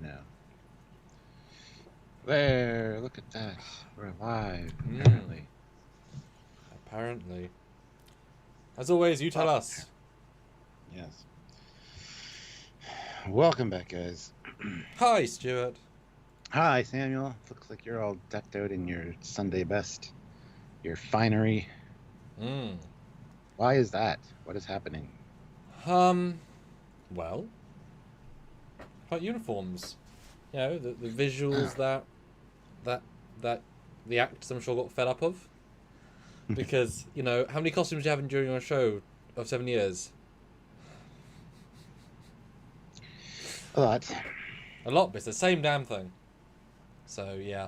now. There, look at that. We're live, Mm. apparently. Apparently. As always, you tell us. Yes. Welcome back, guys. Hi, Stuart. Hi, Samuel. Looks like you're all decked out in your Sunday best. Your finery. Mm. Why is that? What is happening? Well, like uniforms. You know, the visuals that the actors, I'm sure, got fed up of. Because, you know, how many costumes do you have during your show of 7 years? A lot. A lot, but it's the same damn thing. So, yeah.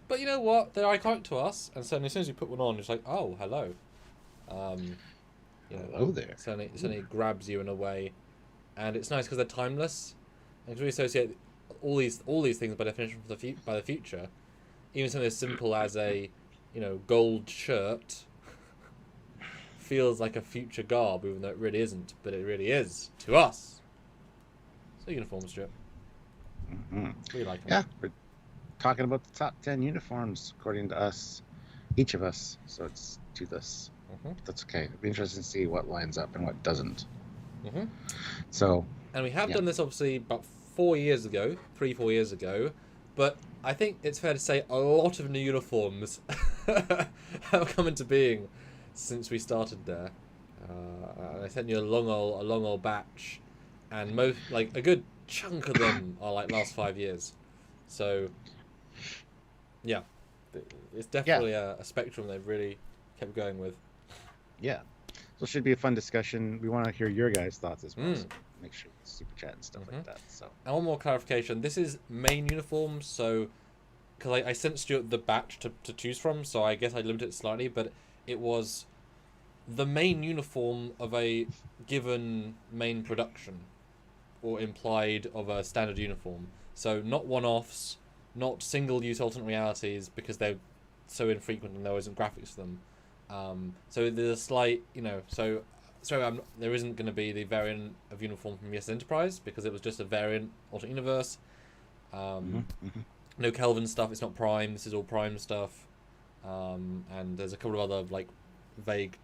But you know what? They're iconic to us, and certainly as soon as you put one on, it's like, oh, hello. You know, Hello there. certainly grabs you in a way, and it's nice because they're timeless. And we associate all these things by definition by the future. Even something as simple as a, you know, gold shirt feels like a future garb, even though it really isn't. But it really is to us. So uniform strip. Mm-hmm. We like them. Yeah, we're talking about the top 10 uniforms according to us, each of us. So it's to this. Mm-hmm. That's okay. It'll be interesting to see what lines up and what doesn't. Mm-hmm. So, and we have done this obviously about 4 years ago, 3-4 years ago, but I think it's fair to say a lot of new uniforms have come into being since we started there. I sent you a long old batch, and most, like, a good chunk of them are like last 5 years. So, yeah, it's definitely a spectrum they've really kept going with. Yeah. So it should be a fun discussion. We want to hear your guys' thoughts as well. So make sure you super chat and stuff like that. So. And one more clarification. This is main uniforms, so because I sent Stuart the batch to choose from, so I guess I limited it slightly, but it was the main uniform of a given main production, or implied of a standard uniform. So not one-offs, not single-use alternate realities, because they're so infrequent and there isn't graphics for them. So there's a slight, you know, so sorry, there isn't going to be the variant of uniform from US Enterprise, because it was just a variant alternate universe. No Kelvin stuff. It's not Prime. This is all Prime stuff. And there's a couple of other like vague,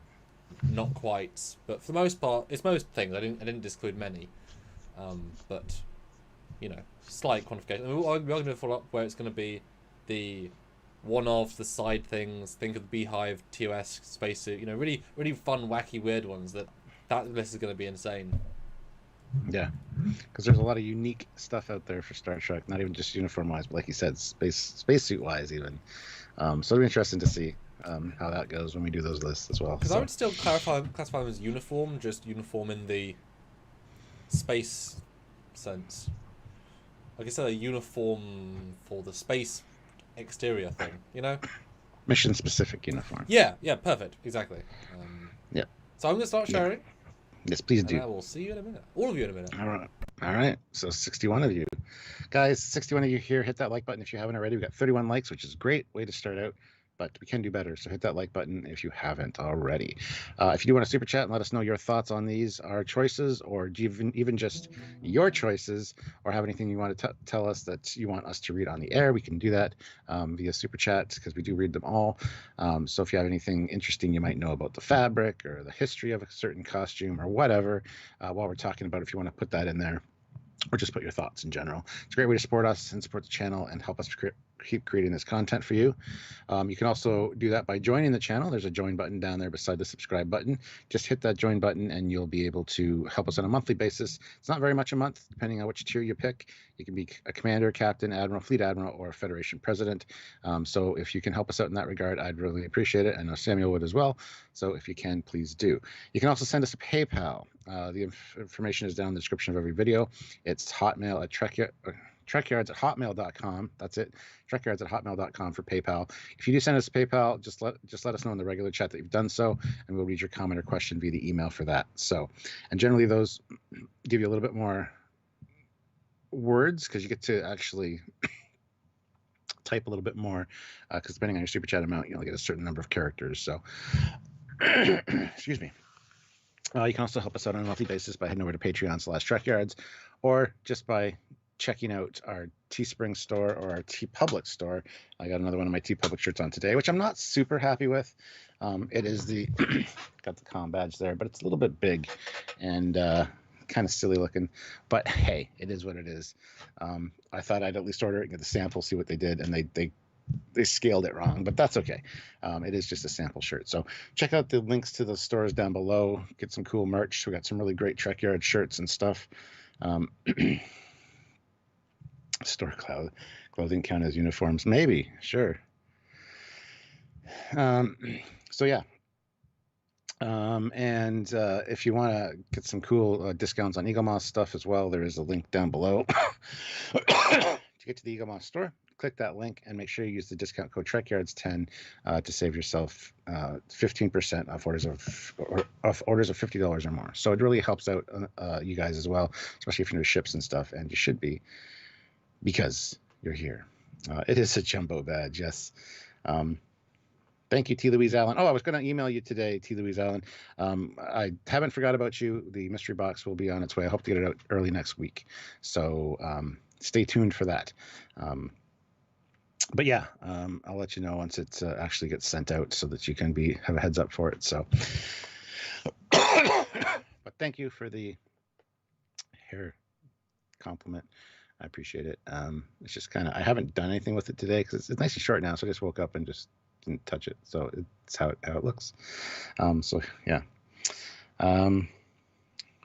not quite, but for the most part, it's most things. I didn't disclude many, but you know, slight quantification. I mean, we're going to follow up where it's going to be the one-offs, the side things. Think of the Beehive, TOS, spacesuit. You know, really, really fun, wacky, weird ones. That list is going to be insane. Yeah, because there's a lot of unique stuff out there for Star Trek. Not even just uniform-wise, but like you said, spacesuit-wise even. So it'll be interesting to see how that goes when we do those lists as well. Because I would still classify them as uniform, just uniform in the space sense. Like I said, a uniform for the space exterior thing, you know? Mission specific uniform. Yeah, perfect, exactly. Yeah. So I'm going to start sharing. Yes, please do. And I will see you in a minute. All of you in a minute. All right. So 61 of you. Guys, 61 of you here, hit that like button if you haven't already. We got 31 likes, which is a great way to start out. But we can do better, so hit that like button if you haven't already. If you do want to super chat and let us know your thoughts on these, our choices, or even just your choices, or have anything you want to tell us that you want us to read on the air, we can do that via super chat, because we do read them all. So if you have anything interesting you might know about the fabric or the history of a certain costume or whatever, while we're talking about it, if you want to put that in there, or just put your thoughts in general. It's a great way to support us and support the channel and help us keep creating this content for you. You can also do that by joining the channel. There's a join button down there beside the subscribe button. Just hit that join button and you'll be able to help us on a monthly basis. It's not very much a month, depending on which tier you pick. You can be a commander, captain, admiral, fleet admiral, or a Federation president. So if you can help us out in that regard, I'd really appreciate it. I know Samuel would as well. So if you can, please do. You can also send us a PayPal. The information is down in the description of every video. It's hotmail at Trekyards at hotmail.com. That's it. Trekyards at hotmail.com for PayPal. If you do send us a PayPal, just let us know in the regular chat that you've done so, and we'll read your comment or question via the email for that. So, and generally those give you a little bit more words, because you get to actually type a little bit more, because depending on your super chat amount, you'll get a certain number of characters. So, excuse me. You can also help us out on a monthly basis by heading over to Patreon/Trekyards, or just by checking out our Teespring store or our TeePublic store. I got another one of my TeePublic shirts on today, which I'm not super happy with. It is the got the com badge there, but it's a little bit big and kind of silly looking. But hey, it is what it is. I thought I'd at least order it and get the sample, see what they did, and they scaled it wrong, but that's okay. It is just a sample shirt. So check out the links to the stores down below. Get some cool merch. We got some really great Trekyard shirts and stuff. Store clothing count as uniforms? Maybe, sure. So yeah. And if you want to get some cool discounts on Eagle Moss stuff as well, there is a link down below. To get to the Eagle Moss store, click that link and make sure you use the discount code Trekyards10 to save yourself 15% off orders of $50 or more. So it really helps out you guys as well, especially if you're new ships and stuff, and you should be, because you're here. It is a jumbo badge, yes. Thank you, T. Louise Allen. Oh, I was going to email you today, T. Louise Allen. I haven't forgot about you. The mystery box will be on its way. I hope to get it out early next week. So stay tuned for that. But yeah, I'll let you know once it actually gets sent out so that you can have a heads up for it. So, but thank you for the hair compliment. I appreciate it. It's just kind of, I haven't done anything with it today because it's nice and short now. So I just woke up and just didn't touch it. So it's how it looks. So yeah.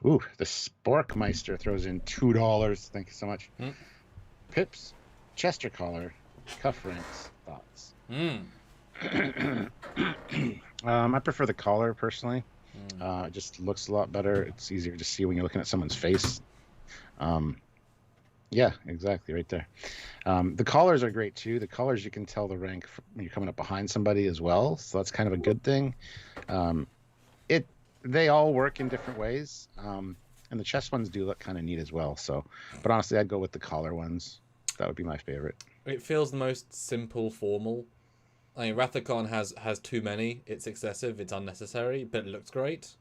Ooh, the Sporkmeister throws in $2. Thank you so much. Pips, Chester collar, cuff ranks, thoughts. I prefer the collar personally. It just looks a lot better. It's easier to see when you're looking at someone's face. Yeah, exactly, right there. The collars are great too. The collars, you can tell the rank when you're coming up behind somebody as well, so that's kind of a good thing. They all work in different ways, and the chest ones do look kind of neat as well. So, but honestly, I'd go with the collar ones. That would be my favorite. It feels the most simple, formal. I mean, Rathacon has too many. It's excessive. It's unnecessary, but it looks great.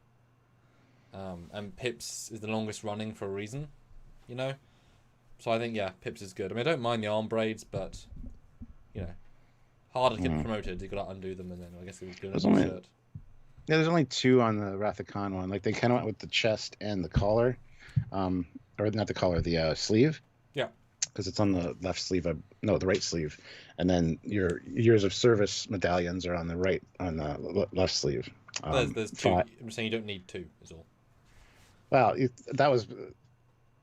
And Pips is the longest running for a reason, you know. So I think, yeah, Pips is good. I mean, I don't mind the arm braids, but, you know, harder to get promoted. You've got to undo them, and then I guess you'll do another shirt. Yeah, there's only two on the Rathacon one. Like, they kind of went with the chest and the collar. Or not the collar, the sleeve. Yeah. Because it's on the left sleeve. No, the right sleeve. And then your years of service medallions are on the right, on the left sleeve. There's two. I'm saying you don't need two, is all. Well,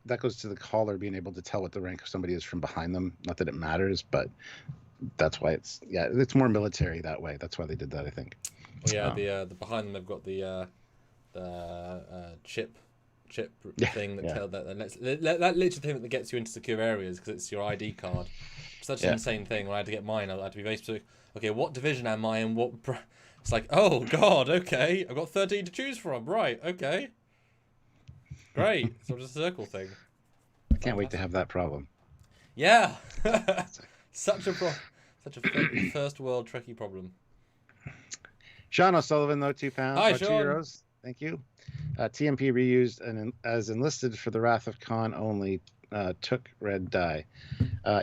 that goes to the collar being able to tell what the rank of somebody is from behind them. Not that it matters, but that's why it's more military that way. That's why they did that, I think. Well, yeah, the behind them they've got the chip thing that literally thing that gets you into secure areas because it's your ID card. Such an insane thing. When I had to get mine, I had to be very specific. Okay, what division am I in? What? It's like, oh god, okay, I've got 13 to choose from. Right, okay. Great. It's not just a circle thing. I can't wait to have that problem. Yeah. such a first world Trekkie problem. Sean O'Sullivan, though, £2. Hi, Sean. €2. Thank you. TMP reused and as enlisted for the Wrath of Khan only took red dye.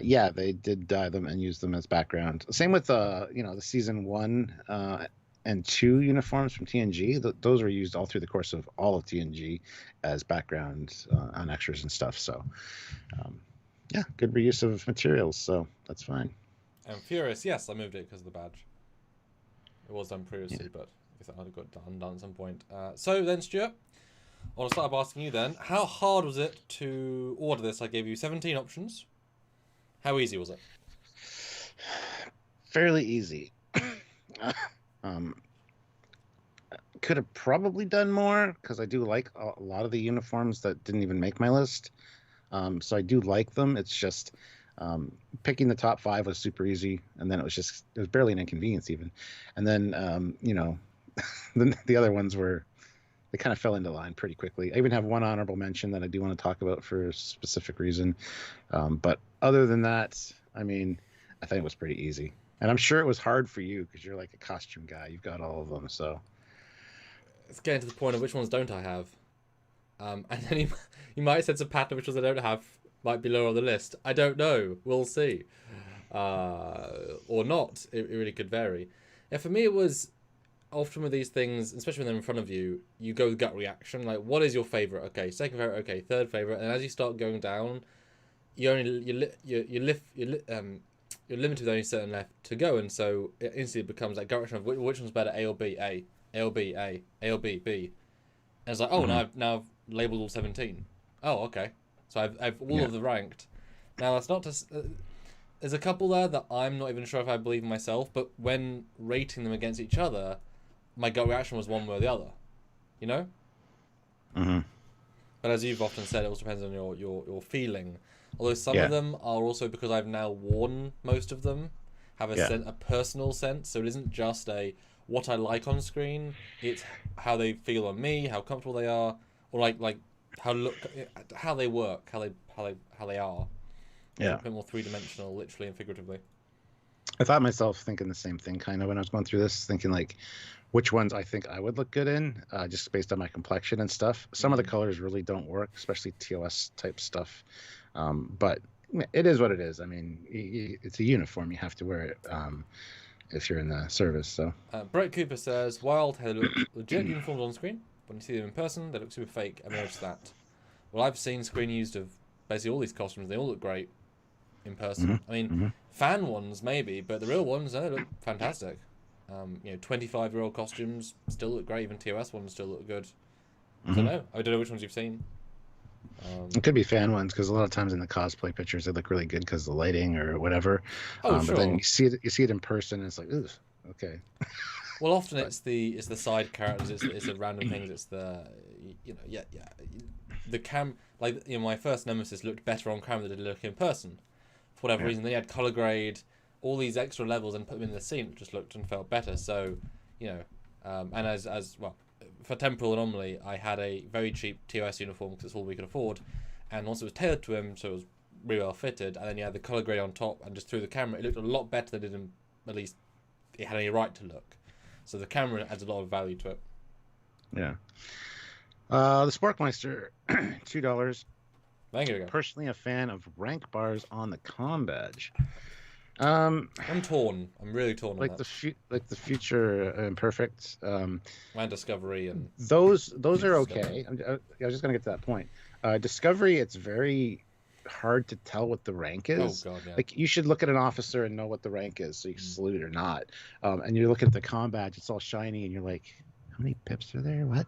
Yeah, they did dye them and use them as background. Same with the season 1 and 2 uniforms from TNG. Those were used all through the course of all of TNG as background on extras and stuff. So, yeah, good reuse of materials. So that's fine. And Furious, yes, I moved it because of the badge. It was done previously, but I guess that might have got undone at some point. So then, Stuart, I want to start by asking you then, how hard was it to order this? I gave you 17 options. How easy was it? Fairly easy. Could have probably done more because I do like a lot of the uniforms that didn't even make my list. So I do like them. It's just picking the top 5 was super easy, and then it was barely an inconvenience even. And then the other ones they kind of fell into line pretty quickly. I even have one honorable mention that I do want to talk about for a specific reason. But other than that, I mean, I think it was pretty easy. And I'm sure it was hard for you because you're like a costume guy. You've got all of them, so. It's getting to the point of which ones don't I have. And then you might have said some pattern which ones I don't have. might be lower on the list. I don't know. We'll see. Or not. It really could vary. Yeah, for me, it was often with these things, especially when they're in front of you, you go with gut reaction. Like, what is your favorite? Okay, second favorite. Okay, third favorite. And as you start going down, you're limited with only certain left to go, and so it instantly becomes that gut reaction of which one's better, A or B, A or B, A or B, B. And it's like, oh, now I've labeled all 17. Oh, okay. So I've all of the ranked. Now that's not to. There's a couple there that I'm not even sure if I believe in myself, but when rating them against each other, my gut reaction was one way or the other. You know? Mm-hmm. But as you've often said, it also depends on your feeling. Although some of them are also, because I've now worn most of them, have a personal sense. So it isn't just a what I like on screen. It's how they feel on me, how comfortable they are, or like how they work, how they are. Yeah. A bit more three-dimensional, literally and figuratively. I thought myself thinking the same thing kind of when I was going through this, thinking like which ones I think I would look good in, just based on my complexion and stuff. Some of the colors really don't work, especially TOS type stuff. But it is what it is. I mean, it's a uniform. You have to wear it if you're in the service. So Brett Cooper says, "Wild they look legit uniforms on screen. When you see them in person, they look super fake. I've noticed that. Well, I've seen screen used of basically all these costumes. They all look great in person. I mean, fan ones maybe, but the real ones, they look fantastic. 25-year-old costumes still look great. Even TOS ones still look good. I don't know which ones you've seen. It could be fan ones, because a lot of times in the cosplay pictures they look really good because of the lighting or whatever. But then you see it in person, and it's like, ooh, okay. Well, often it's the side characters. It's the random things. It's the the my first Nemesis looked better on camera than it looked in person, for whatever reason. They had color grade, all these extra levels, and put them in the scene. It just looked and felt better. So, and as well. For Temporal Anomaly, I had a very cheap TOS uniform because it's all we could afford, and once it was tailored to him, so it was really well fitted, and then you had the colour grade on top, and just through the camera, it looked a lot better than it did, at least it had any right to look. So the camera adds a lot of value to it. Yeah. The Sporkmeister, $2. Thank you. Personally a fan of rank bars on the comm badge. I'm torn. I'm really torn on that. The Future Imperfect. And Discovery and those are okay. I was just gonna get to that point. Discovery, it's very hard to tell what the rank is. Oh God, yeah. Like, you should look at an officer and know what the rank is, so you can salute or not. And you're looking at the comm badge; it's all shiny, and you're like, how many pips are there? What?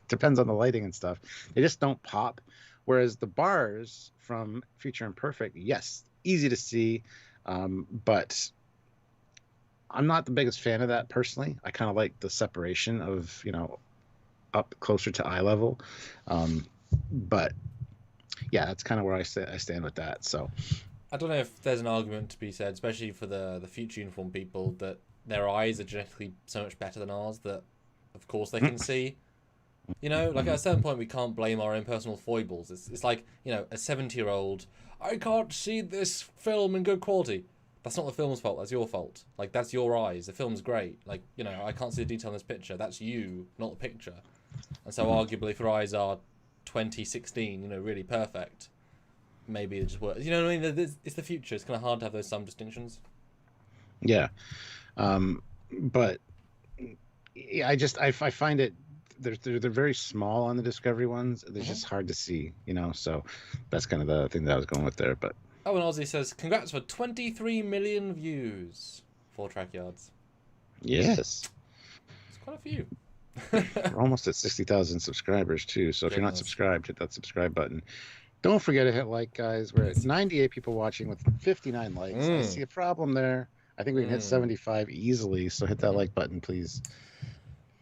Depends on the lighting and stuff. They just don't pop. Whereas the bars from Future Imperfect, yes, easy to see. But I'm not the biggest fan of that personally. I kind of like the separation of, up closer to eye level. But yeah, that's kind of where I stand with that. So I don't know if there's an argument to be said, especially for the future uniform people, that their eyes are genetically so much better than ours that, of course, they can see. Like at a certain point, we can't blame our own personal foibles. It's like, a 70-year-old, I can't see this film in good quality. That's not the film's fault. That's your fault. Like, that's your eyes. The film's great. Like, I can't see the detail in this picture. That's you, not the picture. And so, arguably, if your eyes are 2016, really perfect, maybe it just works. You know what I mean? It's the future. It's kind of hard to have some distinctions. Yeah. But yeah, I find it, they're very small on the Discovery ones. They're just hard to see, so that's kind of the thing that I was going with there. But and Ozzy says, congrats for 23 million views for Trekyards. Yes, it's quite a few. We're almost at 60,000 subscribers too, so if you're not subscribed, hit that subscribe button. Don't forget to hit like, guys. We're at 98 people watching with 59 likes. I see a problem there. I think we can hit 75 easily, so hit that like button, please.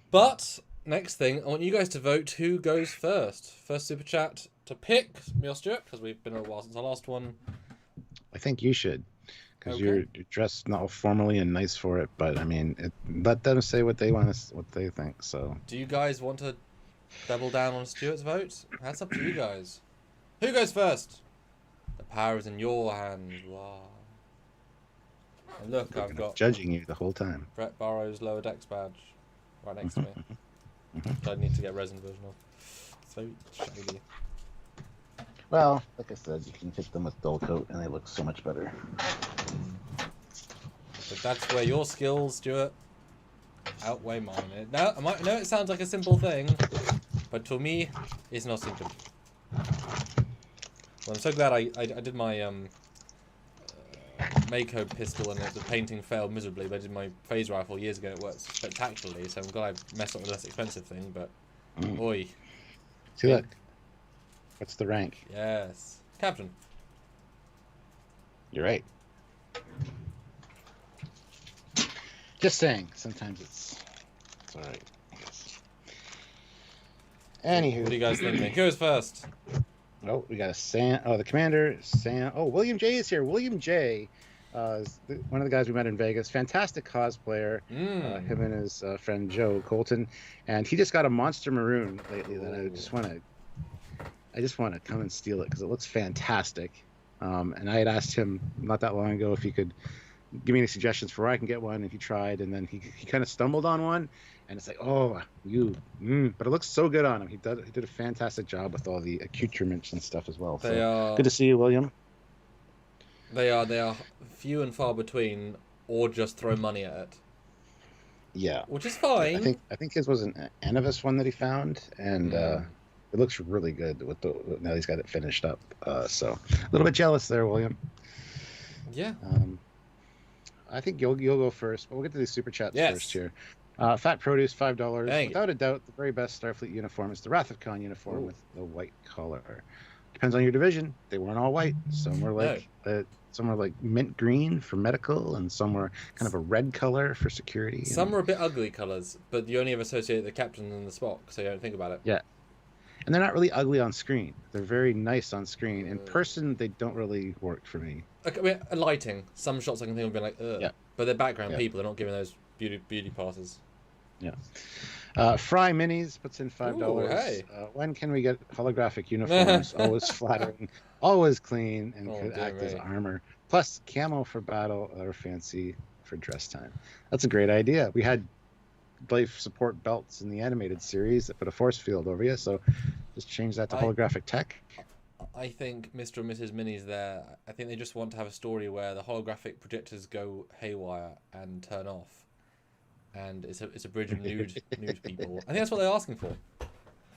But next thing, I want you guys to vote who goes first. First super chat to pick me or Stuart, because we've been a while since our last one. I think you should, because you're dressed not formally and nice for it. But I mean, let them say what they what they think. So, do you guys want to double down on Stuart's vote? That's up to you guys. Who goes first? The power is in your hands. Wow. And look, I've got judging you the whole time. Brett Barrow's lower decks badge right next to me. Which I need to get a resin version of. It's very shiny. Well, like I said, you can hit them with dull coat, and they look so much better. But that's where your skills, Stuart, outweigh mine. Now, I know it sounds like a simple thing, but to me, it's not simple. Well, I'm so glad I did my Mako pistol and the painting failed miserably, but I did my phase rifle years ago and it worked spectacularly, so I'm glad I messed up with a less expensive thing, but oi. See, look. What's the rank? Yes. Captain. You're right. Just saying, sometimes it's alright, I guess. Anywho. What do you guys think? Who goes first? Oh, we got the commander, William J is here. William J, is one of the guys we met in Vegas. Fantastic cosplayer. Him and his friend Joe Colton, and he just got a monster maroon lately that I just want to come and steal it because it looks fantastic. And I had asked him not that long ago if he could give me any suggestions for where I can get one, and he tried, and then he kind of stumbled on one, and it's like, but it looks so good on him. He did a fantastic job with all the accoutrements and stuff as well. So good to see you, William. They are few and far between, or just throw money at it. Yeah, which is fine. I think his was an Anavis one that he found, and it looks really good now he's got it finished up. So a little bit jealous there, William. Yeah. I think you'll go first, but we'll get to these super chats first here. Fat Produce, $5. Without a doubt, the very best Starfleet uniform is the Wrath of Khan uniform with the white collar. Depends on your division. They weren't all white. Some were like mint green for medical, and some were kind of a red color for security. Some were a bit ugly colors, but you only ever associate the captain and the Spock, so you don't think about it. Yeah. And they're not really ugly on screen. They're very nice on screen. In person, they don't really work for me. Okay, I mean, lighting. Some shots I can think of being like, ugh. Yeah. But they're background people. They're not giving those beauty passes. Yeah. Fry Minis puts in $5. Ooh, hey. When can we get holographic uniforms? Always flattering, always clean, and could act as armor. Plus, camo for battle or fancy for dress time. That's a great idea. We had life support belts in the animated series that put a force field over you, so just change that to holographic tech. I think Mr. and Mrs. Minnie's there. I think they just want to have a story where the holographic projectors go haywire and turn off, and it's a bridge of nude people. I think that's what they're asking for.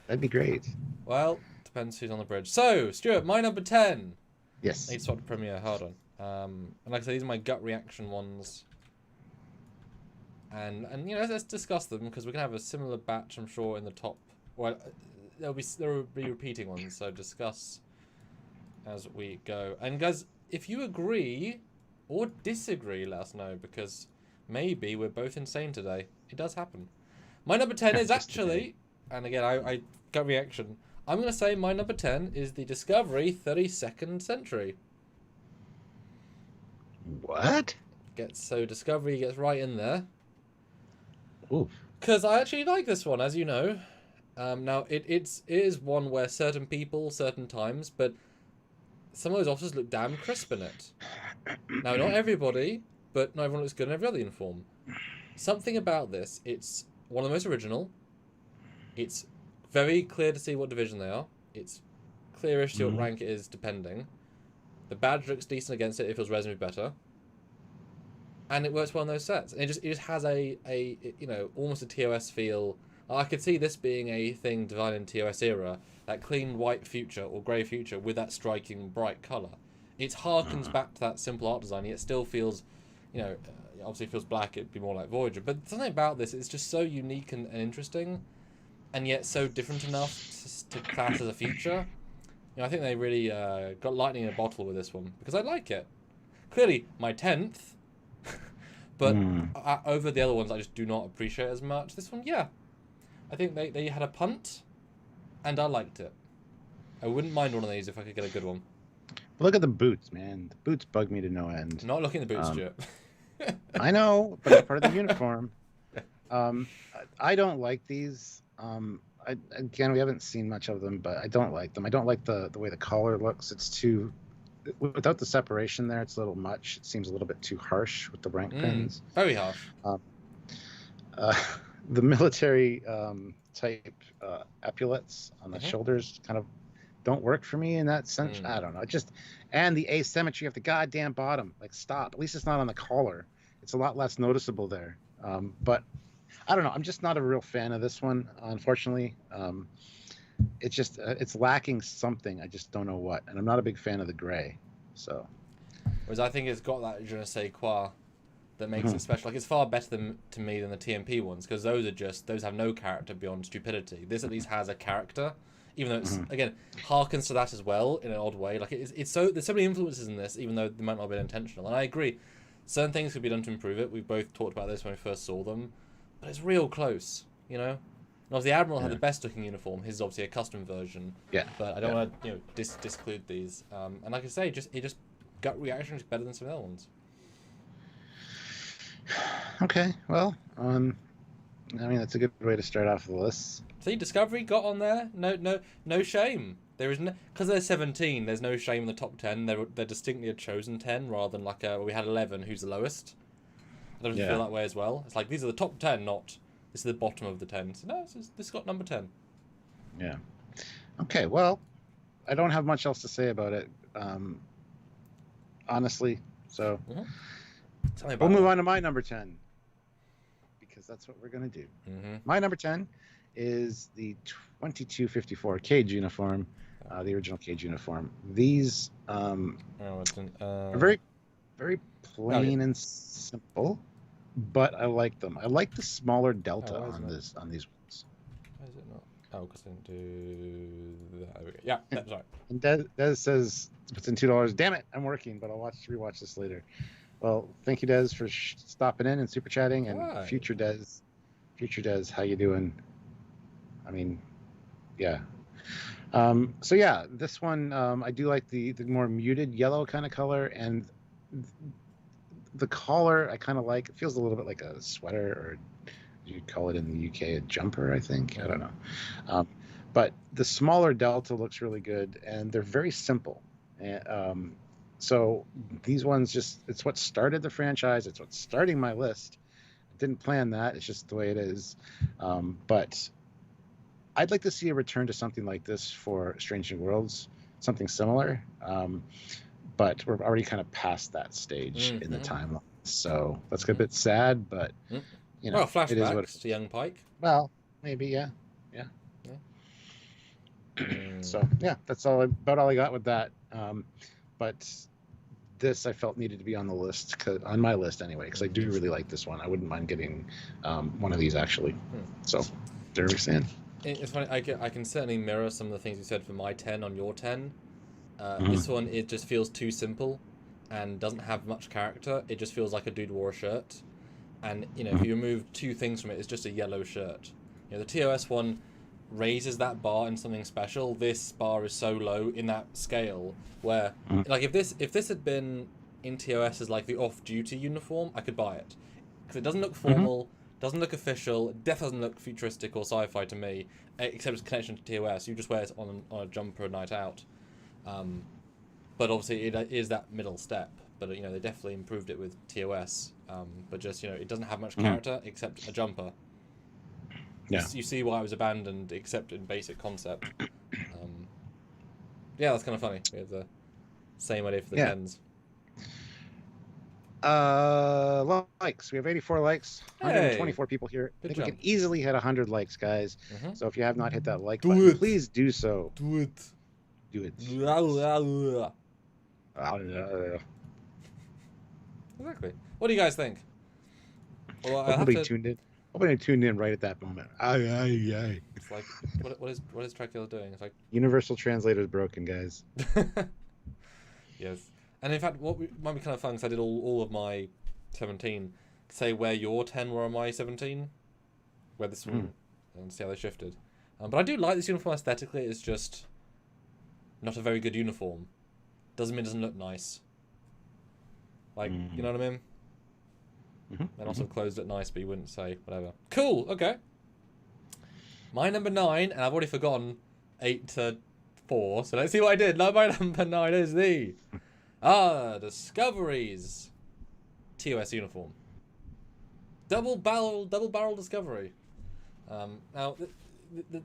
That'd be great. Well, depends who's on the bridge. So, Stuart, my number 10. Yes. I need to swap the premiere. Hold on. And like I said, these are my gut reaction ones. And let's discuss them because we're gonna have a similar batch, I'm sure, in the top. Well, there will be repeating ones, so discuss as we go. And guys, if you agree or disagree, let us know because maybe we're both insane today. It does happen. My number 10 is actually, and again, I gut reaction. I'm gonna say my number 10 is the Discovery 32nd Century. What? So Discovery gets right in there. Ooh. Because I actually like this one, as you know. Now, it is one where certain people, certain times, but some of those officers look damn crisp in it. Now, not everybody, but not everyone looks good in every other uniform. Something about this, it's one of the most original. It's very clear to see what division they are. It's clearish to see what rank it is, depending. The badge looks decent against it. It feels reasonably better. And it works well in those sets. And it just has a almost a TOS feel. I could see this being a thing defined in TOS era, that clean white future or grey future with that striking bright colour. It harkens back to that simple art design, yet still feels, obviously feels black, it'd be more like Voyager. But something about this, it's just so unique and interesting, and yet so different enough to class as a future. I think they really got lightning in a bottle with this one, because I like it. Clearly, my 10th. But over the other ones, I just do not appreciate as much. This one, yeah. I think they had a punt, and I liked it. I wouldn't mind one of these if I could get a good one. Look at the boots, man. The boots bug me to no end. Not looking at the boots, Stuart. I know, but it's part of the uniform. I don't like these. Again, we haven't seen much of them, but I don't like them. I don't like the way the collar looks. It's too... Without the separation there, it's a little much. It seems a little bit too harsh with the rank pins. Very harsh. The military type epaulets on the shoulders kind of don't work for me in that sense. Mm. I don't know. It just, and the asymmetry of the goddamn bottom. Like, stop. At least it's not on the collar. It's a lot less noticeable there. But I don't know. I'm just not a real fan of this one, unfortunately. It's just it's lacking something. I just don't know what. And I'm not a big fan of the gray. So. Whereas I think it's got that je ne sais quoi that makes it special. Like, it's far better to me than the TMP ones, because those have no character beyond stupidity. This at least has a character, even though it's again harkens to that as well in an odd way. Like, it's so there's so many influences in this, even though they might not have been intentional. And I agree, certain things could be done to improve it. We've both talked about this when we first saw them, but it's real close, you know. And obviously, Admiral had the best looking uniform. His is obviously a custom version. Yeah. But I don't want to disclude these. And like I say, it just gut reaction is better than some other ones. Okay, well, I mean, that's a good way to start off the list. See, Discovery got on there. No shame. There is no, because they're 17. There's no shame in the top 10. They're distinctly a chosen 10 rather than like we had 11, who's the lowest. I don't feel that way as well. It's like these are the top 10, not this is the bottom of the 10. So no, this got number 10. Yeah. Okay, well, I don't have much else to say about it, honestly. So. We'll move on to my number 10, because that's what we're going to do. My number 10 is the 2254 Cage uniform, the original Cage uniform. These are very, very plain and simple, but I like them. I like the smaller delta on these ones. Why is it not? Oh, because I didn't do that. Okay. Yeah, that's right. And Des says it's in $2. Damn it, I'm working, but I'll rewatch this later. Well, thank you, Des, for stopping in and super chatting. And future Des, how you doing? I mean, yeah. So yeah, this one I do like the more muted yellow kind of color, and the collar I kind of like. It feels a little bit like a sweater, or you'd call it in the UK a jumper, I think. I don't know. But the smaller delta looks really good, and they're very simple. So these ones it's what started the franchise. It's what's starting my list. I didn't plan that. It's just the way it is. But I'd like to see a return to something like this for Strange New Worlds, something similar. But we're already kind of past that stage in the timeline. So that's a bit sad, but you know, flashbacks it is what to young Pike. Well, maybe, yeah. So yeah, that's about all I got with that. But this I felt needed to be on the list, on my list anyway, because I do really like this one. I wouldn't mind getting one of these actually. So there we stand. It's funny. I can certainly mirror some of the things you said for my 10 on your 10. This one, it just feels too simple and doesn't have much character. It just feels like a dude wore a shirt, and you know, if you remove two things from it, it's just a yellow shirt. You know, the TOS one raises that bar in something special. This bar is so low in that scale where like if this had been in TOS as like the off-duty uniform, I could buy it, because it doesn't look formal, doesn't look official, it definitely doesn't look futuristic or sci-fi to me, except its connection to TOS. You just wear it on a jumper night out, but obviously it is that middle step. But you know, they definitely improved it with TOS, but just, you know, it doesn't have much character except a jumper. Yeah. You see why it was abandoned, except in basic concept. Yeah, that's kind of funny. We have the same idea for the 10s. Likes. We have 84 likes, 124 people here. I think we can easily hit 100 likes, guys. So if you have not hit that like button, please do so. Do it. Exactly. What do you guys think? Well, Nobody tuned in. Nobody tuned in right at that moment. It's like, what is Trekyards doing? It's like Universal Translator is broken, guys. Yes. And in fact, what might be kind of fun, because I did all of my 17, say where your 10 were on my 17, where this one, and see how they shifted. But I do like this uniform aesthetically. It's just not a very good uniform. Doesn't mean it doesn't look nice. Like, you know what I mean? And also closed it nice, but you wouldn't say whatever. Cool, okay. My number 9, and I've already forgotten 8 to 4, so let's see what I did. No, my number 9 is the Discovery's TOS uniform. Double barrel Discovery. Now,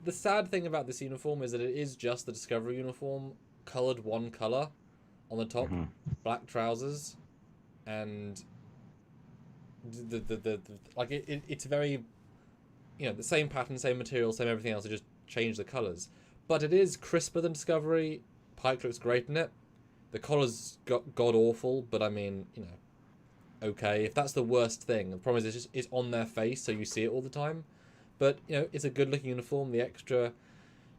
the sad thing about this uniform is that it is just the Discovery uniform, colored one color on the top, black trousers, and the like it's very, the same pattern, same material, same everything else. They just change the colors, but it is crisper than Discovery. Pike looks great in it. The collar's god awful, but I mean, okay. If that's the worst thing, the problem is it's on their face, so you see it all the time. But it's a good looking uniform. The extra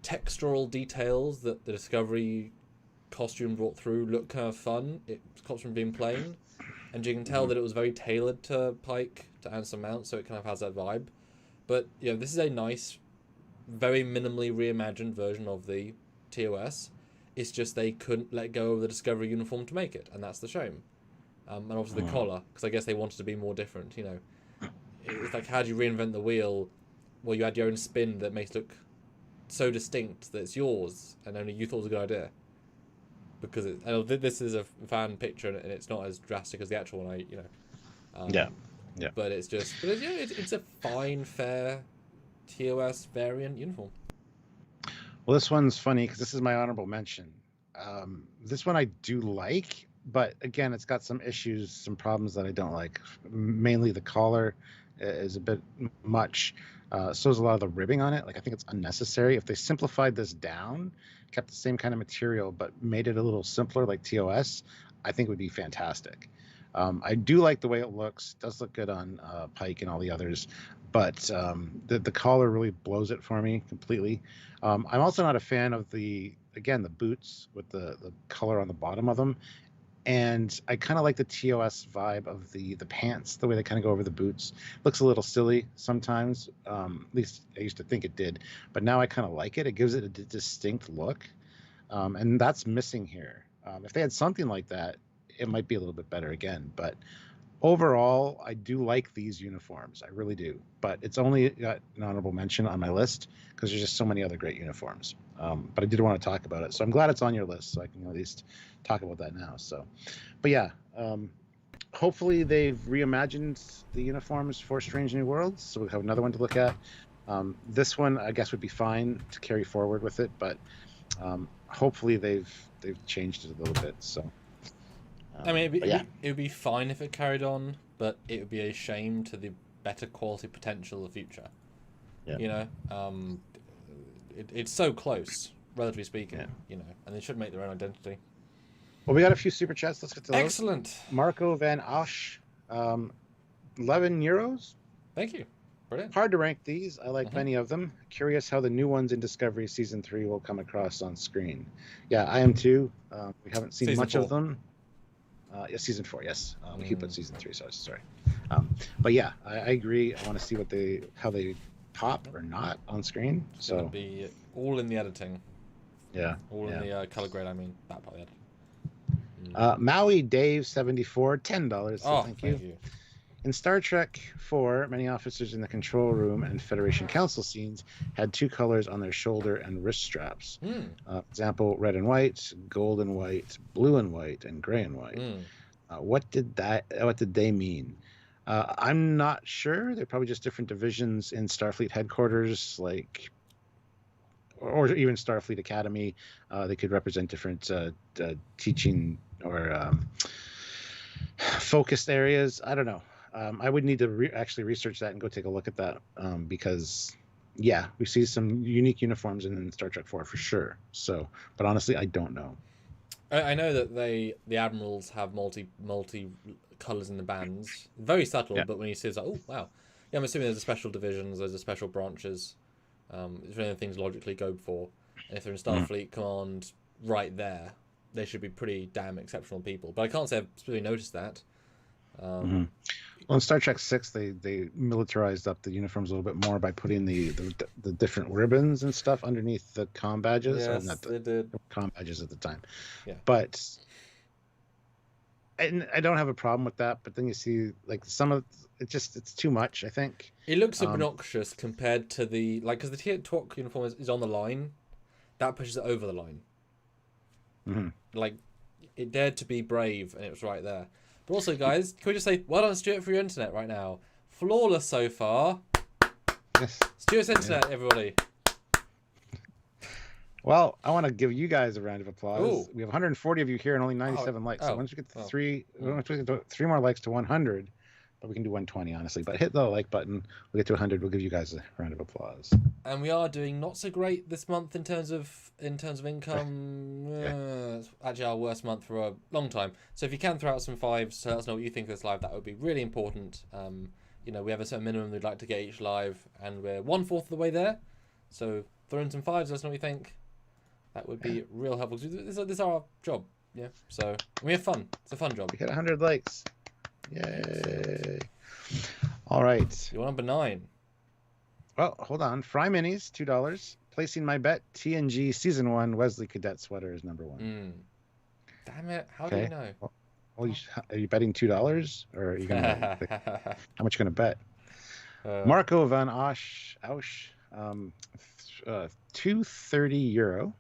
textural details that the Discovery costume brought through look kind of fun. It stops from being plain, and you can tell that it was very tailored to Pike, to Anson Mount, so it kind of has that vibe. But this is a nice, very minimally reimagined version of the TOS. It's just they couldn't let go of the Discovery uniform to make it, and that's the shame. And obviously the collar, because I guess they wanted to be more different. It's like, how do you reinvent the wheel? Well, you add your own spin that makes it look so distinct that it's yours, and only you thought it was a good idea. Because I know this is a fan picture, and it's not as drastic as the actual one. Yeah. But it's just, it's a fine, fair TOS variant uniform. Well, this one's funny because this is my honorable mention. This one I do like, but again, it's got some issues, some problems that I don't like. Mainly the collar is a bit much. So is a lot of the ribbing on it. Like, I think it's unnecessary. If they simplified this down, kept the same kind of material, but made it a little simpler like TOS, I think it would be fantastic. I do like the way it looks. It does look good on Pike and all the others, but the collar really blows it for me completely. I'm also not a fan of the boots with the color on the bottom of them. And I kind of like the TOS vibe of the pants, the way they kind of go over the boots. Looks a little silly sometimes. At least I used to think it did, but now I kind of like it. It gives it a distinct look, and that's missing here. If they had something like that, it might be a little bit better again. But overall, I do like these uniforms. I really do. But it's only got an honorable mention on my list because there's just so many other great uniforms. But I did want to talk about it, so I'm glad it's on your list, so I can at least talk about that now. So, but yeah, hopefully they've reimagined the uniforms for Strange New Worlds, so we'll have another one to look at. This one, I guess, would be fine to carry forward with it, but hopefully they've changed it a little bit. So, I mean, it would be fine if it carried on, but it would be a shame to the better quality potential of the future. Yeah. It's so close, relatively speaking, and they should make their own identity. Well, we got a few super chats. Let's get to those. Excellent. Marco Van Osh, 11 euros. Thank you. Brilliant. Hard to rank these. I like many of them. Curious how the new ones in Discovery Season 3 will come across on screen. Yeah, I am too. We haven't seen much of them. Season 4, yes. We keep it Season 3, so sorry. But yeah, I agree. I want to see how they pop or not on screen. It's going to be all in the editing. Yeah. All in the color grade, I mean. That part of the editing. Maui Dave 74, $10. So oh, thank you. In Star Trek 4, many officers in the control room and Federation Council scenes had two colors on their shoulder and wrist straps. Example, red and white, gold and white, blue and white, and gray and white. What did they mean? I'm not sure. They're probably just different divisions in Starfleet headquarters, or even Starfleet Academy. They could represent different teaching or focused areas. I don't know. I would need to actually research that and go take a look at that because, yeah, we see some unique uniforms in Star Trek 4 for sure. So, but honestly, I don't know. I know that the admirals have multi colors in the bands, very subtle. But when you see, it's like, oh wow, yeah. I'm assuming there's a special divisions, there's a special branches. If any things logically go for, and if they're in Starfleet Command right there, they should be pretty damn exceptional people. But I can't say I've really noticed that. Well, in Star Trek 6, they militarized up the uniforms a little bit more by putting the different ribbons and stuff underneath the comm badges. Yes, they did. Comm badges at the time. Yeah. But I don't have a problem with that. But then you see, like, some of it's too much, I think. It looks obnoxious compared to because the TOC uniform is on the line. That pushes it over the line. Like, it dared to be brave, and it was right there. But also, guys, can we just say, well done, Stuart, for your internet right now. Flawless so far. Yes. Stuart's internet, everybody. Well, I want to give you guys a round of applause. Ooh. We have 140 of you here and only 97 likes. So Oh. once we get to Well. once we get to 3 more likes to 100, but we can do 120 honestly. But hit the like button. We'll get to 100. We'll give you guys a round of applause. And we are doing not so great this month in terms of income. It's actually our worst month for a long time. So if you can throw out some fives, let us know what you think of this live. That would be really important. We have a certain minimum we'd like to get each live, and we're 1/4 of the way there. So throw in some fives. Let us know what you think. That would be real helpful. This is our job. Yeah. So we have fun. It's a fun job. We got 100 likes. Yay! All right. You're number 9. Well, hold on. Fry Minis, $2. Placing my bet. TNG Season 1 Wesley Cadet sweater is number 1. Damn it! How do you know? Well, are you betting $2, or are you gonna? How much you gonna bet? Marco van Ausch, 230 euro.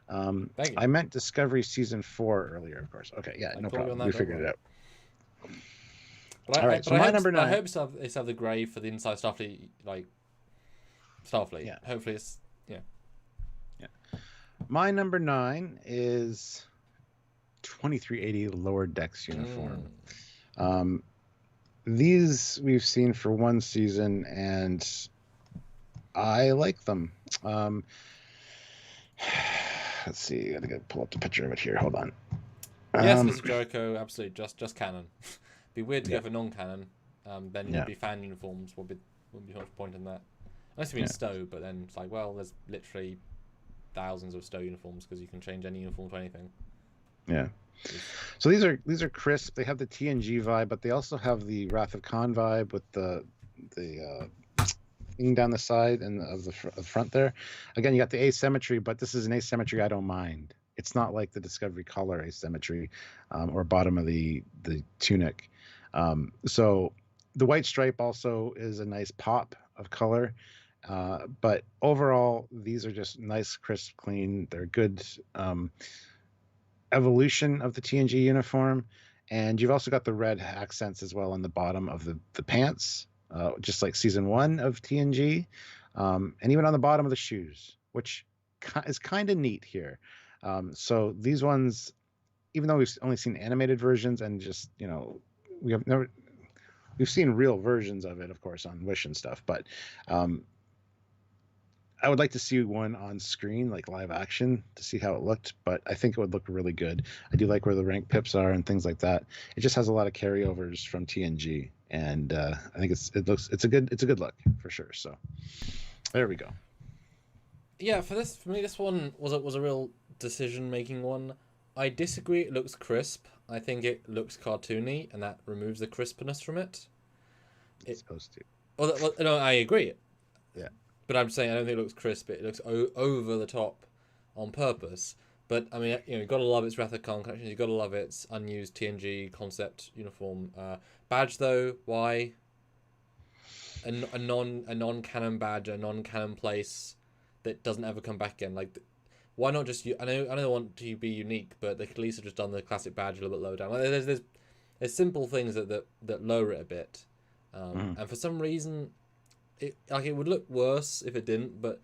I meant Discovery Season 4 earlier, of course. Okay, yeah, no problem. We figured it out. All right, so my number 9. I hope it's have the grey for the inside Starfleet, like Starfleet. Yeah. Hopefully it's yeah. My number 9 is 2380 Lower Decks uniform. These we've seen for one season, and I like them. Let's see. I think I pull up the picture of it here. Hold on. Yes, Mr. Jericho, absolutely. Just canon. Be weird to go for non-canon. Then you'd be fan uniforms. Wouldn't be much point in that. Unless you mean Stowe, but then it's like, well, there's literally thousands of Stowe uniforms because you can change any uniform to anything. Yeah. So these are crisp. They have the TNG vibe, but they also have the Wrath of Khan vibe with the thing down the side and of the front there. Again, you got the asymmetry, but this is an asymmetry I don't mind. It's not like the Discovery color asymmetry or bottom of the tunic. So the white stripe also is a nice pop of color. But overall, these are just nice, crisp, clean. They're good evolution of the TNG uniform. And you've also got the red accents as well on the bottom of the pants, just like Season 1 of TNG. And even on the bottom of the shoes, which is kind of neat here. So these ones, even though we've only seen animated versions and just, we've seen real versions of it, of course, on Wish and stuff, but I would like to see one on screen, like live action, to see how it looked, but I think it would look really good. I do like where the rank pips are and things like that. It just has a lot of carryovers from TNG, and I think it's a good look for sure. So there we go. Yeah, for me, this one was a real decision-making one. I disagree. It looks crisp. I think it looks cartoony, and that removes the crispness from it. It's supposed to. Well, no, I agree. Yeah. But I'm saying I don't think it looks crisp. It looks over the top on purpose. But, I mean, you've got to love its Wrath of Khan collection. You've got to love its unused TNG concept uniform. Badge, though, why? A non-canon badge, a non-canon place that doesn't ever come back again. Like, why not just... I know they want to be unique, but they could at least have just done the classic badge a little bit lower down. Like, there's simple things that lower it a bit. And for some reason... It would look worse if it didn't, but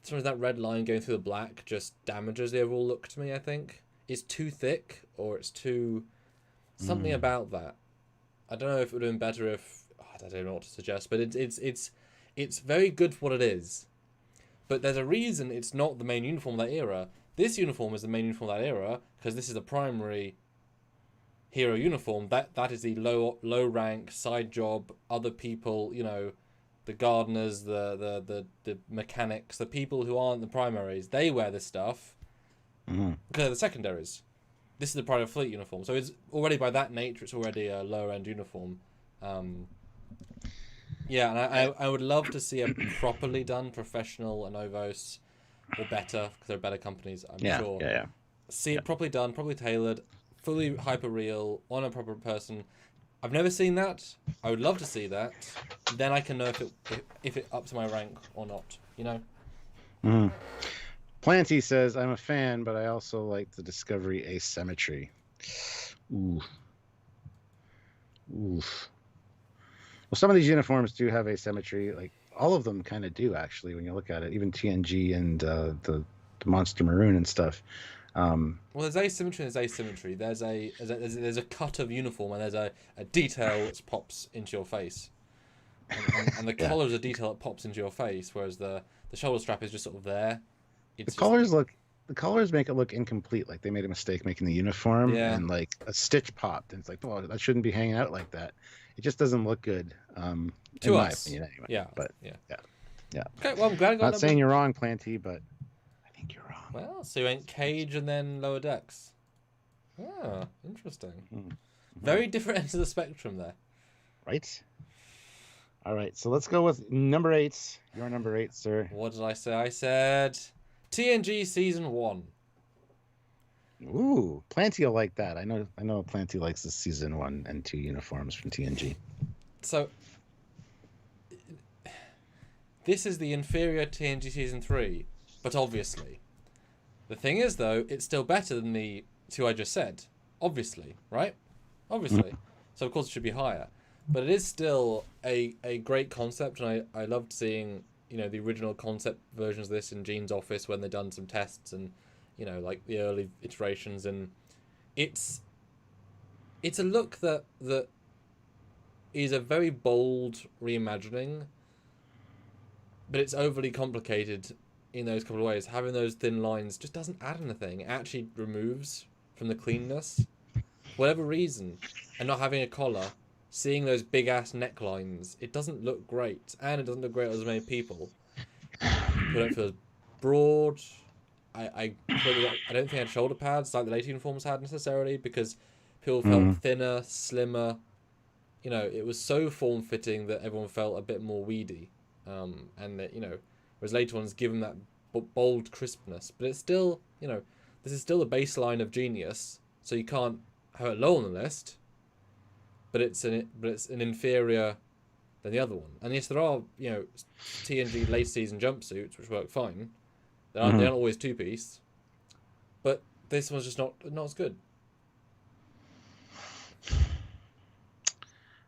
sometimes that red line going through the black just damages the overall look to me, I think. It's too thick, or it's too... Something about that. I don't know if it would have been better if... I don't know what to suggest, but it's very good for what it is. But there's a reason it's not the main uniform of that era. This uniform is the main uniform of that era, because this is the primary hero uniform. That is the low rank, side job, other people, the gardeners, the mechanics, the people who aren't the primaries, they wear this stuff because they're the secondaries. This is the Pride of Fleet uniform. So it's already, by that nature, it's already a lower-end uniform. Yeah, and I would love to see a properly done professional Anovos, or better, because they're better companies, I'm sure. Yeah. See it properly done, properly tailored, fully hyper-real, on a proper person. I've never seen that. I would love to see that. Then I can know if it ups my rank or not. Planty says, I'm a fan, but I also like the Discovery asymmetry. Ooh. Oof. Well, some of these uniforms do have asymmetry. Like, all of them kind of do, actually, when you look at it. Even TNG and the the monster maroon and stuff. Well, there's asymmetry and there's asymmetry. There's a cut of uniform and there's a detail which pops into your face. And the Yeah. collar is a detail that pops into your face, whereas the shoulder strap is just sort of there. The colors make it look incomplete, like they made a mistake making the uniform, Yeah. and like a stitch popped, and it's like, oh, that shouldn't be hanging out like that. It just doesn't look good, in my opinion, anyway. Yeah. But yeah. Okay, well, I'm glad I got not saying you're wrong, Planty, but I think you're wrong. Well, so you went cage and then lower decks. Ah, interesting. Mm-hmm. Very different ends of the spectrum there. Right. All right, so let's go with number 8. Your number 8, sir. What did I say? I said TNG Season 1. Ooh, Planty will like that. I know Planty likes the Season 1 and 2 uniforms from TNG. So, this is the inferior TNG Season 3, but obviously. The thing is, though, it's still better than the 2 I just said. Obviously, right? Obviously. So, of course, it should be higher. But it is still a great concept, and I loved seeing, the original concept versions of this in Gene's office when they'd done some tests and, like the early iterations, and it's a look that is a very bold reimagining, but it's overly complicated in those couple of ways. Having those thin lines just doesn't add anything. It actually removes from the cleanness. For whatever reason, and not having a collar, seeing those big ass necklines, it doesn't look great, and it doesn't look great on as many people. People don't feel as broad. I don't think I had shoulder pads like the later uniforms had necessarily, because people felt thinner, slimmer. It was so form fitting that everyone felt a bit more weedy, and that whereas later ones give them that bold crispness. But it's still this is still the baseline of genius, so you can't have it low on the list. But it's an inferior than the other one. And yes, there are TNG late season jumpsuits which work fine. They aren't always 2-piece, but this one's just not as good.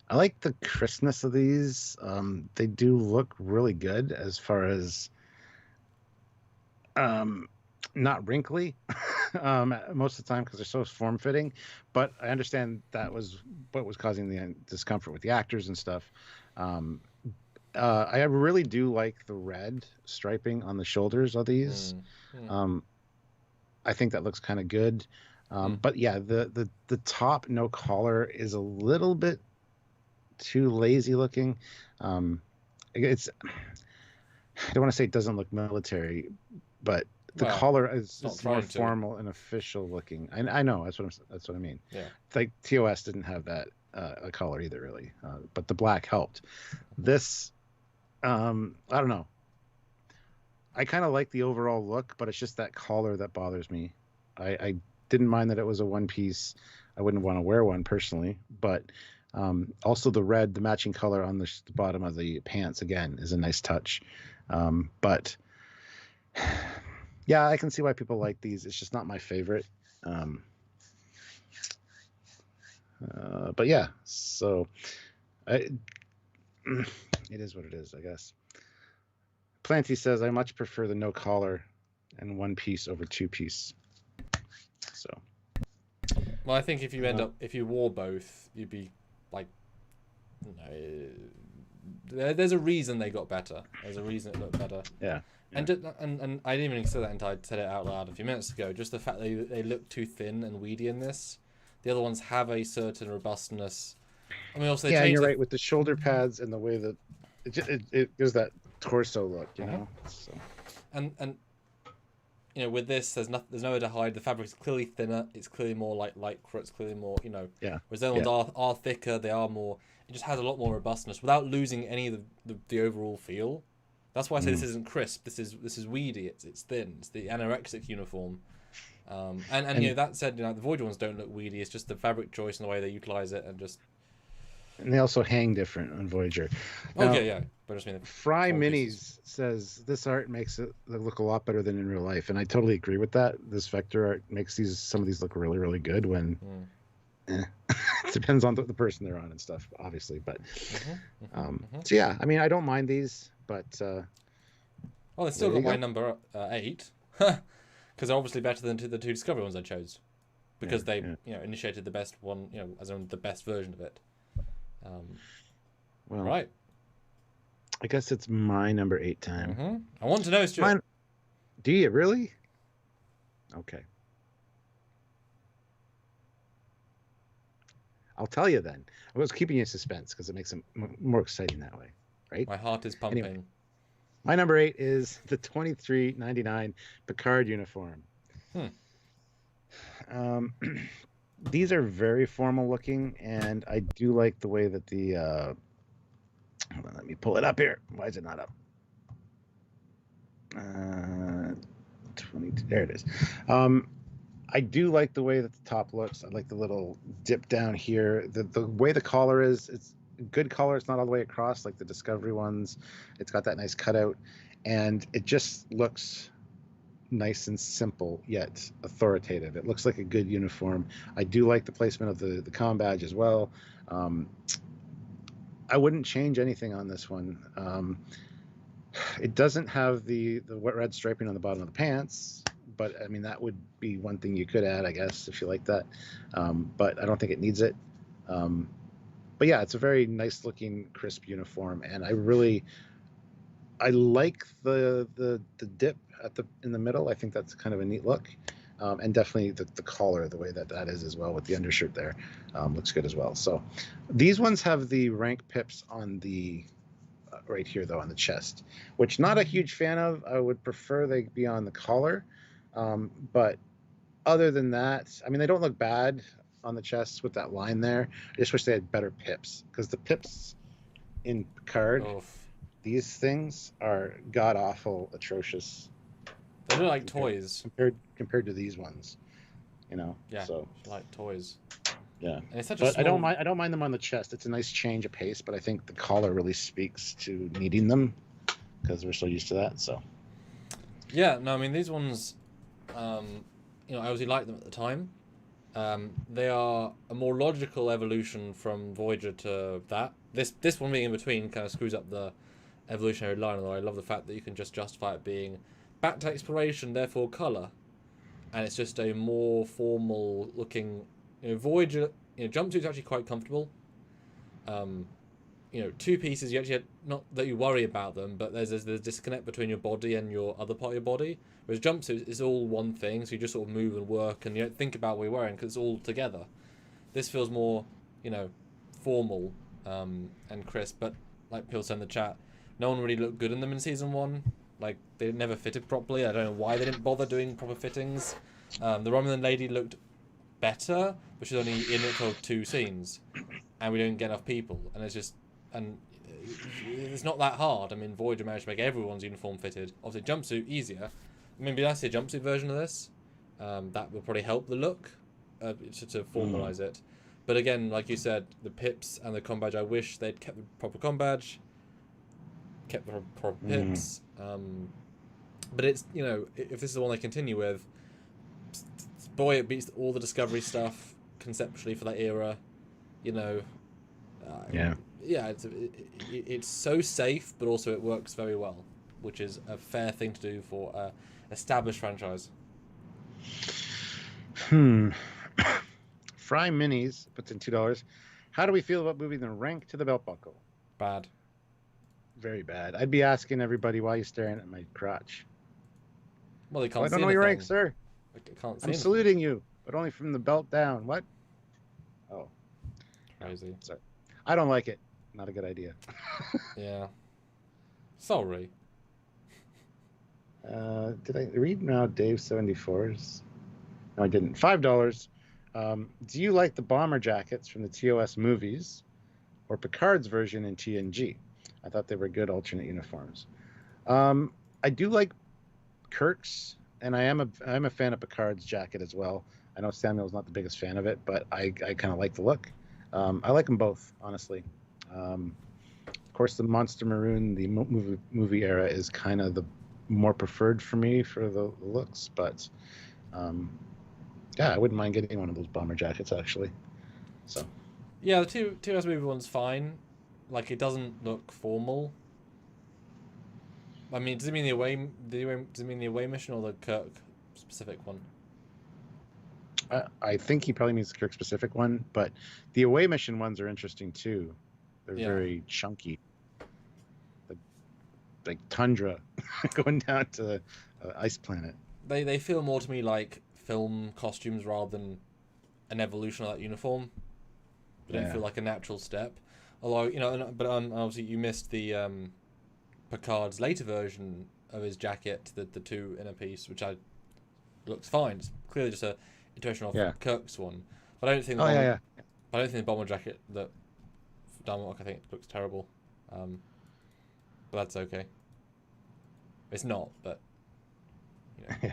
I like the crispness of these. They do look really good as far as not wrinkly most of the time because they're so form-fitting. But I understand that was what was causing the discomfort with the actors and stuff. I really do like the red striping on the shoulders of these. I think that looks kind of good. But yeah, the top no collar is a little bit too lazy looking. It's I don't want to say it doesn't look military, but the collar is more formal and official looking. I know that's what I mean. Yeah, like TOS didn't have that a collar either really, but the black helped. This I don't know. I kind of like the overall look, but it's just that collar that bothers me. I didn't mind that it was a one piece. I wouldn't want to wear one personally, but also the red, the matching color on the bottom of the pants again is a nice touch. But yeah, I can see why people like these. It's just not my favorite. But yeah, so it is what it is, I guess. Planty says, I much prefer the no collar and one piece over 2-piece. So. Well, I think if you wore both, you'd be like, there's a reason they got better. There's a reason it looked better. Yeah. And I didn't even say that until I said it out loud a few minutes ago. Just the fact that they look too thin and weedy in this. The other ones have a certain robustness. I mean, also you're right with the shoulder pads and the way that it gives that torso look, you know. So. And with this, there's nowhere to hide. The fabric is clearly thinner. It's clearly more like lycra. It's clearly more, Yeah. Whereas the other ones are thicker. They are more. It just has a lot more robustness without losing any of the overall feel. That's why I say this isn't crisp. This is weedy. It's thin. It's the anorexic uniform. And that said, the Voyager ones don't look weedy. It's just the fabric choice and the way they utilize it, and they also hang different on Voyager. Now, okay, yeah. But I just mean Fry Minis says this art makes it look a lot better than in real life, and I totally agree with that. This vector art makes some of these look really, really good. When it depends on the person they're on and stuff, obviously. But so yeah, I mean, I don't mind these, but they still got my number 8. Because they're obviously better than the two Discovery ones I chose, because they initiated the best one, as in the best version of it. Well, right. I guess it's my number 8 time. Mm-hmm. I want to know, Stuart. Do you really? Okay. I'll tell you then. I was keeping you in suspense because it makes it more exciting that way, right? My heart is pumping. Anyway, my number 8 is the 2399 Picard uniform. These are very formal looking, and I do like the way that the hold on, let me pull it up here. Why is it not up? 22, there it is. I do like the way that the top looks. I like the little dip down here. The way the collar is, it's a good collar. It's not all the way across like the Discovery ones. It's got that nice cutout, and it just looks nice and simple yet authoritative. It looks like a good uniform. I do like the placement of the comm badge as well. I wouldn't change anything on this one. It doesn't have the red striping on the bottom of the pants, but I mean that would be one thing you could add, I guess, if you like that. But I don't think it needs it. But yeah, it's a very nice looking, crisp uniform, and I like the dip in the middle. I think that's kind of a neat look, and definitely the collar, the way that is as well with the undershirt there, looks good as well. So these ones have the rank pips on the right here though on the chest, which not a huge fan of. I would prefer they be on the collar, but other than that, I mean they don't look bad on the chest with that line there. I just wish they had better pips, because the pips in Picard. These things are god-awful, atrocious. They look like toys compared to these ones, Yeah, so like toys. Yeah, and it's such but I don't mind them on the chest. It's a nice change of pace, but I think the collar really speaks to needing them because we're so used to that. So yeah, no, I mean these ones, I obviously liked them at the time. They are a more logical evolution from Voyager to that. This one being in between kind of screws up the evolutionary line, although I love the fact that you can just justify it being back to exploration, therefore colour, and it's just a more formal looking Voyager jumpsuit's actually quite comfortable. Two pieces, you actually not that you worry about them, but there's a disconnect between your body and your other part of your body, whereas jumpsuit is all one thing, so you just sort of move and work and you don't think about what you're wearing because it's all together. This feels more formal and crisp, but like Peel said in the chat, no one really looked good in them in season 1. Like, they never fitted properly. I don't know why they didn't bother doing proper fittings. The Romulan lady looked better, but she's only in it for 2 scenes, and we don't get enough people. And it's not that hard. I mean, Voyager managed to make everyone's uniform fitted. Obviously, jumpsuit easier. I mean, I see a jumpsuit version of this. That will probably help the look to formalise it. But again, like you said, the pips and the comm badge, I wish they'd kept the proper comm badge, kept the proper pips. But it's, if this is the one they continue with, boy, it beats all the Discovery stuff conceptually for that era. It's so safe, but also it works very well, which is a fair thing to do for a established franchise. Fry Minis puts in $2. How do we feel about moving the rank to the belt buckle? Bad. Very bad. I'd be asking everybody, why are you staring at my crotch? Well, they can't I don't know your rank, sir. I'm saluting you, but only from the belt down. What? Oh. Crazy. Sorry. I don't like it. Not a good idea. Yeah. Sorry. Did I read now Dave 74's? No, I didn't. $5. Do you like the bomber jackets from the TOS movies or Picard's version in TNG? I thought they were good alternate uniforms. I do like Kirk's, and I'm a fan of Picard's jacket as well. I know Samuel's not the biggest fan of it, but I kind of like the look. I like them both, honestly. Of course, the Monster Maroon, the movie era, is kind of the more preferred for me for the looks, but yeah, I wouldn't mind getting one of those bomber jackets actually. So yeah, the TOS movie one's fine. Like, it doesn't look formal. I mean, does it mean the away mission or the Kirk specific one? I think he probably means the Kirk specific one, but the away mission ones are interesting too. They're very chunky, like tundra, going down to ice planet. They feel more to me like film costumes rather than an evolution of that uniform. They don't feel like a natural step. Although, you know, but obviously you missed the Picard's later version of his jacket, the two inner piece, which looks fine. It's clearly just a iteration of Kirk's one. But I don't think. I don't think the bomber jacket that Darmok, I think, looks terrible. But that's okay. It's not, but you know.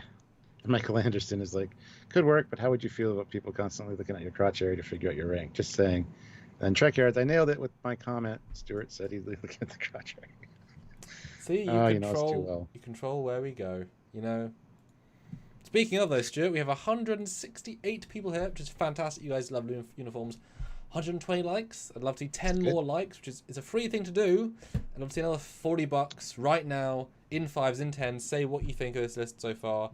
Michael Anderson is like, could work, but how would you feel about people constantly looking at your crotch area to figure out your rank? Just saying. Then Trekyards, I nailed it with my comment. Stuart said he'd look at the crotch area. See, you control where we go. You know. Speaking of those, Stuart, we have 168 people here, which is fantastic. You guys love uniforms. 120 likes. I'd love to see 10 more likes, which is a free thing to do. I'd love to see another $40 right now in 5s, in 10s. Say what you think of this list so far.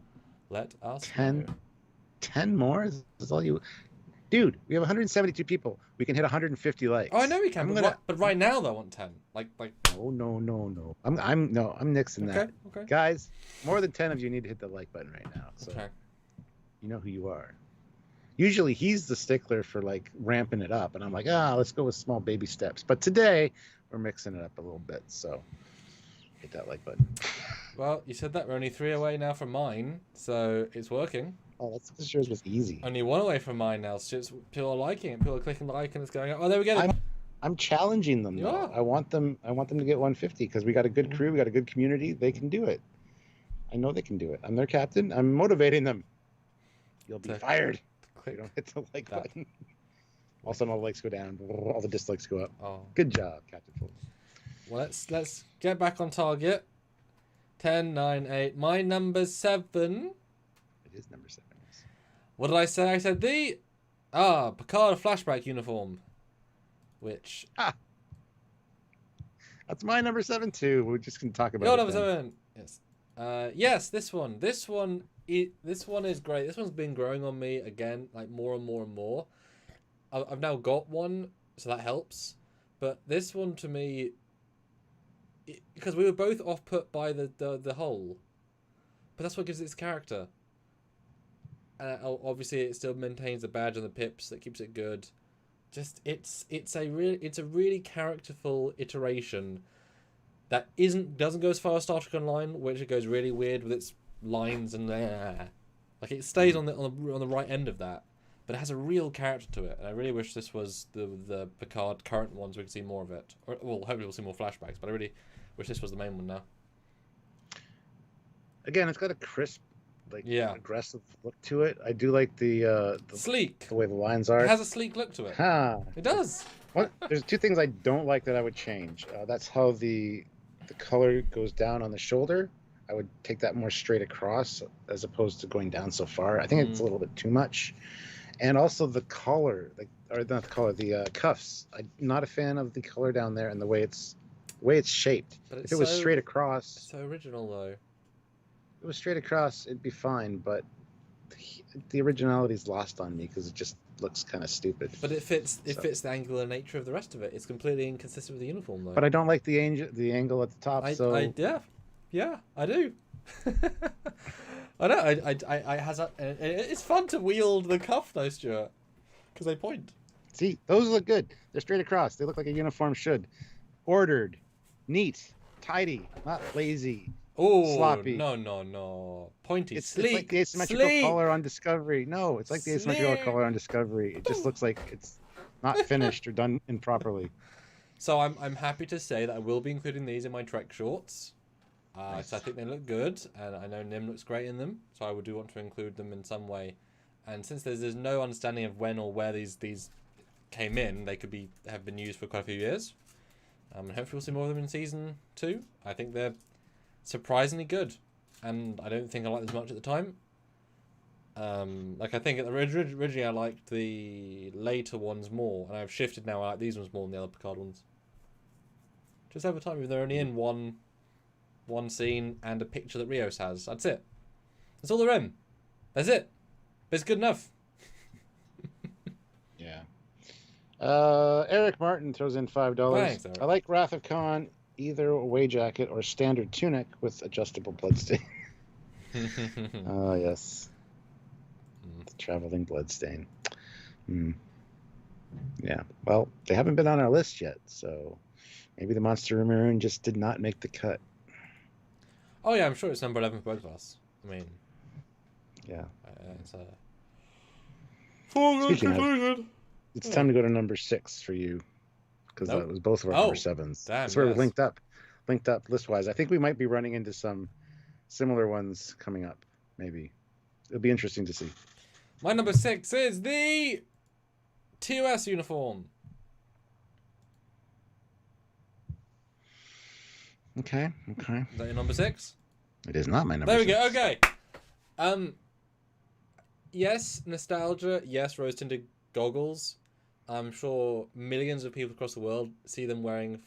Let us 10 more? Is all you... Dude, we have 172 people. We can hit 150 likes. Oh, I know we can, but right now, though, I want 10. Like. No. I'm nixing that. Okay. Guys, more than 10 of you need to hit the like button right now. So okay. You know who you are. Usually he's the stickler for like ramping it up, and I'm like, let's go with small baby steps. But today we're mixing it up a little bit, so hit that like button. Well, you said that we're only 3 away now from mine, so it's working. Oh, that's because yours was easy. Only 1 away from mine now. So people are liking it. People are clicking like, and it's going. Oh, there we go. I'm challenging them though. I want them to get 150 because we got a good crew. We got a good community. They can do it. I know they can do it. I'm their captain. I'm motivating them. You'll be fired. You don't hit the like button. Also, all the likes go down. All the dislikes go up. Oh, good job, Captain Foley. Well, let's get back on target. 10, 9, 8. My number 7. It is number 7. Yes. What did I say? I said the Picard flashback uniform, which that's my number 7 too. We're just gonna talk about your number 7. Yes. Yes, this one. This one is great. This one's been growing on me again, like more and more and more. I've now got one, so that helps. But this one to me, because we were both off put by the hole, but that's what gives it its character. Obviously, it still maintains the badge and the pips that keeps it good. Just it's a really characterful iteration that doesn't go as far as Star Trek Online, which it goes really weird with its lines and like it stays on the right end of that, but it has a real character to it. And I really wish this was the Picard current ones. We could see more of it. Or, well, hopefully we'll see more flashbacks. But I really wish this was the main one now. Again, it's got a crisp, aggressive look to it. I do like the sleek, the way the lines are. It has a sleek look to it. It does. There's 2 things I don't like that I would change. That's how the color goes down on the shoulder. I would take that more straight across as opposed to going down so far. I think it's a little bit too much. And also the collar, the cuffs. I'm not a fan of the color down there and the way it's shaped. If it was straight across, it's so original though. If it was straight across, it'd be fine. But the originality is lost on me because it just looks kind of stupid. But it fits the angular nature of the rest of it. It's completely inconsistent with the uniform though. But I don't like the angle at the top. Yeah, I do. I know. I has a, it's fun to wield the cuff though, Stuart, because they point. See, those look good. They're straight across. They look like a uniform should. Ordered, neat, tidy, not lazy. Oh, sloppy. No. Pointy, sleek. It's like the asymmetrical color on Discovery. No, it's like the asymmetrical color on Discovery. It just looks like it's not finished or done improperly. So I'm happy to say that I will be including these in my Trek shorts. Nice. So I think they look good, and I know Nim looks great in them, so I do want to include them in some way. And since there's no understanding of when or where these came in, they could have been used for quite a few years. And hopefully we'll see more of them in season 2. I think they're surprisingly good, and I don't think I liked them much at the time. I think originally I liked the later ones more, and I've shifted now. I like these ones more than the other Picard ones. Just over time, even though they're only in one scene and a picture that Rios has. That's it. That's all they're in. That's it. But it's good enough. Yeah. Eric Martin throws in $5. Thanks, Eric. I like Wrath of Khan, either away jacket or standard tunic with adjustable bloodstain. Oh, yes. The traveling bloodstain. Yeah. Well, they haven't been on our list yet, so maybe the Monster Maroon just did not make the cut. Oh, yeah, I'm sure it's number 11 for both of us. I mean... Yeah. It's Speaking of, it's time to go to number 6 for you, because that was both of our number 7s. Damn, That's where we're linked up list-wise. I think we might be running into some similar ones coming up, maybe. It'll be interesting to see. My number 6 is the TOS uniform. Okay. Is that your number 6? It is not my number 6. There we go, okay. Yes, nostalgia. Yes, rose-tinted goggles. I'm sure millions of people across the world see them wearing,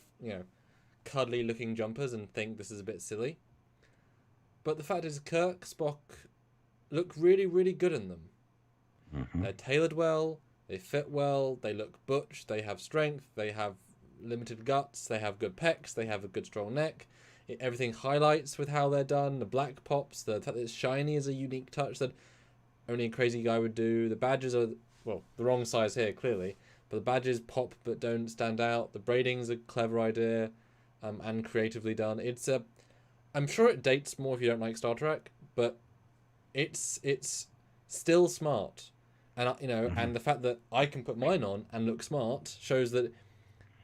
cuddly-looking jumpers and think this is a bit silly. But the fact is, Kirk, Spock look really, really good in them. Mm-hmm. They're tailored well, they fit well, they look butch, they have strength, they have limited guts, they have good pecs, they have a good strong neck. Everything highlights with how they're done. The black pops, the fact that it's shiny is a unique touch that only a crazy guy would do. The badges are, well, the wrong size here, clearly. But the badges pop but don't stand out. The braiding's a clever idea and creatively done. I'm sure it dates more if you don't like Star Trek, but it's still smart. And, and the fact that I can put mine on and look smart shows that it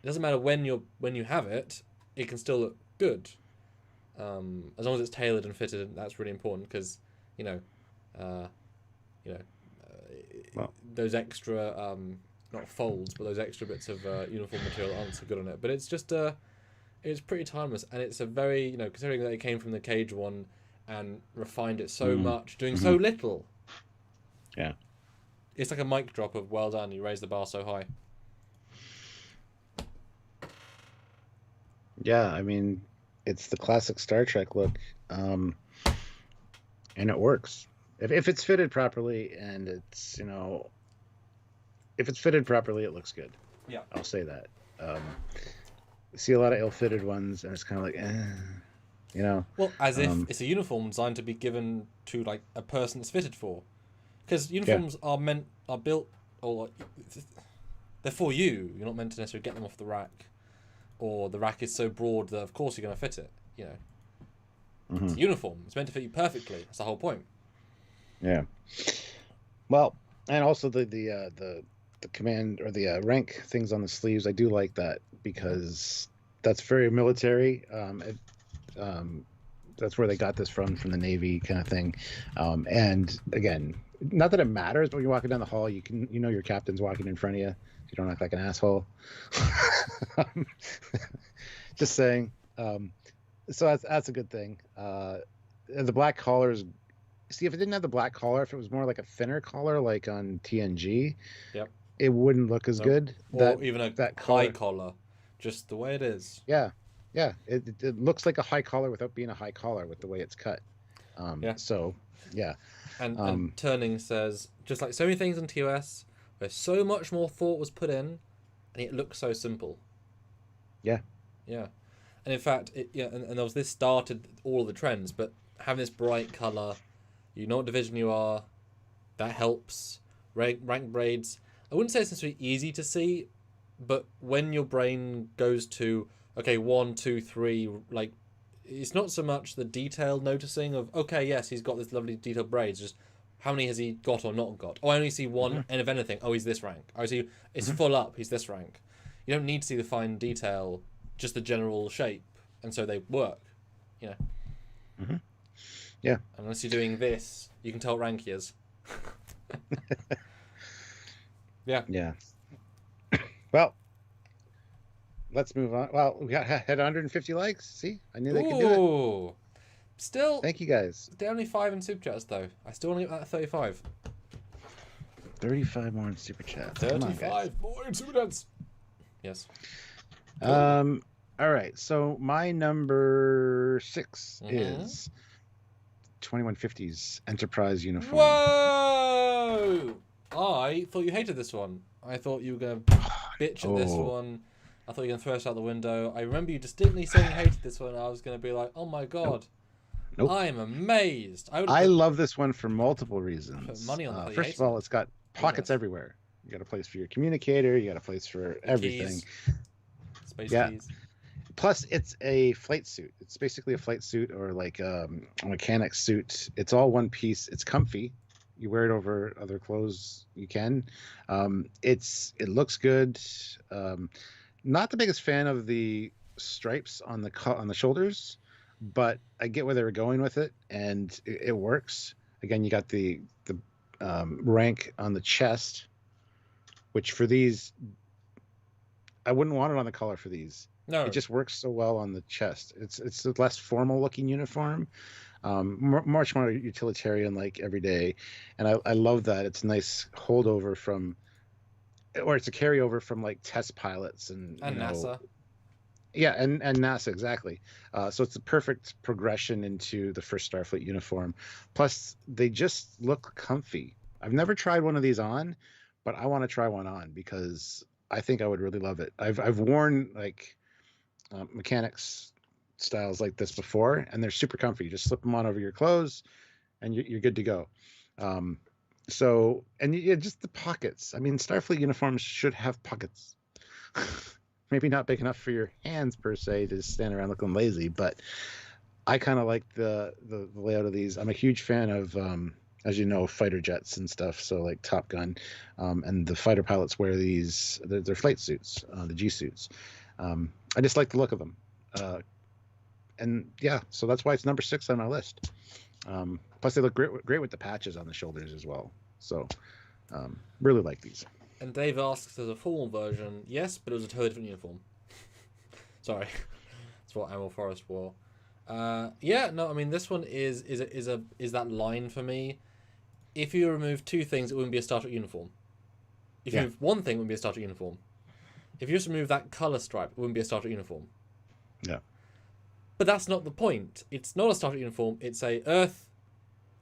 doesn't matter when you have it, it can still look good. As long as it's tailored and fitted, that's really important because, those extra, not folds, but those extra bits of uniform material aren't so good on it. But it's just, it's pretty timeless, and it's a very, considering that it came from the Cage one and refined it so much, doing so little. Yeah. It's like a mic drop of well done, you raised the bar so high. Yeah, I mean, it's the classic Star Trek look, and it works. If it's fitted properly and it's, if it's fitted properly, it looks good. Yeah. I'll say that. You see a lot of ill-fitted ones, and it's kind of like, Well, as if it's a uniform designed to be given to, like, a person it's fitted for. Because uniforms are built, or they're for you. You're not meant to necessarily get them off the rack. Or the rack is so broad that, of course, you're going to fit it, It's a uniform. It's meant to fit you perfectly. That's the whole point. Yeah. Well, and also the command or the rank things on the sleeves, I do like that because that's very military. That's where they got this from the Navy kind of thing. And again, not that it matters, but when you're walking down the hall, your captain's walking in front of you. You don't act like an asshole. Just saying. So that's a good thing. The black collars. See, if it didn't have the black collar, if it was more like a thinner collar, like on TNG, it wouldn't look as good. Or even a high collar, just the way it is. Yeah. It looks like a high collar without being a high collar with the way it's cut. So, yeah. And Turning says, just like so many things in TOS, where so much more thought was put in, and it looks so simple. Yeah. And in fact, and there was this started all of the trends, but having this bright color, you know what division you are, that helps. Rank braids. I wouldn't say it's necessarily easy to see, but when your brain goes to, okay, 1, 2, 3, like, it's not so much the detailed noticing of, okay, yes, he's got this lovely detailed braids, just how many has he got or not got? Oh, I only see one, and if anything, oh, he's this rank. I see it's full up, he's this rank. You don't need to see the fine detail, just the general shape, and so they work, Yeah. Unless you're doing this, you can tell what rank he is. Yeah. Well, let's move on. Well, we had 150 likes. See, I knew they could do it. Still, thank you guys. They're only 5 in super chats though. I still want to get that 35. 35 more in super chats. 35 more in super chats. Yes. All right. So my number 6 is 2150's Enterprise uniform. Whoa! I thought you hated this one. I thought you were going to bitch at this one. I thought you were going to throw us out the window. I remember you distinctly saying you hated this one. I was going to be like, oh my god. Nope. I am amazed. I love this one for multiple reasons. Put money on the first of all, it's got pockets everywhere. You got a place for your communicator. You got a place for everything. Space keys. Plus, it's a flight suit. It's basically a flight suit or like a mechanic suit. It's all one piece. It's comfy. You wear it over other clothes. You can. It looks good. Not the biggest fan of the stripes on the shoulders, but I get where they were going with it, and it works. Again, you got the rank on the chest, which for these, I wouldn't want it on the collar for these. No, it just works so well on the chest. It's a less formal looking uniform, much more utilitarian, like every day, and I love that. It's a nice holdover from, or it's a carryover from like test pilots and NASA. Yeah, and NASA, exactly. So it's a perfect progression into the first Starfleet uniform. Plus, they just look comfy. I've never tried one of these on, but I want to try one on because I think I would really love it. I've worn like mechanics styles like this before, and they're super comfy. You just slip them on over your clothes, and you're good to go. So, and just the pockets. I mean, Starfleet uniforms should have pockets. Maybe not big enough for your hands per se to stand around looking lazy, but I kind of like the layout of these. I'm a huge fan of, as you know, fighter jets and stuff. So like Top Gun, and the fighter pilots wear these. They're flight suits, the G suits. I just like the look of them, and yeah, so that's why it's number 6 on my list. Plus, they look great with the patches on the shoulders as well. So, really like these. And Dave asks, "There's a formal version." Yes, but it was a totally different uniform. Sorry, that's what Admiral Forrest wore. Yeah, no, I mean this one is that line for me. If you remove 2 things, it wouldn't be a Star Trek uniform. If you remove 1 thing, it wouldn't be a Star Trek uniform. If you just remove that color stripe, it wouldn't be a Star Trek uniform. Yeah. But that's not the point. It's not a Star Trek uniform. It's a Earth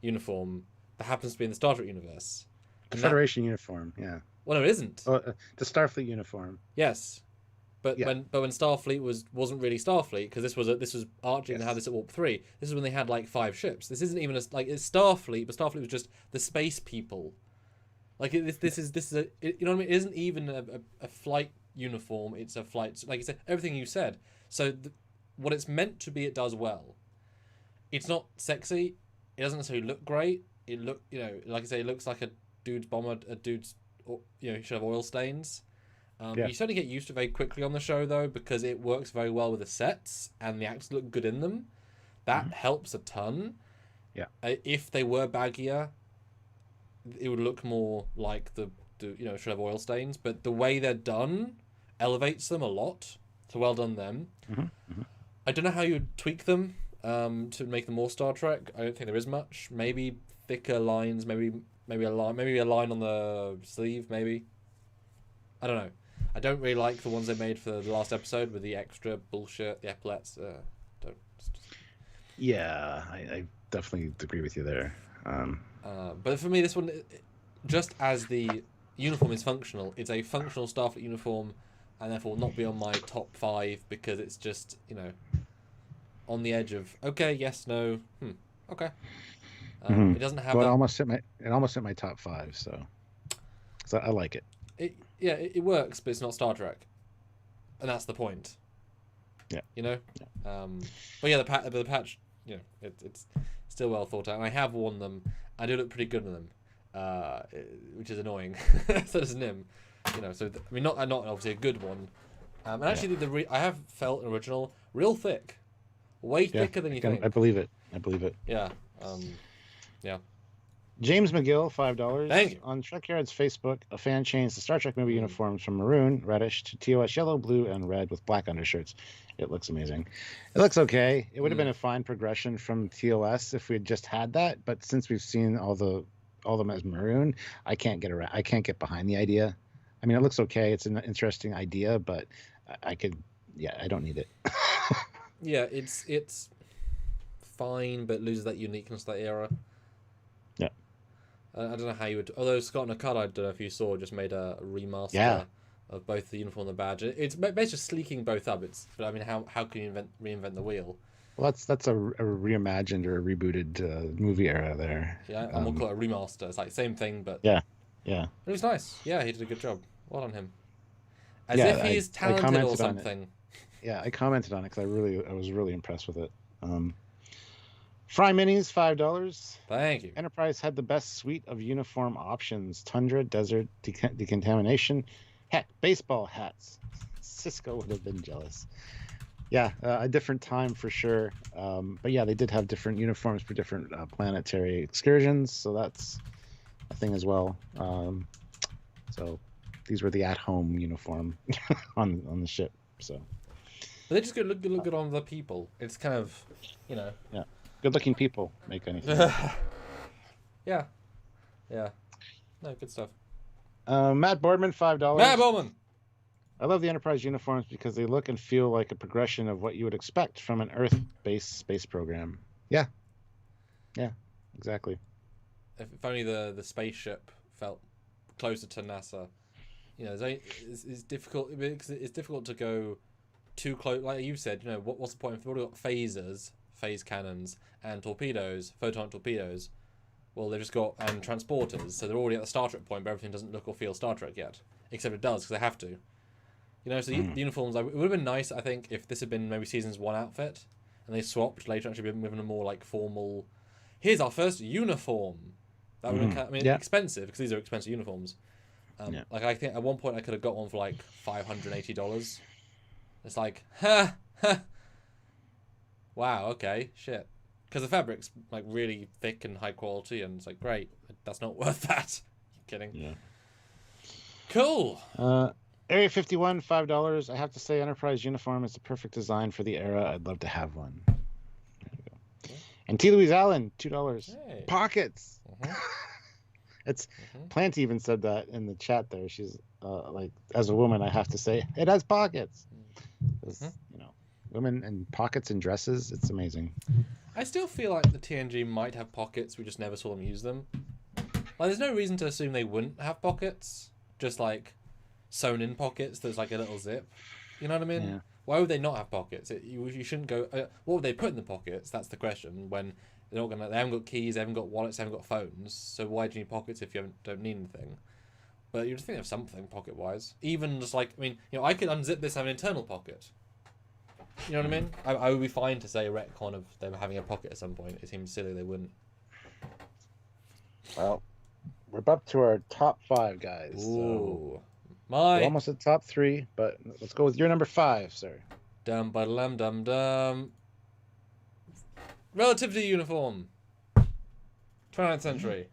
uniform that happens to be in the Star Trek universe. The Federation uniform, yeah. Well, no, it isn't. The Starfleet uniform. Yes, but when Starfleet wasn't really Starfleet, because this was Archie and how this at Warp 3. This is when they had like 5 ships. This isn't even it's Starfleet, but Starfleet was just the space people. Like this is you know what I mean? It isn't even a flight uniform. It's a flight, like you said, everything you said. So what it's meant to be, it does well. It's not sexy. It doesn't necessarily look great. It like I say, it looks like a dude's bomber, a dude's, you should have oil stains. You certainly get used to it very quickly on the show though, because it works very well with the sets and the actors look good in them. That helps a ton. Yeah. If they were baggier, it would look more like the should have oil stains. But the way they're done elevates them a lot. So well done them. I don't know how you would tweak them to make them more Star Trek. I don't think there is much. Maybe thicker lines. Maybe a line on the sleeve. Maybe. I don't know. I don't really like the ones they made for the last episode with the extra bullshit, the epaulets. Yeah, I definitely agree with you there. But for me, this one, just as the uniform is functional, it's a functional Starfleet uniform, and therefore not be on my top 5 because it's just on the edge of okay, yes, no, okay. It doesn't have. Well, it almost hit my top 5, so I like it. It works, but it's not Star Trek, and that's the point. Yeah. Yeah. But yeah, the patch, it's still well thought out, and I have worn them. I do look pretty good in them, which is annoying. So does Nim. So not obviously a good one. And actually, I have felt an original real thick, way thicker than you think. I believe it. Yeah. Yeah. James McGill, $5. Thank you. On Trekyards Facebook, a fan changed the Star Trek movie uniforms from maroon, reddish, to TOS yellow, blue, and red with black undershirts. It looks amazing. It looks okay. It would have been a fine progression from TOS if we had just had that, but since we've seen all of them as maroon, I can't get behind the idea. I mean, it looks okay. It's an interesting idea, but I don't need it. Yeah, it's fine, but loses that uniqueness of that era. Yeah. I don't know how you would. Although Scott Nakada, I don't know if you saw, just made a remaster Yeah. of both the uniform and the badge. It's basically just sleeking both up. But I mean, how can you reinvent the wheel? Well, that's a reimagined or a rebooted movie era there. Yeah, I'm gonna call it a remaster. It's like same thing, but Yeah. it was nice. Yeah, he did a good job. Well on him. As Yeah, if he's I talented or commented on it. something. Yeah, I commented on it because I was really impressed with it. Fry Minis, $5. Thank you. Enterprise had the best suite of uniform options: tundra, desert, decontamination, heck, baseball hats. Cisco would have been jealous. Yeah, a different time for sure. But yeah, they did have different uniforms for different planetary excursions, so that's a thing as well. So these were the at-home uniform on the ship. So They just look good on the people. It's kind of, yeah, good-looking people make anything. Yeah. No, good stuff. Matt Boardman, $5. Matt Bowman. I love the Enterprise uniforms because they look and feel like a progression of what you would expect from an Earth-based space program. Yeah, exactly. If only the spaceship felt closer to NASA. It's difficult because it's difficult to go too close. Like you said, what's the point if we've already got phasers, phase cannons, and torpedoes, photon torpedoes? Well, they've just got transporters, so they're already at the Star Trek point, but everything doesn't look or feel Star Trek yet. Except it does, because they have to. So the uniforms, it would have been nice, I think, if this had been maybe Season's 1 outfit, and they swapped later, actually given a more, like, formal, here's our first uniform. That would have been expensive, because these are expensive uniforms. Like, I think at one point I could have got one for, like, $580. It's like, wow, okay, shit. Because the fabric's, like, really thick and high quality, and it's like, great, that's not worth that. You're kidding. Yeah. Cool. Area 51, $5. I have to say, Enterprise uniform is the perfect design for the era. I'd love to have one. There you go. Yeah. And T. Louise Allen, $2. Hey. Pockets. It's Plant even said that in the chat there. She's like, as a woman, I have to say it has pockets. Women and pockets in dresses. It's amazing. I still feel like the TNG might have pockets. We just never saw them use them. Like, there's no reason to assume they wouldn't have pockets. Just like sewn in pockets. There's like a little zip. You know what I mean? Yeah. Why would they not have pockets? You shouldn't go. What would they put in the pockets? That's the question. When they're not gonna, they haven't got keys, they haven't got wallets, they haven't got phones. So why do you need pockets if you don't need anything? But you just think of something pocket wise. Even just like, I could unzip this and have an internal pocket. You know what I mean? I would be fine to say a retcon of them having a pocket at some point. It seems silly they wouldn't. Well, we're up to our top 5, guys. Ooh. So we're almost at top 3, but let's go with your number 5, sir. Dum ba dum dum dum. Relativity uniform. 29th century.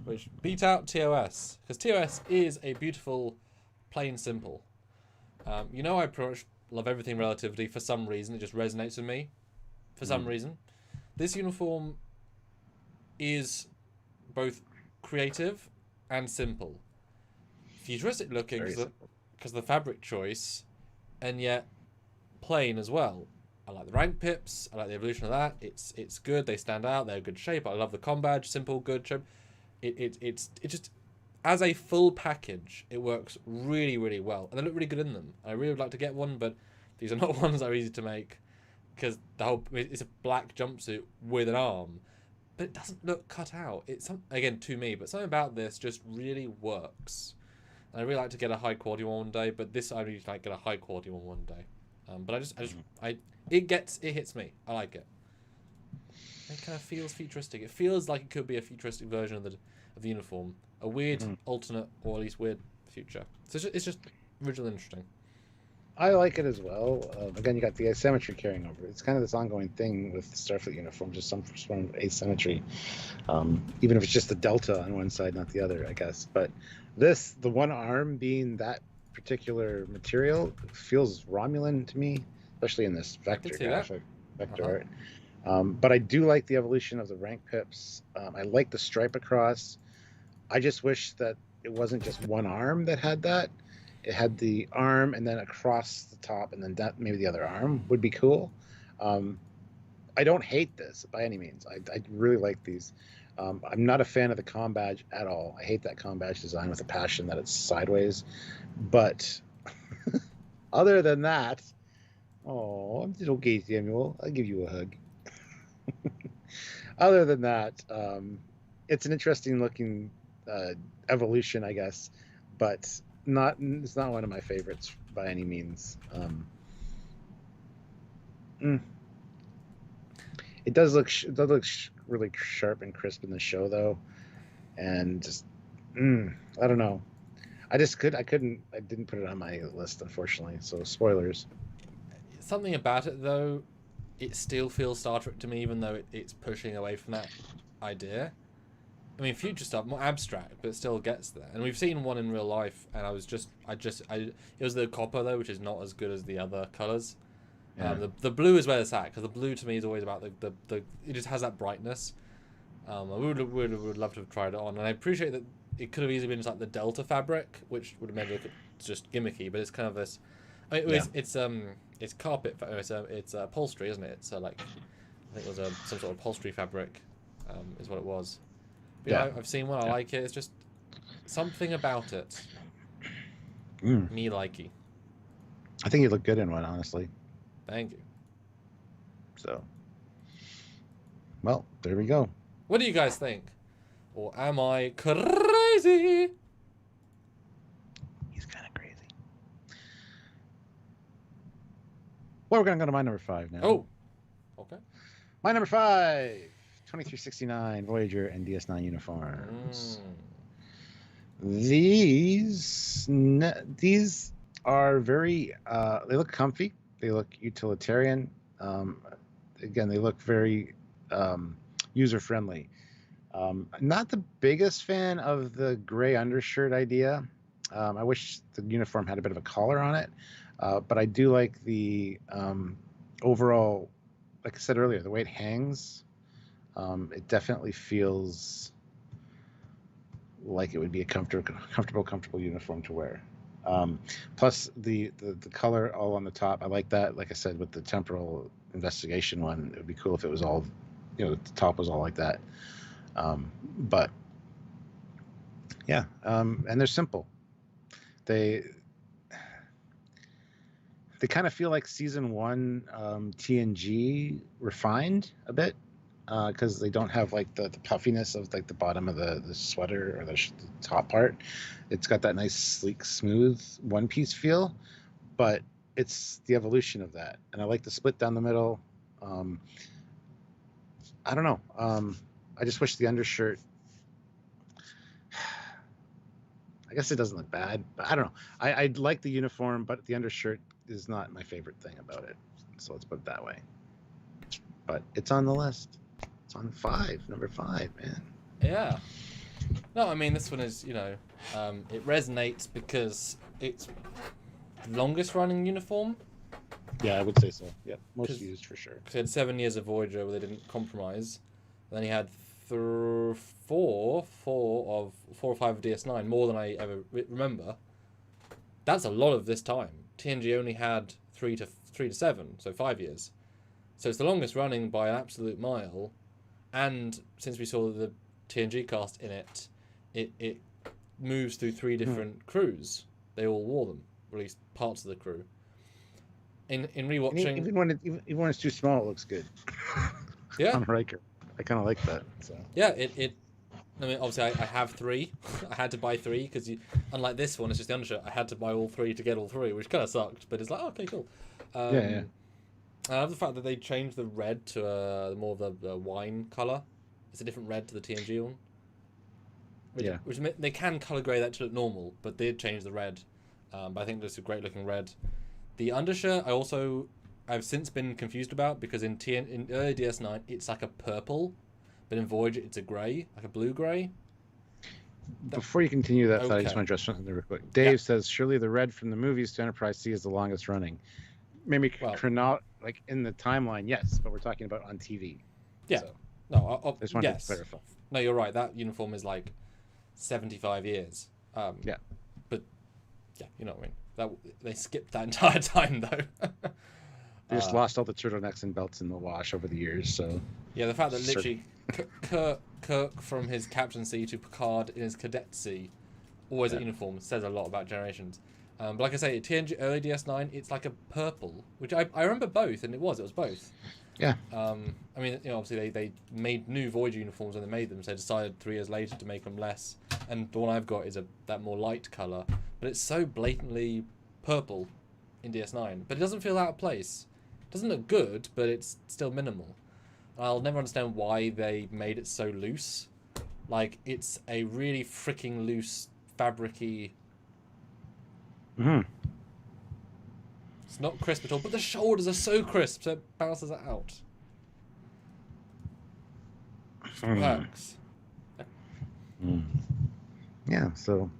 Which beat out TOS. Because TOS is a beautiful, plain simple. I pretty much love everything relativity for some reason. It just resonates with me. For some reason. This uniform is both creative and simple. Futuristic looking because of the fabric choice, and yet plain as well. I like the rank pips. I like the evolution of that. It's good. They stand out. They're good shape. I love the com badge. Simple, good shape. It's just as a full package, it works really, really well, and they look really good in them. I really would like to get one, but these are not ones that are easy to make because it's a black jumpsuit with an arm, but it doesn't look cut out. It's again to me, but something about this just really works. And I really like to get a high quality one day, but this I really like to get a high quality one day. But it hits me. I like it. It kind of feels futuristic. It feels like it could be a futuristic version of the uniform, a weird alternate or at least weird future. So it's just original, interesting. I like it as well. Again, you got the asymmetry carrying over. It's kind of this ongoing thing with the Starfleet uniform, just some form of asymmetry, even if it's just the delta on one side, not the other, I guess. But the one arm being that particular material feels Romulan to me, especially in this vector graphic, art. But I do like the evolution of the rank pips. I like the stripe across. I just wish that it wasn't just one arm that had that. It had the arm and then across the top, and then maybe the other arm would be cool. I don't hate this by any means. I really like these. I'm not a fan of the comm badge at all. I hate that comm badge design with a passion that it's sideways. But other than that, oh, it's okay, Samuel. I'll give you a hug. Other than that, it's an interesting looking evolution, I guess, but it's not one of my favorites by any means. It does look really sharp and crisp in the show though, and just I don't know. I didn't put it on my list, unfortunately. So spoilers. Something about it though, it still feels Star Trek to me, even though it's pushing away from that idea. I mean, future stuff more abstract, but it still gets there. And we've seen one in real life, and it was the copper though, which is not as good as the other colors. Yeah. The blue is where it's at, because the blue to me is always about the it just has that brightness. I would love to have tried it on, and I appreciate that it could have easily been just like the Delta fabric, which would have made it look just gimmicky, but it's kind of this. I mean, it's carpet. It's upholstery, isn't it? So like, I think it was some sort of upholstery fabric, is what it was. But yeah, I've seen one. I like it. It's just something about it. Me likey. I think you look good in one, honestly. Thank you. So, well, there we go. What do you guys think? Or am I crazy? He's kind of crazy. Well, we're going to go to my number 5 now. Oh, okay. My number 5, 2369 Voyager and DS9 uniforms. These are very, they look comfy. They look utilitarian. Again, they look very user-friendly. Not the biggest fan of the gray undershirt idea. I wish the uniform had a bit of a collar on it. But I do like the overall, like I said earlier, the way it hangs. It definitely feels like it would be a comfortable uniform to wear. Plus the color all on the top. I like that. Like I said, with the temporal investigation one, it would be cool if it was all, the top was all like that. But yeah, and they're simple. They kind of feel like season 1 TNG refined a bit, because they don't have like the puffiness of like the bottom of the sweater or the top part. It's got that nice sleek smooth one piece feel, but it's the evolution of that, and I like the split down the middle. I don't know, I just wish the undershirt, I guess it doesn't look bad, but I don't know. I like the uniform, but the undershirt is not my favorite thing about it, so let's put it that way. But it's on the list. It's on number 5, man. Yeah. No, I mean, this one is, it resonates because it's the longest running uniform. Yeah, I would say so. Yeah, most used for sure. Because they had 7 years of Voyager where they didn't compromise. And then he had 4 or 5 of DS9, more than I ever remember. That's a lot of this time. TNG only had 3 to 7, so 5 years. So it's the longest running by an absolute mile. And since we saw the TNG cast in it, it moves through 3 different crews. They all wore them, or at least parts of the crew. In rewatching, even when it's too small, it looks good. Yeah, on Riker, I kind of like that. So yeah, I mean, obviously, I have 3. I had to buy 3 because unlike this one, it's just the undershirt. I had to buy all 3 to get all 3, which kind of sucked. But it's like, okay, cool. Yeah. I love the fact that they changed the red to more of the wine color. It's a different red to the TNG one. Which they can color grade that to look normal, but they did change the red. But I think it's a great looking red. The undershirt, I've since been confused about, because in early DS9 it's like a purple, but in Voyager it's a grey, like a blue grey. Before you continue that, I just want to address something real quick. Dave says, surely the red from the movies to Enterprise C is the longest running. Maybe like in the timeline, yes, but we're talking about on TV. Yeah. So, no, I just wanted to clarify. No, you're right. That uniform is like 75 years. Yeah. But yeah, you know what I mean. They skipped that entire time though. They just lost all the turtlenecks and belts in the wash over the years. So yeah, the fact that literally Kirk from his captaincy to Picard in his cadetcy, always at uniform, says a lot about generations. But like I say, TNG early DS9, it's like a purple, which I remember both, and it was both. Yeah. I mean, obviously they made new Voyager uniforms when they made them, so they decided 3 years later to make them less. And the one I've got is that more light colour, but it's so blatantly purple in DS9. But it doesn't feel out of place. It doesn't look good, but it's still minimal. I'll never understand why they made it so loose. Like, it's a really freaking loose, fabric-y... It's not crisp at all, but the shoulders are so crisp, so it balances it out. It works. Yeah, so...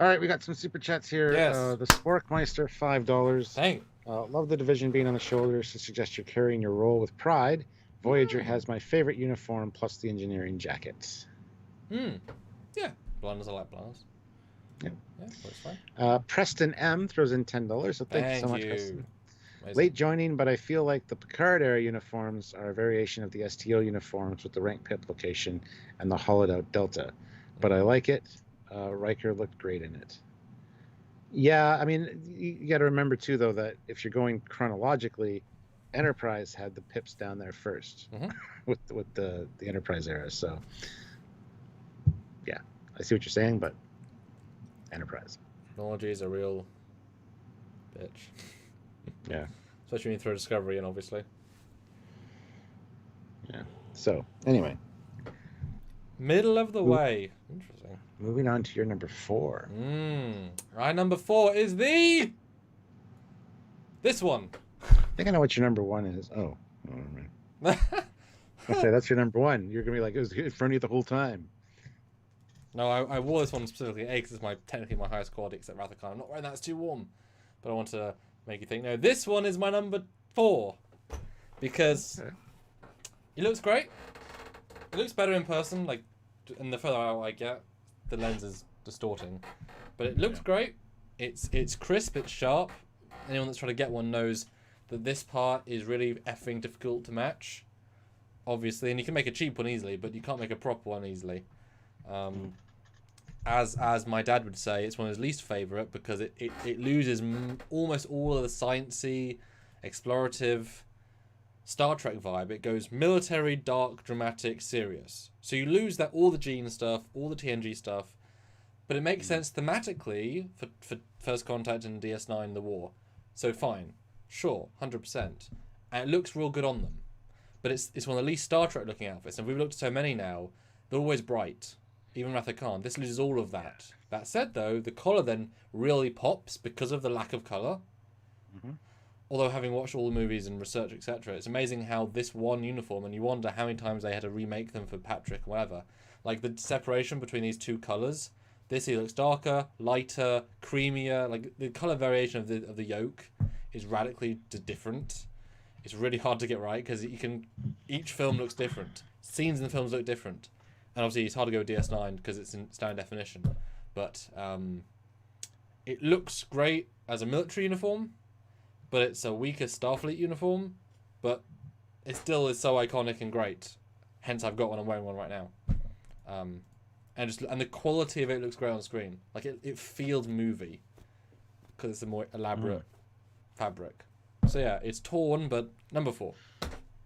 All right, we got some super chats here. Yes. The Sporkmeister, $5. Dang. Love the division being on the shoulders to suggest you're carrying your role with pride. Voyager has my favorite uniform plus the engineering jackets. Yeah. Blinders, I like blinders. Yep. Yeah, that's fine. Preston M throws in $10. So thank you so much, Preston. Late joining, but I feel like the Picard era uniforms are a variation of the STO uniforms with the rank pip location and the hollowed out delta. But I like it. Riker looked great in it. Yeah, I mean, you got to remember too, though, that if you're going chronologically, Enterprise had the pips down there first with the Enterprise era. So, yeah, I see what you're saying, but Enterprise. Technology is a real bitch. Yeah. Especially when you throw Discovery in, obviously. Yeah. So, anyway. Middle of the way. Interesting. Moving on to your number 4. My number 4 is this one. I think I know what your number 1 is. Oh, never mind. Okay, that's your number 1. You're gonna be like, it was in front of you the whole time. No, I wore this one specifically because it's technically my highest quality, except Rathacon. I'm not wearing that; it's too warm. But I want to make you think. No, this one is my number 4 because it looks great. It looks better in person. Like, and the further out I get, the lens is distorting, but it looks great. It's crisp, it's sharp. Anyone that's trying to get one knows that this part is really effing difficult to match, obviously, and you can make a cheap one easily, but you can't make a proper one easily. As my dad would say, it's one of his least favourite because it loses almost all of the sciencey, explorative Star Trek vibe. It goes military, dark, dramatic, serious. So you lose all the Gene stuff, all the TNG stuff, but it makes sense thematically for First Contact and DS9, the war. So fine, sure, 100%. And it looks real good on them. But it's one of the least Star Trek looking outfits, and we've looked at so many now, they're always bright. Even Rathacon. This loses all of that. That said, though, the collar then really pops because of the lack of colour. Although, having watched all the movies and research, etc., it's amazing how this one uniform, and you wonder how many times they had to remake them for Patrick or whatever. Like, the separation between these two colours, this here looks darker, lighter, creamier. Like, the colour variation of the yoke is radically different. It's really hard to get right because each film looks different. Scenes in the films look different. And obviously it's hard to go with DS9 because it's in standard definition. But it looks great as a military uniform, but it's a weaker Starfleet uniform, but it still is so iconic and great. Hence I've got one, I'm wearing one right now. And the quality of it looks great on screen. Like it feels movie because it's a more elaborate fabric. So yeah, it's torn, but number 4.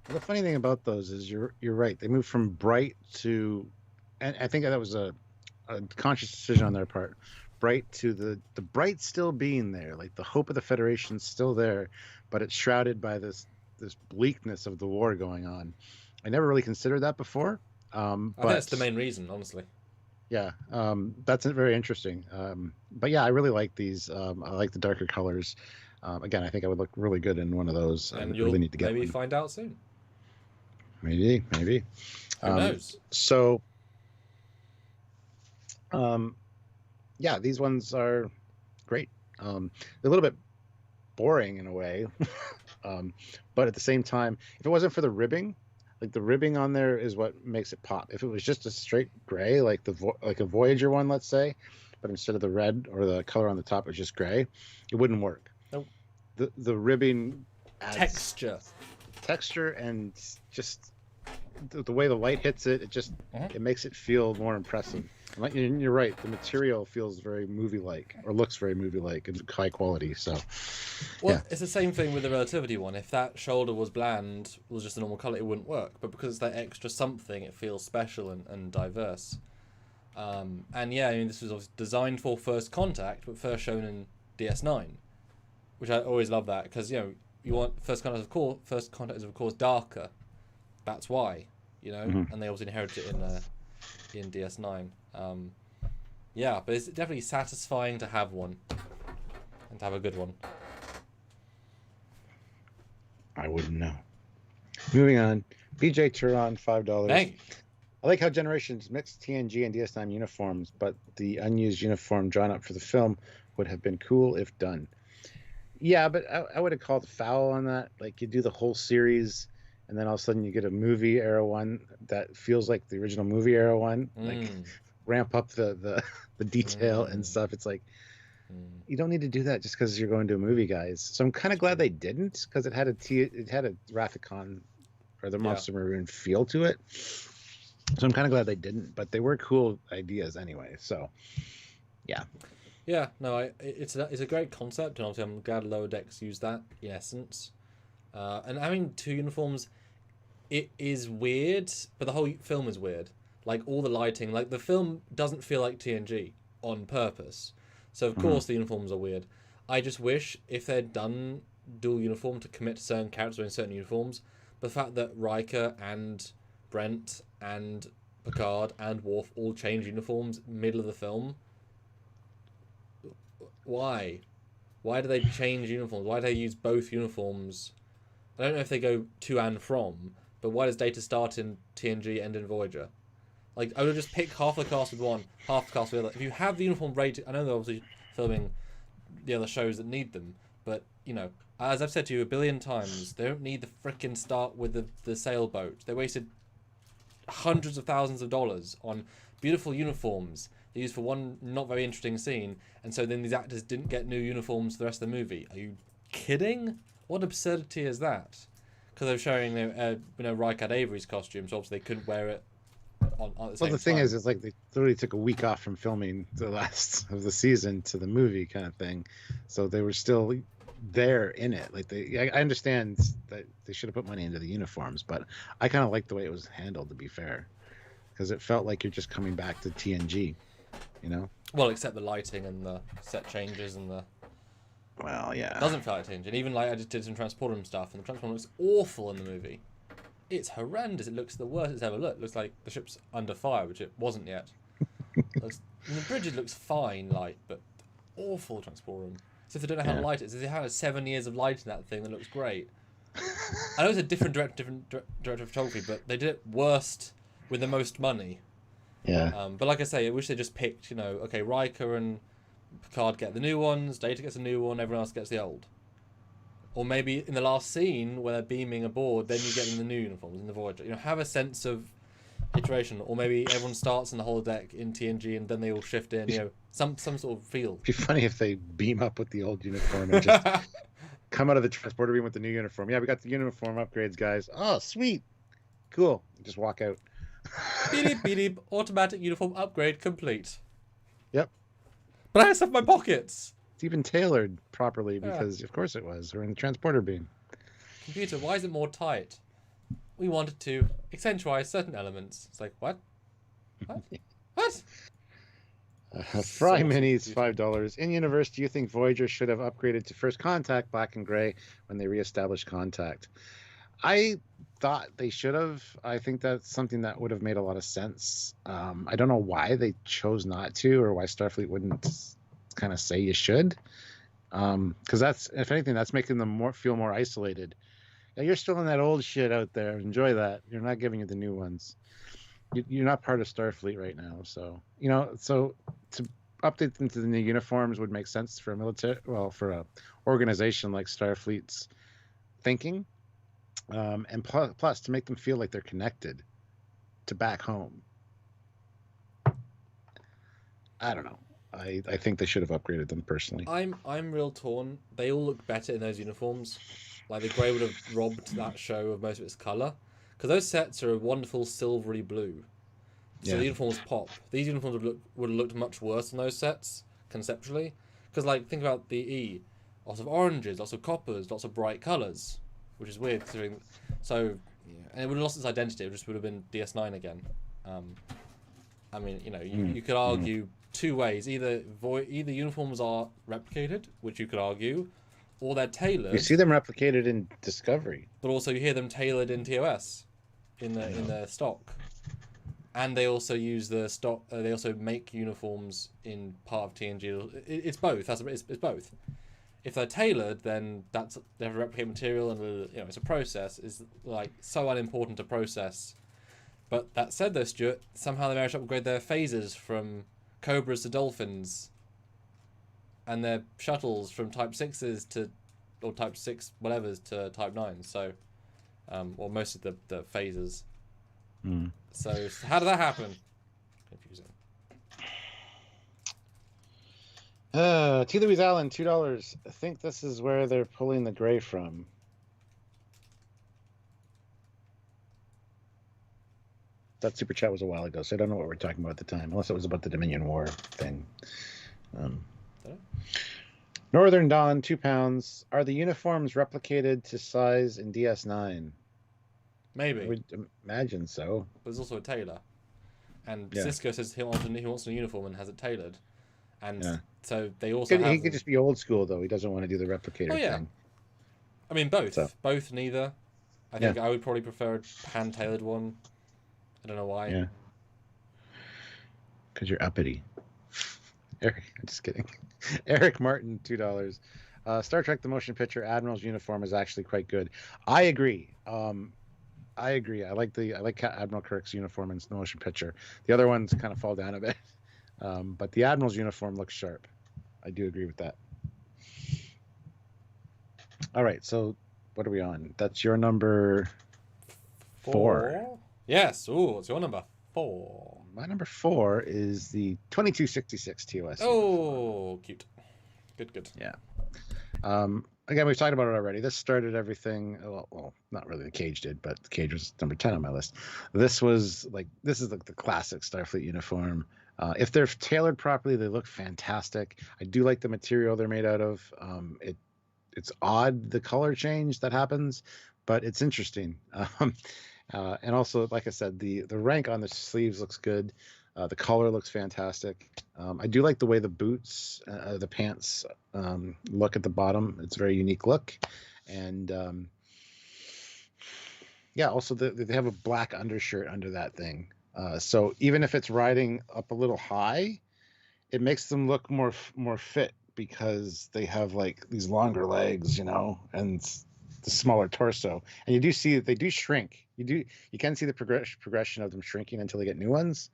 The funny thing about those is you're right. They moved from bright to, and I think that was a conscious decision on their part. Bright to the bright still being there, like the hope of the Federation's still there, but it's shrouded by this bleakness of the war going on. I never really considered that before. I think that's the main reason, honestly. Yeah, that's very interesting. But yeah, I really like these. I like the darker colors. Again, I think I would look really good in one of those. And you'll really need to get maybe one. find out soon. Maybe. Who knows? So, yeah, these ones are great. They're a little bit boring in a way, but at the same time, if it wasn't for the ribbing, like the ribbing on there is what makes it pop. If it was just a straight gray, like like a Voyager one, let's say, but instead of the red or the color on the top, it was just gray, it wouldn't work. Nope. the ribbing adds Texture. and just the way the light hits it, it makes it feel more impressive. And you're right, the material feels very movie-like, or looks very movie-like and high quality. So, well, it's the same thing with the relativity one. If that shoulder was bland, was just a normal color, it wouldn't work. But because it's that extra something, it feels special and diverse. And yeah, I mean, this was obviously designed for First Contact, but first shown in DS9, which I always love that, because you want First Contact is of course darker. That's why, and they obviously inherited it in DS9. Yeah, but it's definitely satisfying to have one and to have a good one. I wouldn't know. Moving on, BJ Turon, $5. Dang. I like how Generations mixed TNG and DS9 uniforms, but the unused uniform drawn up for the film would have been cool if done. Yeah, but I would have called foul on that. Like, you do the whole series, and then all of a sudden you get a movie era one that feels like the original movie era one. Like, ramp up the detail and stuff. It's like, you don't need to do that just because you're going to a movie, guys. So I'm kind of glad they didn't, because it had a Wrath of Khan or the Monster Maroon feel to it. So I'm kind of glad they didn't, but they were cool ideas anyway. So, yeah. Yeah, no, it's a great concept, and obviously I'm glad Lower Decks used that in essence. And having two uniforms, it is weird, but the whole film is weird. Like, all the lighting, like, the film doesn't feel like TNG on purpose. So, of course, the uniforms are weird. I just wish if they'd done dual uniform to commit to certain characters in certain uniforms, but the fact that Riker and Brent and Picard and Worf all change uniforms middle of the film. Why? Why do they change uniforms? Why do they use both uniforms? I don't know if they go to and from, but why does Data start in TNG, end in Voyager? Like, I would have just picked half the cast with one, half the cast with the other. If you have the uniform rated, I know they're obviously filming the other shows that need them, but, as I've said to you a billion times, they don't need the frickin' start with the sailboat. They wasted hundreds of thousands of dollars on beautiful uniforms they used for one not very interesting scene, and so then these actors didn't get new uniforms for the rest of the movie. Are you kidding? What absurdity is that? Because they're showing Riker had Avery's costume, so obviously they couldn't wear it on at the same time. Well, the thing is, it's like they literally took a week off from filming the last of the season to the movie kind of thing, so they were still there in it. Like, I understand that they should have put money into the uniforms, but I kind of like the way it was handled, to be fair, because it felt like you're just coming back to TNG, Well, except the lighting and the set changes and the. Well, yeah. It doesn't feel like TNG. And even I just did some transporter room stuff, and the transporter room looks awful in the movie. It's horrendous. It looks the worst it's ever looked. It looks like the ship's under fire, which it wasn't yet. And the bridge looks fine, but awful transporter room. So if they don't know how to light it, so they had 7 years of lighting that thing that looks great. I know it's a different director of photography, but they did it worst with the most money. Yeah. But like I say, I wish they just picked, Riker and Picard get the new ones, Data gets a new one, everyone else gets the old. Or maybe in the last scene where they're beaming aboard, then you get them the new uniforms in the Voyager. Have a sense of iteration. Or maybe everyone starts in the holodeck in TNG and then they all shift in, some sort of feel. It'd be funny if they beam up with the old uniform and just come out of the transporter beam with the new uniform. Yeah, we got the uniform upgrades, guys. Oh, sweet. Cool. Just walk out. Beep, beep, beep. Automatic uniform upgrade complete. Yep. But I still have my pockets. It's even tailored properly because, of course, it was. We're in the transporter beam. Computer, why is it more tight? We wanted to accentuate certain elements. It's like, what? What? Fry Minis, $5. In universe, do you think Voyager should have upgraded to First Contact, black and gray, when they reestablished contact? I thought they should have. I think that's something that would have made a lot of sense. I don't know why they chose not to, or why Starfleet wouldn't kind of say you should. Because that's, if anything, that's making them feel more isolated. Yeah, you're still in that old shit out there. Enjoy that. You're not giving you the new ones. You're not part of Starfleet right now. So, so to update them to the new uniforms would make sense for for a organization like Starfleet's thinking. And plus to make them feel like they're connected to back home. I don't know. I think they should have upgraded them personally. I'm real torn. They all look better in those uniforms. Like the grey would have robbed that show of most of its color, because those sets are a wonderful silvery blue. So the uniforms pop. These uniforms would have looked much worse than those sets conceptually, because like think about the E, lots of oranges, lots of coppers, lots of bright colors, which is weird considering. So yeah, and it would have lost its identity. It just would have been DS9 again. I mean, you know, you could argue two ways. Either uniforms are replicated, which you could argue, or they're tailored. You see them replicated in Discovery, but also you hear them tailored in TOS, in the stock, and they also use the stock. They also make uniforms in part of TNG. It's both. It's both. If they're tailored, then they have a replicate material, and you know it's a process. Is like so unimportant to process. But that said, though, Stuart, somehow they managed to upgrade their phasers from Cobras to Dolphins, and their shuttles from Type 6s or Type 6 whatevers to Type 9s. So, or most of the phasers. So how did that happen? Confusing. T. Louise Allen, $2. I think this is where they're pulling the gray from. That super chat was a while ago, so I don't know what we're talking about at the time, unless it was about the Dominion War thing. Northern Dawn, £2. Are the uniforms replicated to size in DS9? Maybe. I would imagine so. There's also a tailor. And Cisco says he wants a uniform and has it tailored. And so they also He could just be old school, though. He doesn't want to do the replicator thing. I mean, both. So. Both, neither. I think I would probably prefer a hand-tailored one. I don't know why. Yeah. Because you're uppity. Eric, I'm just kidding. Eric Martin, $2. Star Trek: The Motion Picture Admiral's uniform is actually quite good. I agree. I like Admiral Kirk's uniform in the motion picture. The other ones kind of fall down a bit. But the Admiral's uniform looks sharp. I do agree with that. All right, so what are we on? That's your number 4. Yes. Ooh, it's your number 4. My number 4 is the 2266 TOS. Oh, cute. Good. Yeah. Again, we've talked about it already. This started everything. Well, not really. The Cage did, but the Cage was number 10 on my list. This is like the classic Starfleet uniform. If they're tailored properly, they look fantastic. I do like the material they're made out of. It's odd, the color change that happens, but it's interesting. And also, like I said, the rank on the sleeves looks good. The color looks fantastic. I do like the way the boots, the pants look at the bottom. It's a very unique look. And also they have a black undershirt under that thing. So even if it's riding up a little high, it makes them look more fit because they have like these longer legs, and the smaller torso. And you do see that they do shrink. You can see the progression of them shrinking until they get new ones.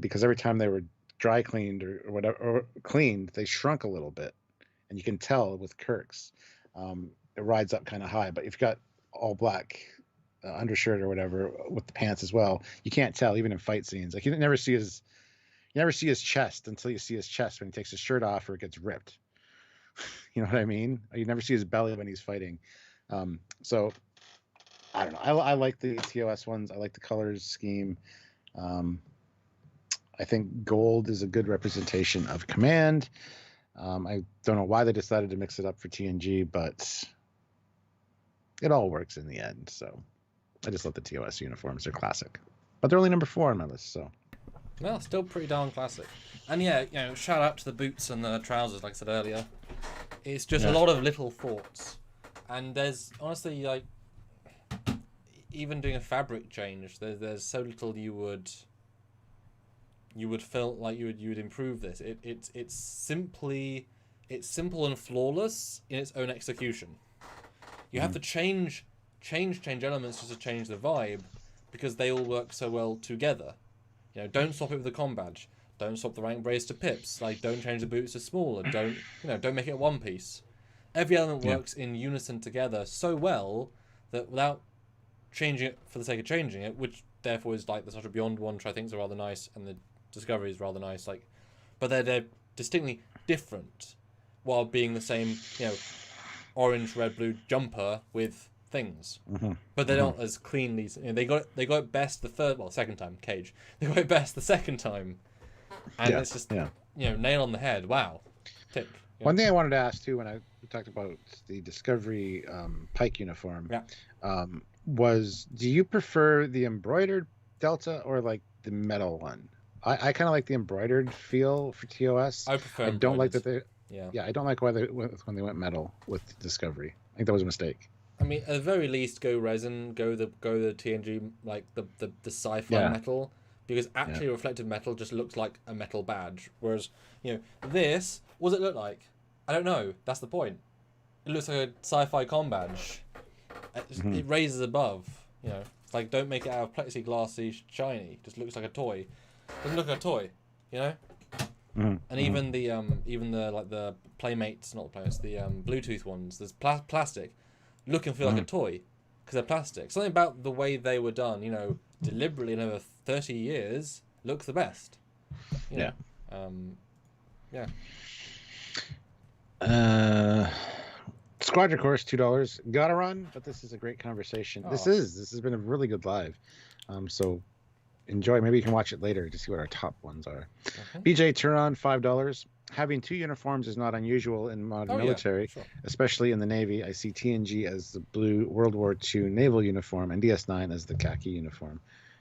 Because every time they were dry cleaned or whatever, or cleaned, they shrunk a little bit, and you can tell with Kirk's, it rides up kind of high. But if you've got all black undershirt or whatever with the pants as well, you can't tell even in fight scenes. Like you never see his chest until you see his chest when he takes his shirt off or it gets ripped. You know what I mean? You never see his belly when he's fighting. So I don't know. I like the TOS ones. I like the colors scheme. I think gold is a good representation of command. I don't know why they decided to mix it up for TNG, but it all works in the end. So I just love the TOS uniforms. They're classic. But they're only number 4 on my list, so. Well, still pretty darn classic. And yeah, shout out to the boots and the trousers, like I said earlier. It's just a lot of little thoughts. And there's, honestly, like, even doing a fabric change, there's so little you would feel like you would improve this. It's simple and flawless in its own execution. You have to change elements just to change the vibe, because they all work so well together. Don't swap it with the comm badge. Don't swap the rank brace to pips. Like, don't change the boots to smaller. Don't make it one piece. Every element works in unison together so well that without changing it for the sake of changing it, which therefore is like the sort of Beyond one, which I think is rather nice, and the Discovery is rather nice. Like, but they're distinctly different, while being the same, orange, red, blue jumper with things. But they're not as cleanly. They got it best the second time. Cage. They got it best the second time, and it's just nail on the head. Wow, tick. One thing I wanted to ask too, when we talked about the Discovery Pike uniform, was, do you prefer the embroidered Delta or like the metal one? I kind of like the embroidered feel for TOS. I prefer. I don't like that they. Yeah, I don't like when they went metal with Discovery. I think that was a mistake. I mean, at the very least, go resin, go the TNG, like the sci-fi metal, because actually reflective metal just looks like a metal badge. Whereas, this, what does it look like? I don't know. That's the point. It looks like a sci-fi comm badge. It raises above. It's like, don't make it out of plexiglassy shiny. It just looks like a toy. Doesn't look like a toy. And even the Playmates, not the Playmates, the Bluetooth ones. There's plastic. Look and feel like a toy because they're plastic. Something about the way they were done, deliberately in over 30 years, looks the best. Squadron Course, $2. Gotta run, but this is a great conversation. This has been a really good live. So enjoy. Maybe you can watch it later to see what our top ones are. BJ Turon, $5. Having two uniforms is not unusual in modern military, especially in the Navy. I see TNG as the blue World War II naval uniform and DS9 as the khaki uniform.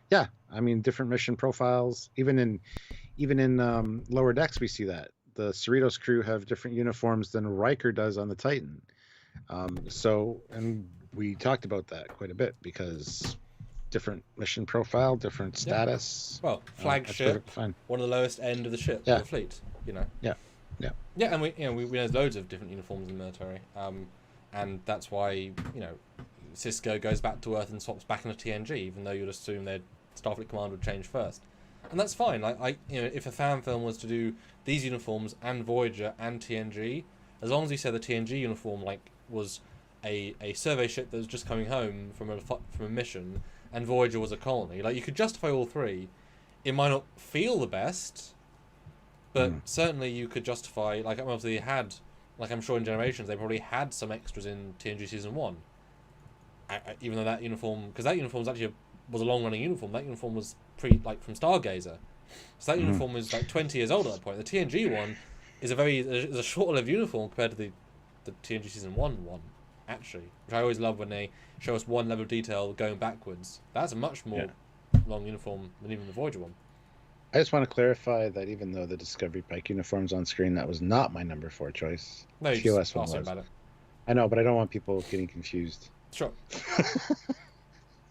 Yeah, I mean, different mission profiles. Even in lower decks, we see that. The Cerritos crew have different uniforms than Riker does on the Titan. And we talked about that quite a bit because different mission profile, different status. Well, flagship, one of the lowest end of the ship, of the fleet. Yeah, and we know loads of different uniforms in the military, and that's why Cisco goes back to Earth and swaps back into TNG, even though you'd assume their Starfleet command would change first, and that's fine. Like if a fan film was to do these uniforms and Voyager and TNG, as long as you said the TNG uniform was a survey ship that was just coming home from a mission, and Voyager was a colony, you could justify all three. It might not feel the best. But certainly you could justify, obviously they had, I'm sure in Generations, they probably had some extras in TNG Season 1. Even though that uniform, because that uniform was a long-running uniform, that uniform was from Stargazer. So that uniform was 20 years old at that point. The TNG one is a short-lived uniform compared to the TNG Season 1 actually. Which I always love when they show us one level of detail going backwards. That's a much more long uniform than even the Voyager one. I just want to clarify that even though the Discovery Pike uniform's on screen, that was not my number 4 choice. No, you just asked about it. I know, but I don't want people getting confused. Sure.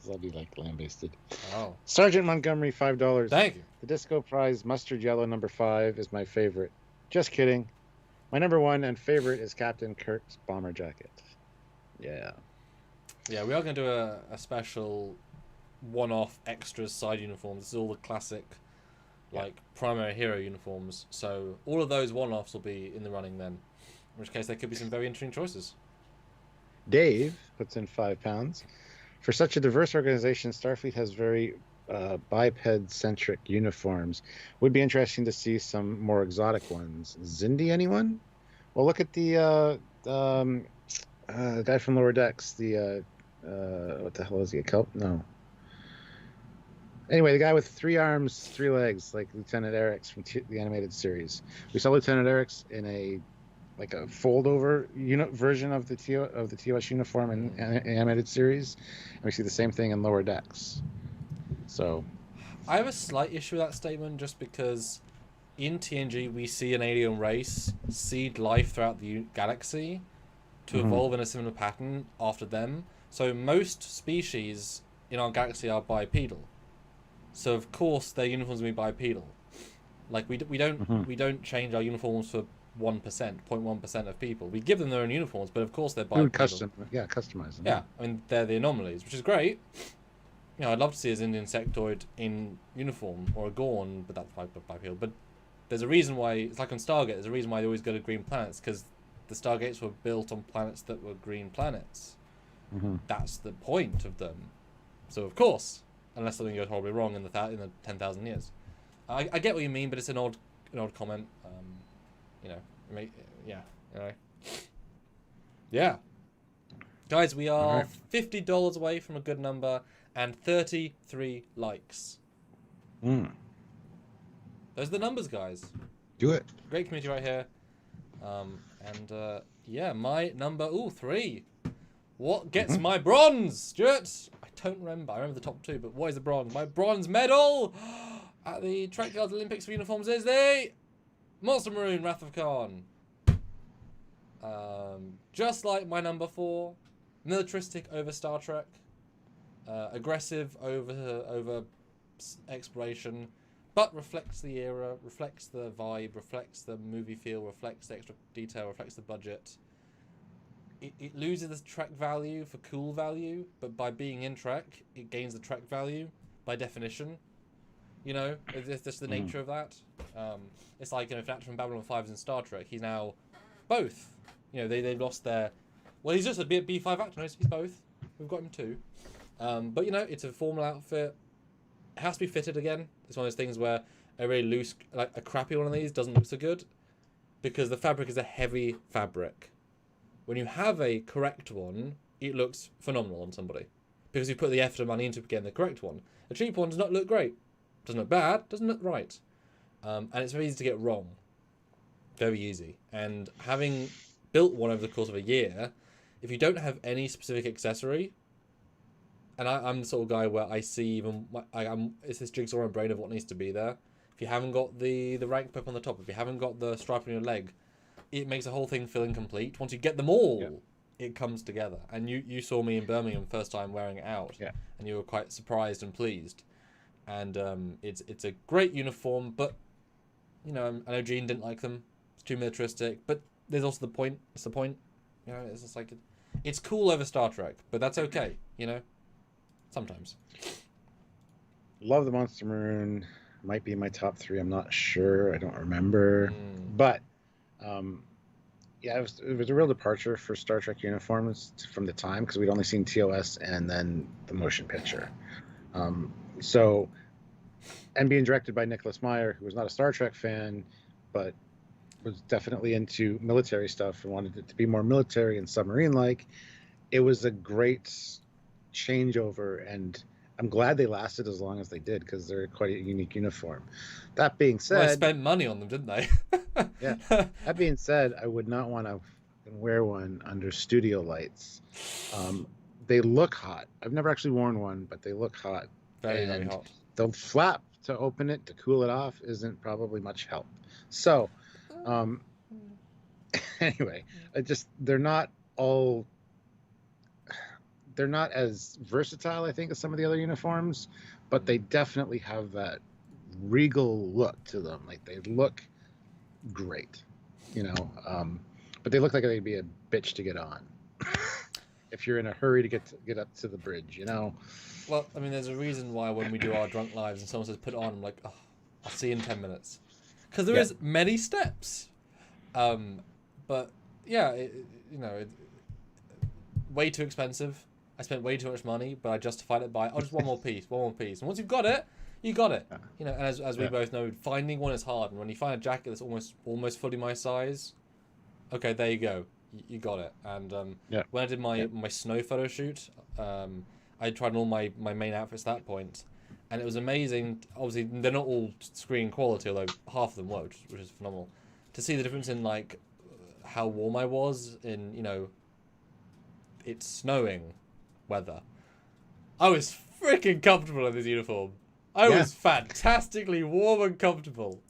I'll be lambasted. Oh. Sergeant Montgomery, $5. Thank you. The Disco Prize Mustard Yellow number 5 is my favorite. Just kidding. My number 1 and favorite is Captain Kirk's bomber jacket. Yeah. Yeah, we are going to do a special one-off extras side uniform. This is all the classic primary hero uniforms, so all of those one-offs will be in the running then, in which case there could be some very interesting choices. Dave puts in £5. For such a diverse organization, Starfleet has very biped-centric uniforms. Would be interesting to see some more exotic ones. Zindi, anyone? Well, look at the guy from Lower Decks, what the hell is he, a kelp? No. Anyway, the guy with 3 arms, 3 legs, like Lieutenant Eric's from the animated series. We saw Lieutenant Eric's in a fold-over version of the TOS uniform in animated series, and we see the same thing in Lower Decks. So, I have a slight issue with that statement, just because in TNG we see an alien race seed life throughout the galaxy to evolve in a similar pattern after them. So most species in our galaxy are bipedal. So of course their uniforms will be bipedal. We don't change our uniforms for 0.1% of people. We give them their own uniforms, but of course they're bipedal. Customize them. Yeah, I mean they're the anomalies, which is great. I'd love to see an Indian sectoid in uniform or a Gorn, but that's bipedal. But there's a reason why it's like on Stargate. There's a reason why they always go to green planets, because the Stargates were built on planets that were green planets. That's the point of them. So of course, unless something goes horribly wrong in the 10,000 years, I get what you mean, but it's an odd comment. you know, yeah, you know. Yeah. Guys, we are $50 away from a good number and 33 likes. Those are the numbers, guys. Do it. Great community right here. Yeah, my number, 3. What gets my bronze, Stuart? I don't remember. I remember the top 2, but what is the bronze? My bronze medal at the Trekyards Olympics for uniforms is the Monster Maroon Wrath of Khan. Just like my number 4, militaristic over Star Trek, aggressive over exploration, but reflects the era, reflects the vibe, reflects the movie feel, reflects the extra detail, reflects the budget. It loses the Trek value for cool value, but by being in Trek, it gains the Trek value by definition. You know, it's just the nature of that. It's like, you know, if an actor from Babylon 5 is in Star Trek, he's now both. You know, they've lost their... Well, he's just a B5 actor. No, he's both. We've got him too. But, you know, it's a formal outfit. It has to be fitted again. It's one of those things where a really loose, like a crappy one of these doesn't look so good because the fabric is a heavy fabric. When you have a correct one, it looks phenomenal on somebody because you put the effort and money into getting the correct one. A cheap one does not look great. Doesn't look bad. Doesn't look right. And it's very easy to get wrong. Very easy. And having built one over the course of a year, if you don't have any specific accessory, and I'm the sort of guy where I see even it's this jigsaw in my brain of what needs to be there. If you haven't got the rank pip on the top, if you haven't got the stripe on your leg, it makes the whole thing feel incomplete. Once you get them all, it comes together. And you saw me in Birmingham first time wearing it out, and you were quite surprised and pleased. And it's a great uniform, but you know, I know Gene didn't like them. It's too militaristic, but there's also the point. It's the point. You know, it's just like it's cool over Star Trek, but that's okay. You know, sometimes. Love the Monster Maroon. Might be my top 3. I'm not sure. I don't remember. But yeah, it was a real departure for Star Trek uniforms from the time because we'd only seen TOS and then the motion picture. So, and being directed by Nicholas Meyer, who was not a Star Trek fan, but was definitely into military stuff and wanted it to be more military and submarine-like. It was a great changeover, and I'm glad they lasted as long as they did because they're quite a unique uniform. That being said... Well, they spent money on them, didn't they? Yeah. That being said, I would not want to wear one under studio lights. They look hot. I've never actually worn one, but they look hot. Very, very hot. The flap to open it, to cool it off, isn't probably much help. So, anyway, they're not as versatile, I think, as some of the other uniforms, but they definitely have that regal look to them. Like, they look great, you know, but they look like they'd be a bitch to get on if you're in a hurry to get up to the bridge, you know. Well, I mean, there's a reason why when we do our drunk lives and someone says put it on, I'm like, oh, I'll see you in 10 minutes. Because there is many steps. But, yeah, way too expensive. I spent way too much money, but I justified it by, just one more piece. And once you've got it, you got it. You know, and as we both know, finding one is hard. And when you find a jacket that's almost fully my size, okay, there you go. You got it. And when I did my snow photo shoot, I tried on all my main outfits at that point, and it was amazing. Obviously, they're not all screen quality, although half of them were, which is phenomenal. To see the difference in like how warm I was in, you know, it's snowing weather. I was freaking comfortable in this uniform. I was fantastically warm and comfortable.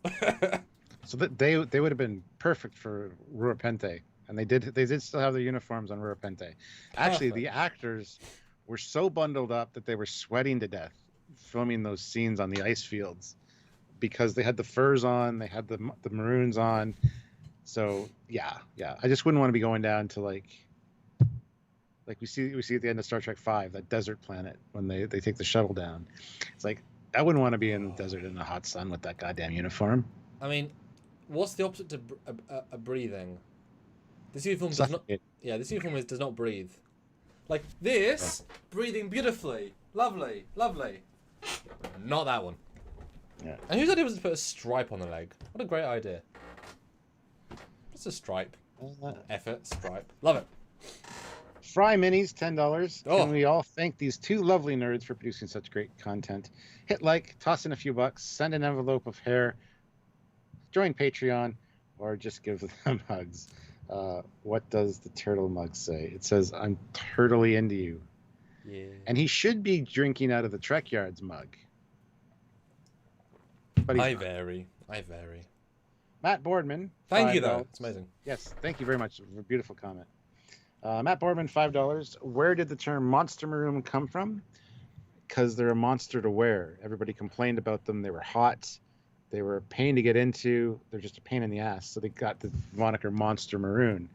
So that they would have been perfect for Ruapente, and they did still have their uniforms on Ruapente. Actually, the actors were so bundled up that they were sweating to death filming those scenes on the ice fields because they had the furs on, they had the maroons on. So yeah, I just wouldn't want to be going down to like we see at the end of Star Trek V, that desert planet when they take the shuttle down. It's like I wouldn't want to be in the desert in the hot sun with that goddamn uniform. I mean, what's the opposite to a breathing? This uniform does not. Yeah, this uniform does not breathe. Like this, breathing beautifully, lovely. Not that one. Yeah. And whose idea was to put a stripe on the leg? What a great idea. It's a stripe. Uh, Effort, stripe. Love it. Fry Minis, $10. Oh. Can we all thank these two lovely nerds for producing such great content? Hit like, toss in a few bucks, send an envelope of hair, join Patreon, or just give them hugs. What does the turtle mug say? It says, I'm turtly into you. Yeah. And he should be drinking out of the Trekyards mug. But I vary. Matt Boardman. Thank you, $5. though. It's amazing. Yes, thank you very much. A beautiful comment. Matt Boardman, $5. Where did the term monster maroon come from? Because they're a monster to wear. Everybody complained about them. They were hot. They were a pain to get into. They're just a pain in the ass. So they got the moniker Monster Maroon.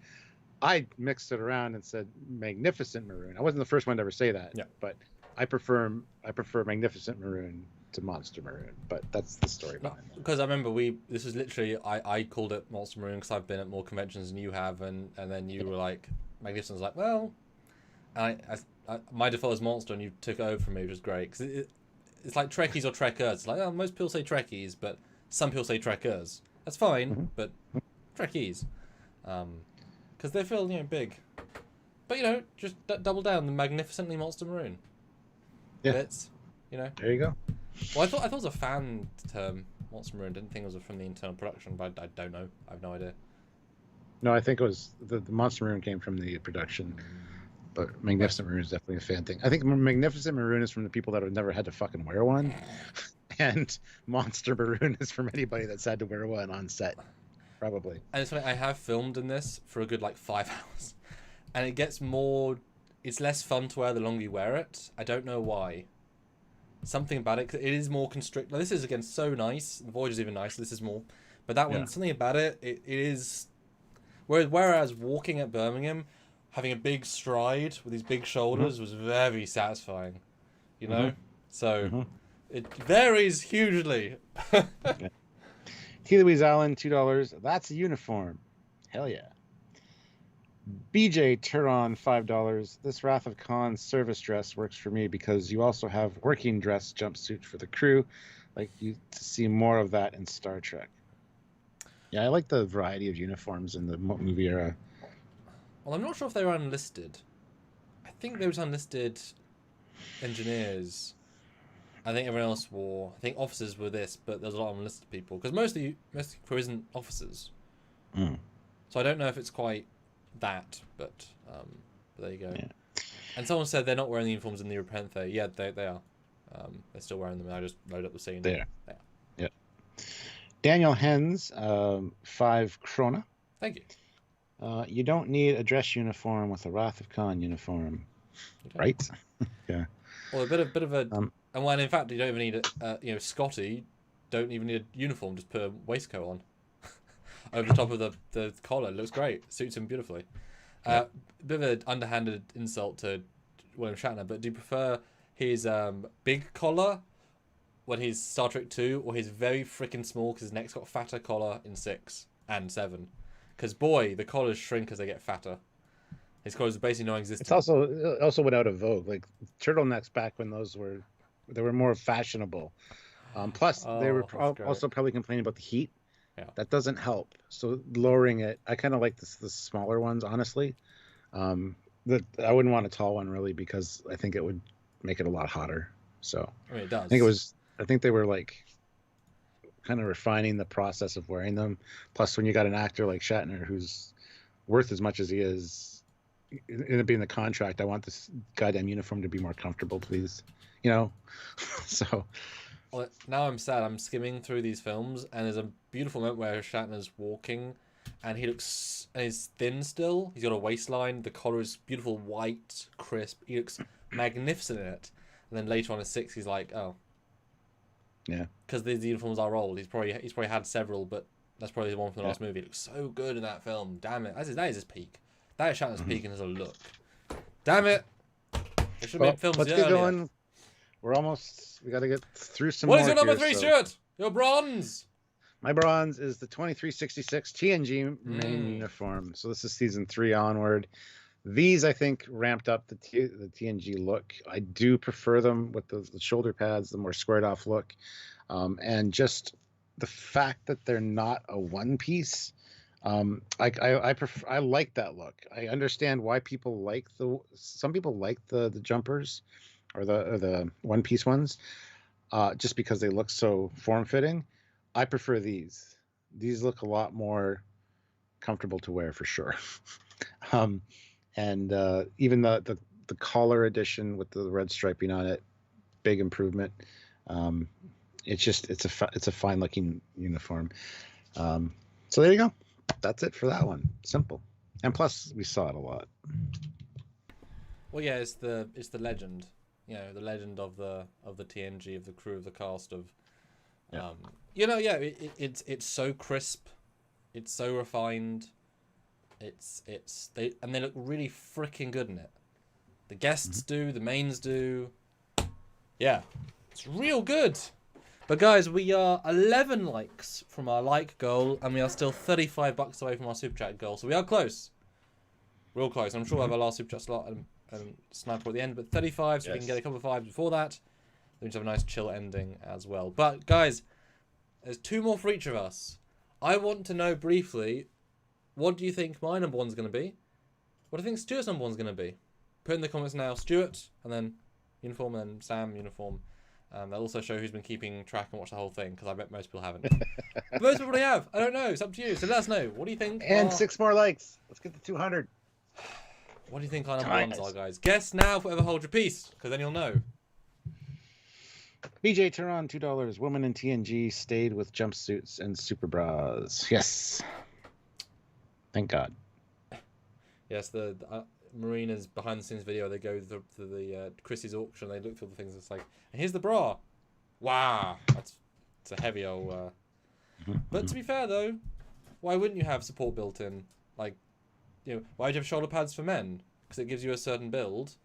I mixed it around and said Magnificent Maroon. I wasn't the first one to ever say that. Yeah. But I prefer Magnificent Maroon to Monster Maroon. But that's the story behind it. Because I remember this was literally, I called it Monster Maroon because I've been at more conventions than you have, and then you were like, Magnificent was like, well, I my default is Monster, and you took it over from me, which was great. Because it's like Trekkies or Trekkers. It's like, oh, most people say Trekkies, but some people say Trekkers. That's fine, but Trekkies. Because they feel, big. But, just double down the magnificently Monster Maroon. Yeah. Bits, There you go. Well, I thought it was a fan term, Monster Maroon. Didn't think it was from the internal production, but I don't know. I have no idea. No, I think it was the Monster Maroon came from the production. But Magnificent Maroon is definitely a fan thing. I think Magnificent Maroon is from the people that have never had to fucking wear one. And Monster Maroon is from anybody that's had to wear one on set. Probably. And it's funny, I have filmed in this for a good 5 hours. And it gets it's less fun to wear the longer you wear it. I don't know why. Something about it, 'cause it is more constricted. This is, again, so nice. The Voyager's even nicer. This is more. But that one, something about it, it is... Whereas walking at Birmingham, having a big stride with these big shoulders was very satisfying. So it varies hugely. T. Louise Allen, $2. That's a uniform. Hell yeah. BJ Turon, $5. This Wrath of Khan service dress works for me because you also have working dress jumpsuit for the crew. Like you to see more of that in Star Trek. Yeah, I like the variety of uniforms in the movie era. Well, I'm not sure if they were unlisted. I think they were unlisted engineers. I think everyone else wore... I think officers were this, but there's a lot of unlisted people. Because most of the crew isn't officers. So I don't know if it's quite that, but there you go. Yeah. And someone said they're not wearing the uniforms in the Repenthe. Yeah, they are. They're still wearing them. I just load up the scene. There. Yeah. Daniel Hens, 5 krona. Thank you. You don't need a dress uniform with a Wrath of Khan uniform, right? Yeah. Well, a bit of a, and when in fact you don't even need Scotty don't even need a uniform. Just put a waistcoat on over the top of the collar. It looks great. Suits him beautifully. Bit of an underhanded insult to William Shatner, but do you prefer his big collar when he's Star Trek 2, or his very freaking small because his neck's got a fatter collar in 6 and 7? Because boy, the collars shrink as they get fatter. His collars are basically non-existent. It's also went out of vogue. Like turtlenecks back when they were more fashionable. Plus, they were also probably complaining about the heat. Yeah. That doesn't help. So lowering it, I kind of like the smaller ones, honestly. I wouldn't want a tall one really because I think it would make it a lot hotter. So I mean, it does. I think they were like kind of refining the process of wearing them. Plus, when you got an actor like Shatner who's worth as much as he is, it being the contract, I want this goddamn uniform to be more comfortable, please. So. Well, now I'm sad. I'm skimming through these films, and there's a beautiful moment where Shatner's walking, and he's thin still. He's got a waistline. The collar is beautiful, white, crisp. He looks magnificent in it. And then later on in 6, he's like, oh. Yeah. Because these uniforms are old. He's probably had several, but that's probably the one from the last movie. It looks so good in that film. Damn it. That is his peak. That is Shatner's peak in his look. Damn it. They should have made films let's get going. We got to get through some more. What is your number 3 shirt? Your bronze. My bronze is the 2366 TNG main uniform. So this is season 3 onward. These, I think, ramped up the TNG look. I do prefer them with the shoulder pads, the more squared off look. And just the fact that they're not a one piece I like that look. I understand why people like some people like the jumpers or the one piece ones, just because they look so form fitting. I prefer these. These look a lot more comfortable to wear for sure. um, and even the collar edition with the red striping on it, big improvement. Um, it's a fine looking uniform. So there you go. That's it for that one. Simple. And plus, we saw it a lot. Well, yeah, it's the legend, the legend of the TNG, of the crew, of the cast of, Yeah. it's so crisp, it's so refined, and they look really freaking good in it. The guests do, the mains do, yeah, it's real good. But guys, we are 11 likes from our like goal, and we are still $35 away from our super chat goal. So we are close, real close. I'm sure we'll have our last super chat slot and sniper at the end, but 35, so we can get a couple of fives before that. Then we just have a nice chill ending as well. But guys, there's 2 more for each of us. I want to know briefly, what do you think my number one's going to be? What do you think Stuart's number one's going to be? Put in the comments now, Stuart, and then uniform, and then Sam, uniform. They'll also show who's been keeping track and watch the whole thing, because I bet most people haven't. Most people probably have. I don't know. It's up to you. So let us know. What do you think? And 6 more likes. Let's get to 200. What do you think our number ones are, guys? Guess now, forever hold your peace, because then you'll know. BJ Tehran, $2. Woman in TNG stayed with jumpsuits and super bras. Yes. Thank God. Yes, the Marina's behind the scenes video. They go to the Chrissy's auction. They look through the things. It's like, and here's the bra. Wow, it's a heavy old. But to be fair though, why wouldn't you have support built in? Like, why do you have shoulder pads for men? Because it gives you a certain build.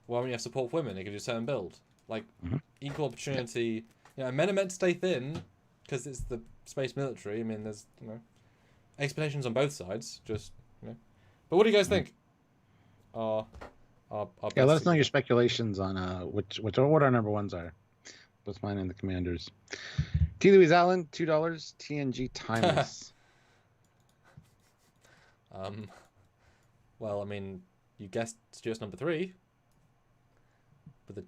Why wouldn't you have support for women? It gives you a certain build. Like, equal opportunity. Men are meant to stay thin because it's the space military. I mean, there's explanations on both sides. Just But what do you guys think? Our let us know your speculations on what our number ones are. Both mine and the commanders. T. Louise Allen, $2. TNG timeless. Well, I mean, you guessed Stuart's number 3. But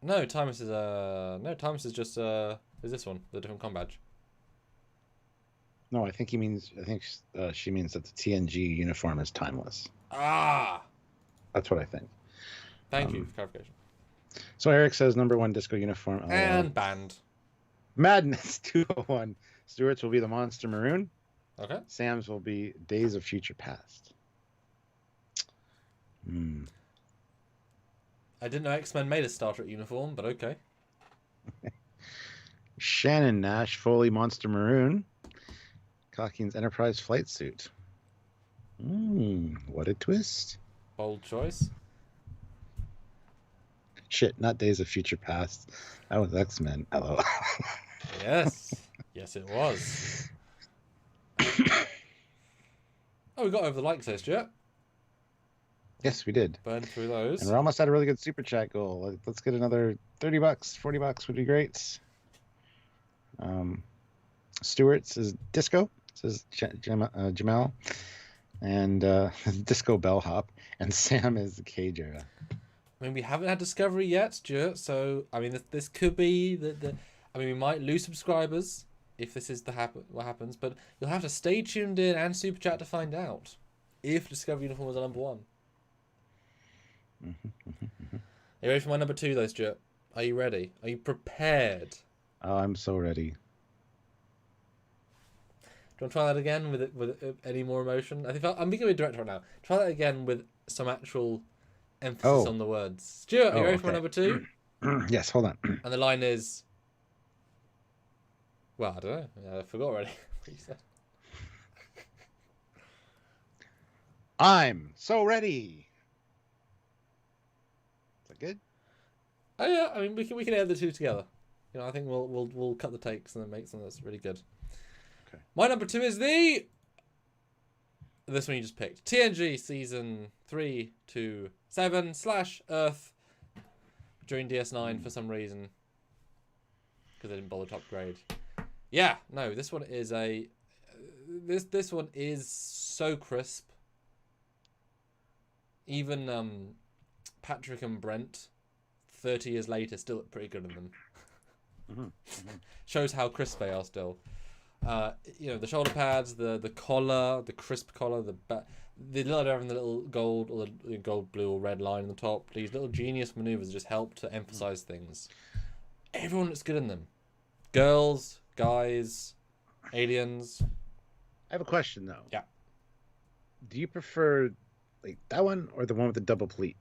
no, timeless is just is this one, the different com badge. No, I think she means that the TNG uniform is timeless. Ah, that's what I think. Thank you for clarification. So Eric says number 1 disco uniform and band. Madness 201. Stuart's will be the Monster Maroon. Okay. Sam's will be Days of Future Past. I didn't know X-Men made a Star Trek uniform, but okay. Shannon Nash, Foley Monster Maroon. Cocking's Enterprise flight suit. What a twist. Bold choice. Shit, not Days of Future Past. That was X-Men. Hello. Yes. Yes, it was. Oh, we got over the likes there, Stuart. Yes, we did. Burn through those. And we're almost at a really good super chat goal. Let's get another $30, $40 would be great. Stuart says Disco, says Jamal. And Disco Bellhop. And Sam is the Cage era. I mean, we haven't had Discovery yet, Stuart, so, I mean, this could be I mean, we might lose subscribers if this is what happens, but you'll have to stay tuned in and super chat to find out if Discovery uniform is our number 1. Are you ready for my number 2, though, Stuart? Are you ready? Are you prepared? Oh, I'm so ready. Do you want to try that again with any more emotion? I think I'm being a director right now. Try that again with some actual emphasis on the words. Stuart, are you ready for my number 2? Yes, hold on. And the line is... Well, I don't know. I forgot already what you said. I'm so ready. Is that good? Oh yeah, I mean we can add the two together. I think we'll cut the takes and then make something that's really good. Okay. My number 2 is this one you just picked. TNG season 327/Earth during DS9 for some reason because they didn't bother to upgrade. Yeah, no, this one is this one is so crisp. Even Patrick and Brent, 30 years later, still look pretty good in them. Mm-hmm. Mm-hmm. Shows how crisp they are still. The shoulder pads, the collar, the crisp collar, the little having the little gold or the gold, blue, or red line on the top. These little genius maneuvers just help to emphasize things. Everyone looks good in them. Girls, guys, aliens. I have a question though. Yeah. Do you prefer like that one or the one with the double pleat?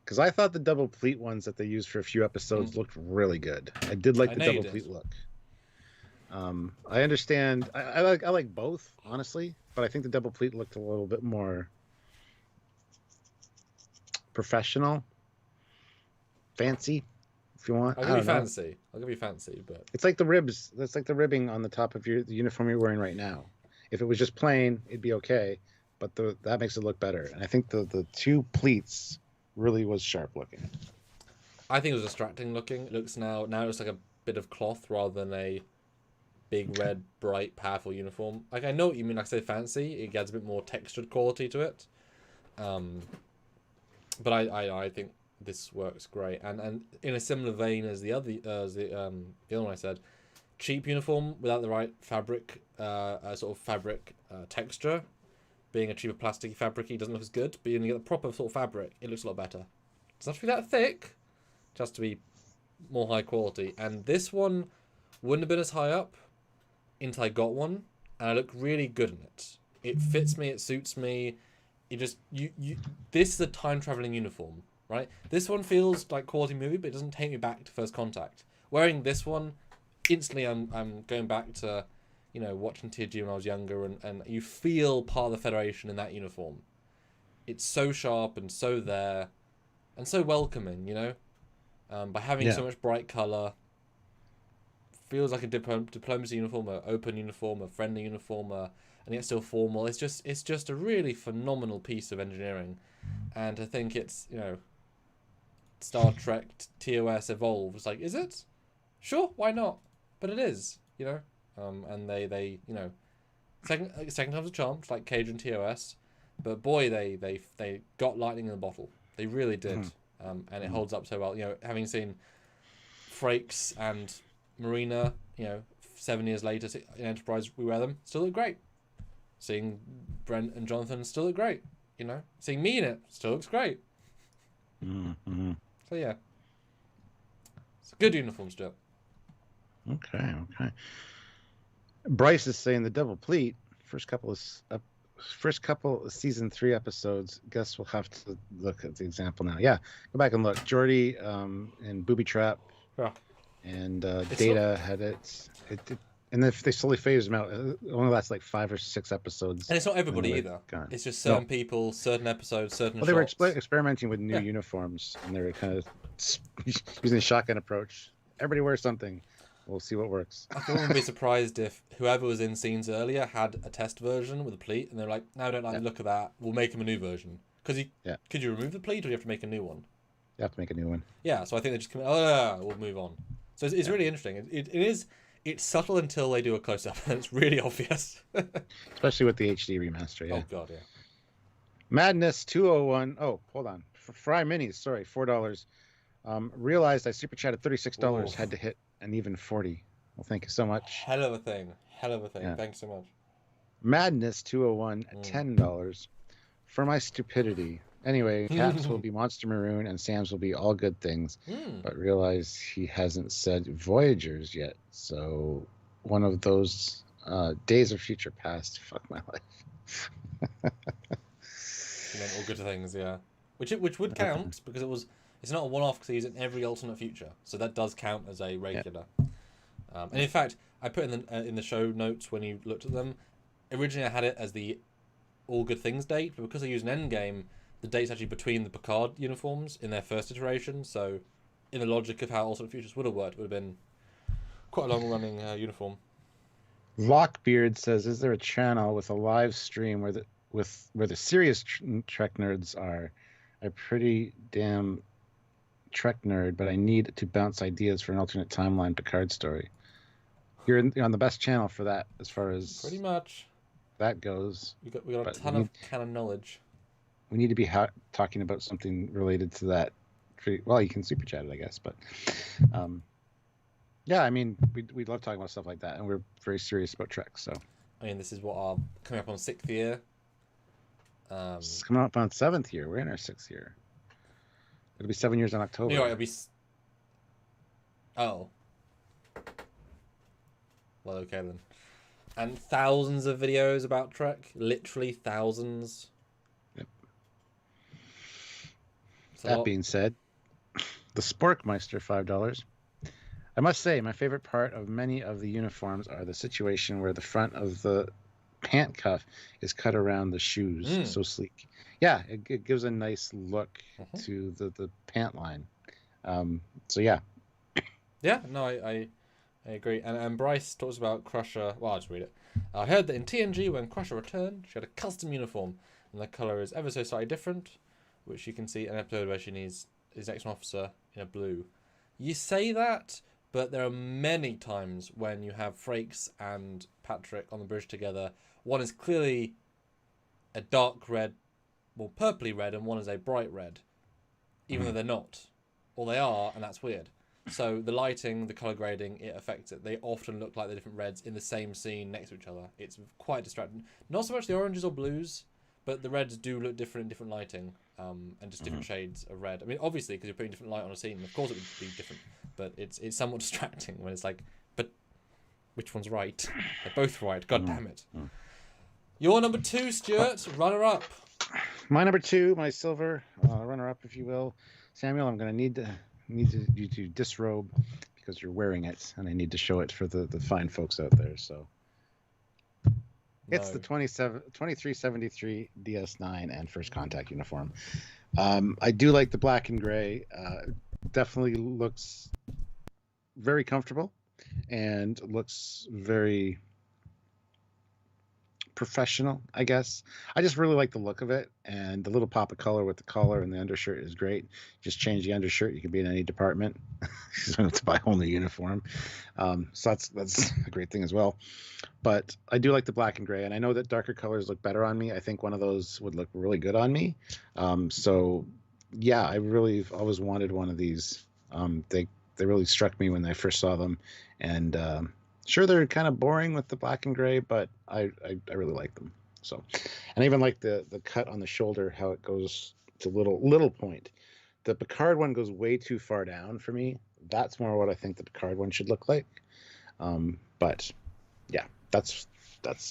Because I thought the double pleat ones that they used for a few episodes looked really good. I did like the double pleat look. I understand. I like both, honestly, but I think the double pleat looked a little bit more professional, fancy, if you want. I'll give you fancy. I'll give you fancy, but it's like the ribs. That's like the ribbing on the top of the uniform you're wearing right now. If it was just plain, it'd be okay, but that makes it look better. And I think the two pleats really was sharp looking. I think it was distracting looking. It looks now it looks like a bit of cloth rather than a big red, bright, powerful uniform. Like, I know what you mean. Like I say, fancy. It adds a bit more textured quality to it. But I think this works great. And in a similar vein as the other one I said, cheap uniform without the right fabric, sort of fabric texture, being a cheaper plasticky fabric, doesn't look as good. But when you get the proper sort of fabric, it looks a lot better. It doesn't have to be that thick, just to be more high quality. And this one wouldn't have been as high up until I got one, and I look really good in it. It fits me, it suits me. It just this is a time traveling uniform, right? This one feels like quality movie, but it doesn't take me back to First Contact. Wearing this one, instantly I'm going back to, watching TG when I was younger, and you feel part of the Federation in that uniform. It's so sharp and so there, and so welcoming, by having so much bright colour. Feels like a diplomacy uniform, an open uniform, a friendly uniform, and yet still formal. It's just a really phenomenal piece of engineering, and I think it's Star Trek TOS evolved. It's like, is it? Sure, why not? But it is, and they second time's a charm, just like Cajun TOS, but boy, they got lightning in the bottle. They really did, and it holds up so well. Having seen Frakes and Marina, 7 years later in Enterprise, we wear them, still look great. Seeing Brent and Jonathan still look great. Seeing me in it still looks great. Mm-hmm. So yeah, it's a good uniform still. Okay. Bryce is saying the double pleat first couple of season 3 episodes. Guess we'll have to look at the example now. Yeah, go back and look. Geordi and Booby Trap. Yeah. And Data had it, and if they slowly phase them out, it only lasts like 5 or 6 episodes. And it's not everybody either. Gone. It's just certain people, certain episodes, certain. Well, they were experimenting with new uniforms, and they were kind of using the shotgun approach. Everybody wears something. We'll see what works. I wouldn't be surprised if whoever was in scenes earlier had a test version with a pleat, and they're like, "No, I don't like the look of that. We'll make them a new version." Because could you remove the pleat, or do you have to make a new one? You have to make a new one. Yeah, so I think they just come. We'll move on. So it's really interesting. It's subtle until they do a close up, and it's really obvious. Especially with the HD remaster. Yeah. Oh god, yeah. Madness 201. Oh, hold on. Fry Minis. Sorry, $4. Realized I super chatted $36. Had to hit an even 40. Well, thank you so much. Hell of a thing. Yeah. Thanks so much. Madness 201. $10 for my stupidity. Anyway, Caps will be Monster Maroon and Sam's will be all good things, but realize he hasn't said Voyagers yet. So one of those days of future past. Fuck my life. All good things, yeah. Which would count because it's not a one-off because he's in every alternate future, so that does count as a regular. Yeah. And in fact, I put in the show notes when you looked at them. Originally, I had it as the all good things date, but because I used an endgame, the date's actually between the Picard uniforms in their first iteration. So, in the logic of how alternate futures would have worked, it would have been quite a long-running uniform. Lockbeard says, "Is there a channel with a live stream where the serious Trek nerds are? I'm pretty damn Trek nerd, but I need to bounce ideas for an alternate timeline Picard story." you're on the best channel for that as far as Pretty much. that goes. We got a But ton of canon knowledge. we need to be talking about something related to that. Well, you can super chat it, I guess, but yeah, I mean, we love talking about stuff like that, and we're very serious about Trek. So, I mean, this is what our coming up on 6th year. It's coming up on 7th year. We're in our 6th year. It'll be 7 years in October. It'll be. Oh. Well, okay then. And thousands of videos about Trek. Literally thousands. Yep. That being said, the Sporkmeister, $5. I must say, my favorite part of many of the uniforms are the situation where the front of the pant cuff is cut around the shoes. So sleek. Yeah, it gives a nice look to the pant line. So yeah. Yeah, no, I agree. And Bryce talks about Crusher. Well, I'll just read it. I heard that in TNG, when Crusher returned, she had a custom uniform, and the colour is ever so slightly different, which you can see in an episode where she needs his next officer in a blue. You say that, but there are many times when you have Frakes and Patrick on the bridge together. One is clearly a dark red, more purpley red, and one is a bright red, even though they're not. Or they are, and that's weird. So the lighting, the colour grading, it affects it. They often look like the different reds in the same scene next to each other. It's quite distracting. Not so much the oranges or blues, but the reds do look different in different lighting, and just different shades of red. I mean, obviously, because you're putting different light on a scene, of course it would be different. But it's somewhat distracting when it's like, but which one's right? They're both right. God damn it. Your number 2, Stuart, runner-up. My number 2, my silver runner-up, if you will. Samuel, I'm going to need you to disrobe because you're wearing it, and I need to show it for the fine folks out there. So it's the 2373 DS9 and First Contact uniform. I do like the black and gray. Definitely looks very comfortable and looks very professional, I guess. I just really like the look of it, and the little pop of color with the collar and the undershirt is great. Just change the undershirt, you can be in any department. You don't have to buy a whole new uniform. So that's a great thing as well. But I do like the black and gray, and I know that darker colors look better on me. I think one of those would look really good on me. So yeah, I've always wanted one of these. They really struck me when I first saw them, and sure, they're kind of boring with the black and gray, but I really like them. So, and I even like the cut on the shoulder, how it goes to little point. The Picard one goes way too far down for me. That's more what I think the Picard one should look like. But yeah, that's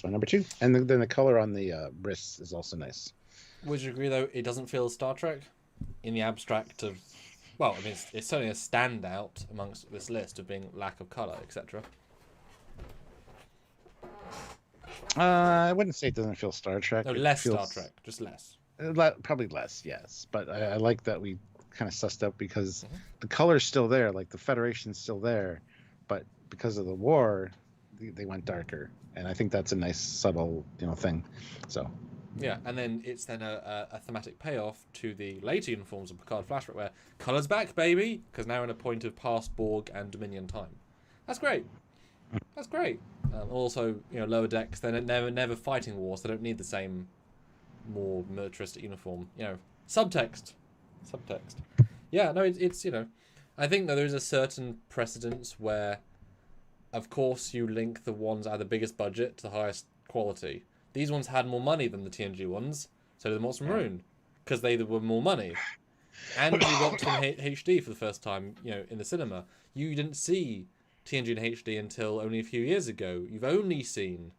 my number 2. And then the color on the wrists is also nice. Would you agree, though, it doesn't feel Star Trek in the abstract of... Well, I mean, it's certainly a standout amongst this list of being lack of colour, etc. I wouldn't say it doesn't feel Star Trek. No, less Star Trek, just less. Probably less, yes. But I like that we kind of sussed out because the color's still there, like the Federation's still there, but because of the war, they went darker, and I think that's a nice subtle, thing. So. Yeah, and then it's then a thematic payoff to the later uniforms of Picard flashback, where colours back, baby, because now we're in a point of past Borg and Dominion time. That's great. That's great. Also, lower decks, they're never fighting wars. They don't need the same, more militaristic uniform. Subtext. Yeah, no, it's I think that there is a certain precedence where, of course, you link the ones at the biggest budget to the highest quality. These ones had more money than the TNG ones, so did the Moss Maroon, because they were more money. And we got to in HD for the first time, in the cinema. You didn't see TNG in HD until only a few years ago. You've only seen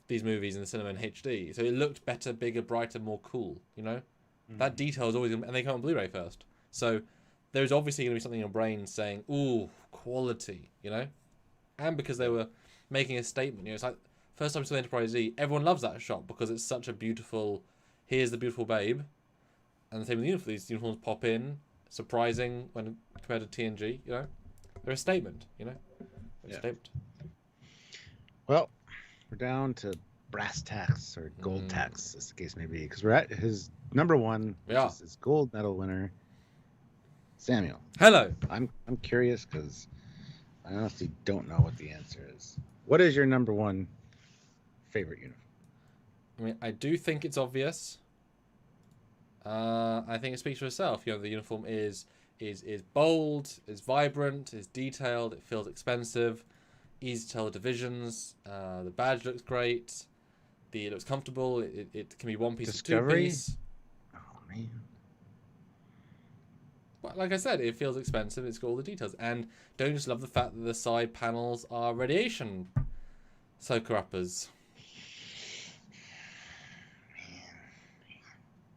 these movies in the cinema in HD, so it looked better, bigger, brighter, more cool. That detail is always, and they come on Blu-ray first. So there's obviously going to be something in your brain saying, "Ooh, quality," and because they were making a statement. It's like first time we saw Enterprise E, everyone loves that shot because it's such a beautiful. Here's the beautiful babe, and the same with the uniform. These uniforms pop in, surprising when compared to TNG. They're a statement. They're a statement. Well, we're down to brass tacks or gold tacks, as the case may be, because we're at his number 1, which is his gold medal winner, Samuel. Hello. I'm curious because I honestly don't know what the answer is. What is your number one favorite uniform? I mean, I do think it's obvious. I think it speaks for itself. You know, the uniform is bold, is vibrant, is detailed. It feels expensive, easy to tell the divisions. The badge looks great. It looks comfortable. It can be one piece or two piece. Oh man. Well, like I said, it feels expensive. It's got all the details, and don't just love the fact that the side panels are radiation soaker uppers.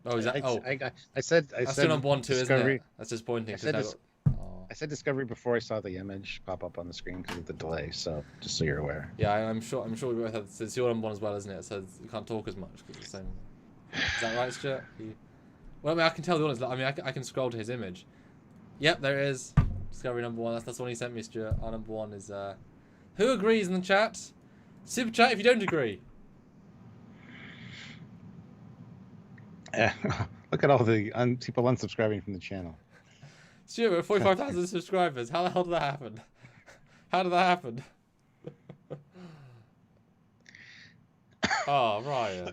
Oh, is that? I said that's still number one too, Discovery. isn't it? That's disappointing. I said Discovery before I saw the image pop up on the screen because of the delay. So just so you're aware. Yeah, I'm sure we both have. It's your number one as well, isn't it? So you can't talk as much because it's the same. Is that right, Stuart? Well, I mean, I can tell the audience. I mean, I can scroll to his image. Yep, there it is. Discovery number one. That's the one he sent me, Stuart. Our number one is. Who agrees in the chat? Super chat if you don't agree. Look at all the people unsubscribing from the channel. Stuart, we're 45,000 subscribers. How the hell did that happen? How did that happen? Oh, Ryan.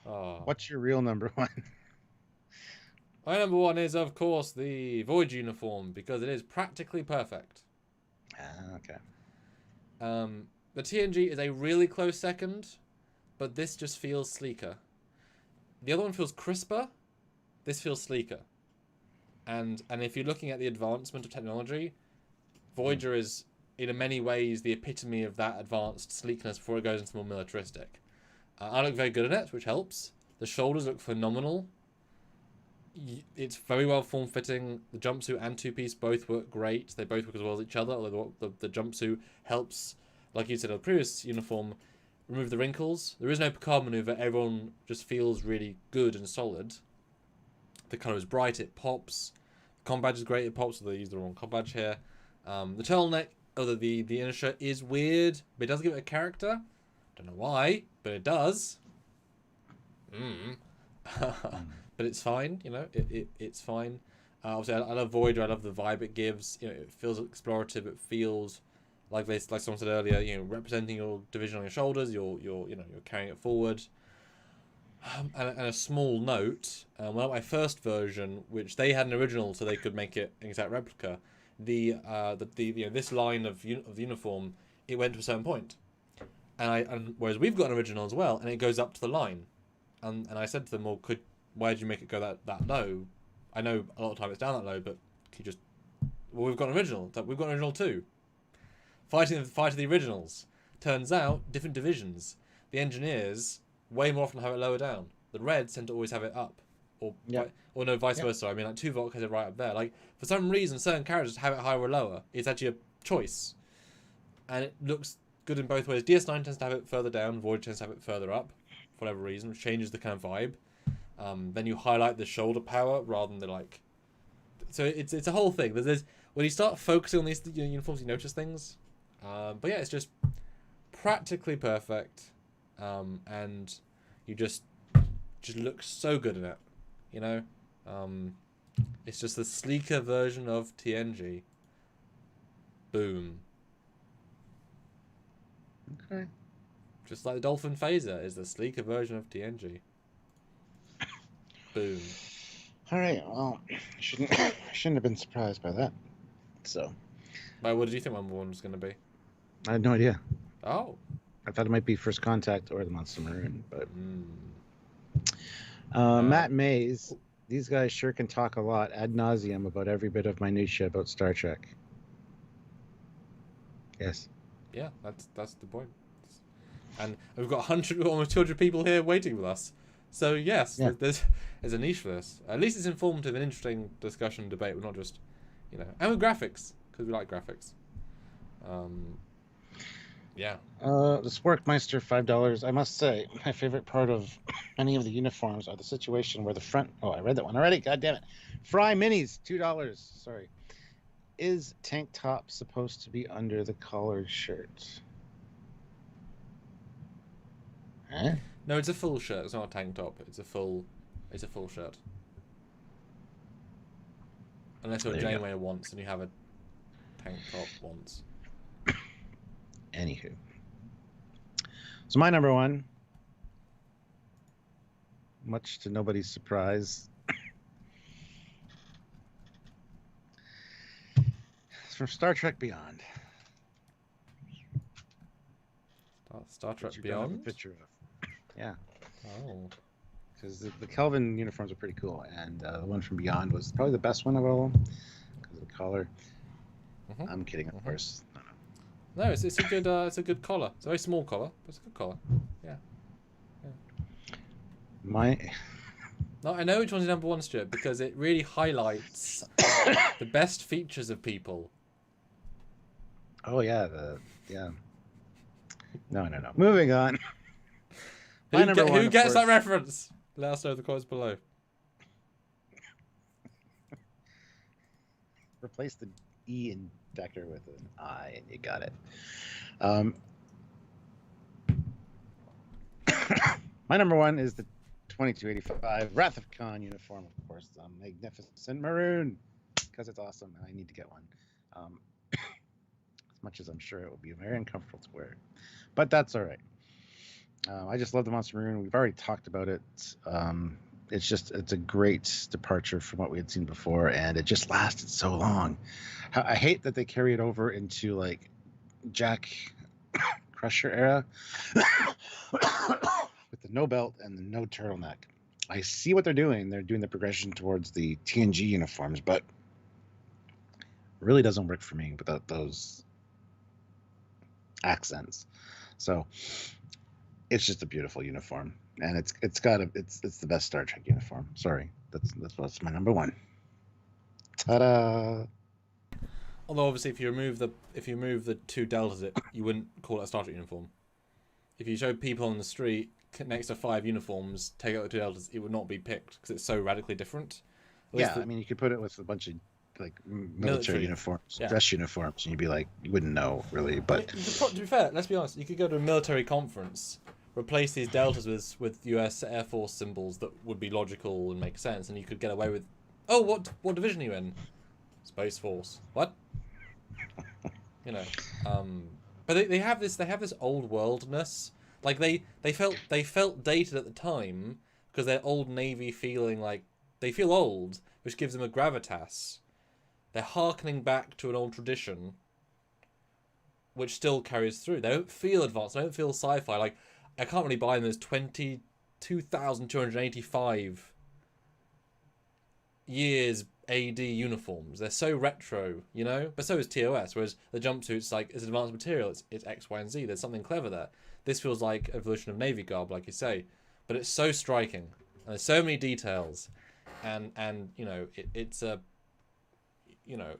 Oh. What's your real number one? My number one is, of course, the Void uniform because it is practically perfect. Okay. The TNG is a really close second, but this just feels sleeker. The other one feels crisper. This feels sleeker. And if you're looking at the advancement of technology, Voyager is, in many ways, the epitome of that advanced sleekness before it goes into more militaristic. I look very good at it, which helps. The shoulders look phenomenal. It's very well form-fitting. The jumpsuit and two-piece both work great. They both work as well as each other, although the jumpsuit helps, like you said on the previous uniform, remove the wrinkles. There is no Picard maneuver. Everyone just feels really good and solid. The colour is bright. It pops. The com badge is great. It pops. So they use the wrong com badge here. The turtleneck, although the inner shirt is weird, but it does give it a character. Don't know why, but it does. But it's fine. You know, it's fine. Obviously, I love Voyager. I love the vibe it gives. You know, it feels explorative. It feels like someone said earlier, you know, representing your division on your shoulders, you're carrying it forward. And a small note, well, my first version, which they had an original, so they could make it an exact replica. This line of the uniform, it went to a certain point, and whereas we've got an original as well, and it goes up to the line, and I said to them, well, why did you make it go that low? I know a lot of time it's down that low, but can you just, well, we've got an original. We've got an original too. Fighting the originals. Turns out, different divisions. The engineers way more often have it lower down. The Reds tend to always have it up. Or no, vice versa. I mean, like Tuvok has it right up there. Like, for some reason, certain characters have it higher or lower. It's actually a choice. And it looks good in both ways. DS9 tends to have it further down. Voyager tends to have it further up. For whatever reason, which changes the kind of vibe. Then you highlight the shoulder power rather than the, like... So it's a whole thing. There's when you start focusing on these uniforms, you notice things. But yeah, it's just practically perfect, and you just look so good in it, you know. It's just the sleeker version of TNG. Boom. Okay. Just like the Dolphin Phaser is the sleeker version of TNG. Boom. All right. Well, shouldn't have been surprised by that. So. Well, what did you think number one was going to be? I had no idea. Oh. I thought it might be First Contact or the Monster Maroon, but Mm. Matt Mays, these guys sure can talk a lot ad nauseum about every bit of minutia about Star Trek. Yes. Yeah, that's the point. And we've got almost 200 people here waiting with us. So yes, Yeah. there's a niche for this. At least it's informative and interesting discussion, debate. We're not just, you know, and with graphics because we like graphics. Yeah. The Sporkmeister, $5. I must say, my favorite part of any of the uniforms are the situation where the front. Oh, I read that one already. God damn it! Fry Minis, $2. Sorry. Is tank top supposed to be under the collared shirt? Huh? No, it's a full shirt. It's not a tank top. It's a full shirt. Unless you're There you go. Janeway once and you have a tank top once. Anywho. So my number one, much to nobody's surprise, it's from Star Trek Beyond. Star Trek Which you're gonna have Beyond? a picture of. Yeah. Oh. Because the Kelvin uniforms are pretty cool, and the one from Beyond was probably the best one of all because of the collar. Mhm. I'm kidding, of course. No, it's a good collar. It's a very small collar, but it's a good collar. Yeah. No, I know which one's your number one, Stuart, because it really highlights the best features of people. Oh yeah, No. Moving on. Who gets that reference? Let us know in the comments below. Replace the E in vector with an I, and you got it. My number one is the 2285 Wrath of Khan uniform, of course. Magnificent maroon, because it's awesome, and I need to get one. As much as I'm sure it will be very uncomfortable to wear, but that's all right. I just love the Monster Maroon. We've already talked about it. It's a great departure from what we had seen before, and it just lasted so long. I hate that they carry it over into like Jack Crusher era with the no belt and the no turtleneck. I see what they're doing. They're doing the progression towards the TNG uniforms, but it really doesn't work for me without those accents. So it's just a beautiful uniform, and it's the best Star Trek uniform. Sorry, that's my number one. Ta-da! Although obviously, if you remove the two deltas, you wouldn't call it a Star Trek uniform. If you show people on the street next to 5 uniforms, take out the two deltas, it would not be picked because it's so radically different. I mean, you could put it with a bunch of like military uniforms, dress uniforms, and you'd be like, you wouldn't know really. But to be fair, let's be honest, you could go to a military conference, replace these deltas with US Air Force symbols that would be logical and make sense, and you could get away with, oh, what division are you in? Space Force. What? You know, but they have this old worldness. Like they felt dated at the time because they're old Navy feeling like they feel old, which gives them a gravitas. They're harkening back to an old tradition, which still carries through. They don't feel advanced. They don't feel sci-fi. Like, I can't really buy them as 22,285 years AD uniforms. They're so retro, you know? But so is TOS, whereas the jumpsuit's like, it's advanced material. It's X, Y, and Z. There's something clever there. This feels like evolution of Navy garb, like you say. But it's so striking. And there's so many details. And you know, it's a... You know,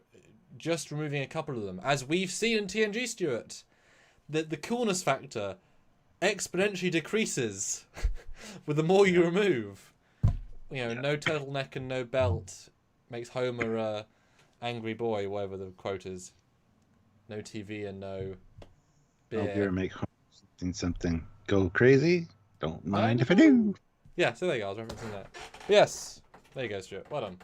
just removing a couple of them, as we've seen in TNG, Stuart, the coolness factor exponentially decreases with the more you remove. You know, no turtleneck and no belt makes Homer a angry boy, whatever the quote is. No TV and no beer. No beer make Homer something go crazy. Don't mind if I do. Yeah, so there you go. I was referencing that. But yes, there you go, Stuart. Well done.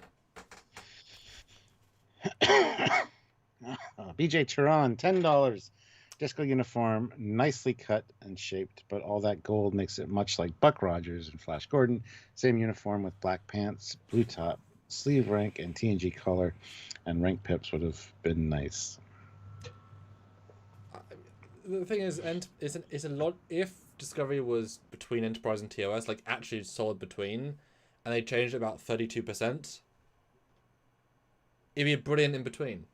BJ Turan, $10. Disco uniform, nicely cut and shaped, but all that gold makes it much like Buck Rogers and Flash Gordon. Same uniform with black pants, blue top, sleeve rank, and TNG color, and rank pips would have been nice. The thing is, is a lot. If Discovery was between Enterprise and TOS, like actually solid between, and they changed it about 32%. It'd be a brilliant in between.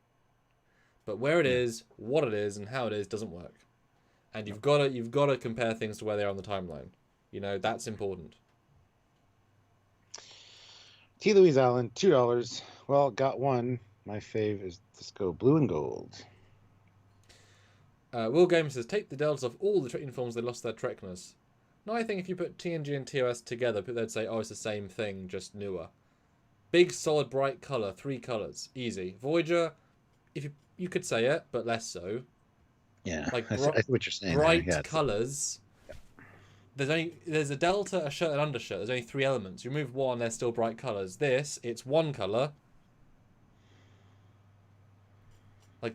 But where it is, what it is, and how it is doesn't work. And you've got to compare things to where they are on the timeline. You know, that's important. T. Louise Allen, $2. Well, got one. My fave is Disco Blue and Gold. Will Games says, take the deltas off all the Trek uniforms, they lost their Trekness. No, I think if you put TNG and TOS together, they'd say, oh, it's the same thing, just newer. Big, solid, bright colour, 3 colours, easy. Voyager, if you could say it, but less so. Yeah, like I see what you're saying. Bright colours. Yeah. There's a delta, a shirt, and undershirt. There's only 3 elements. You remove one, they're still bright colours. This, it's one colour. Like,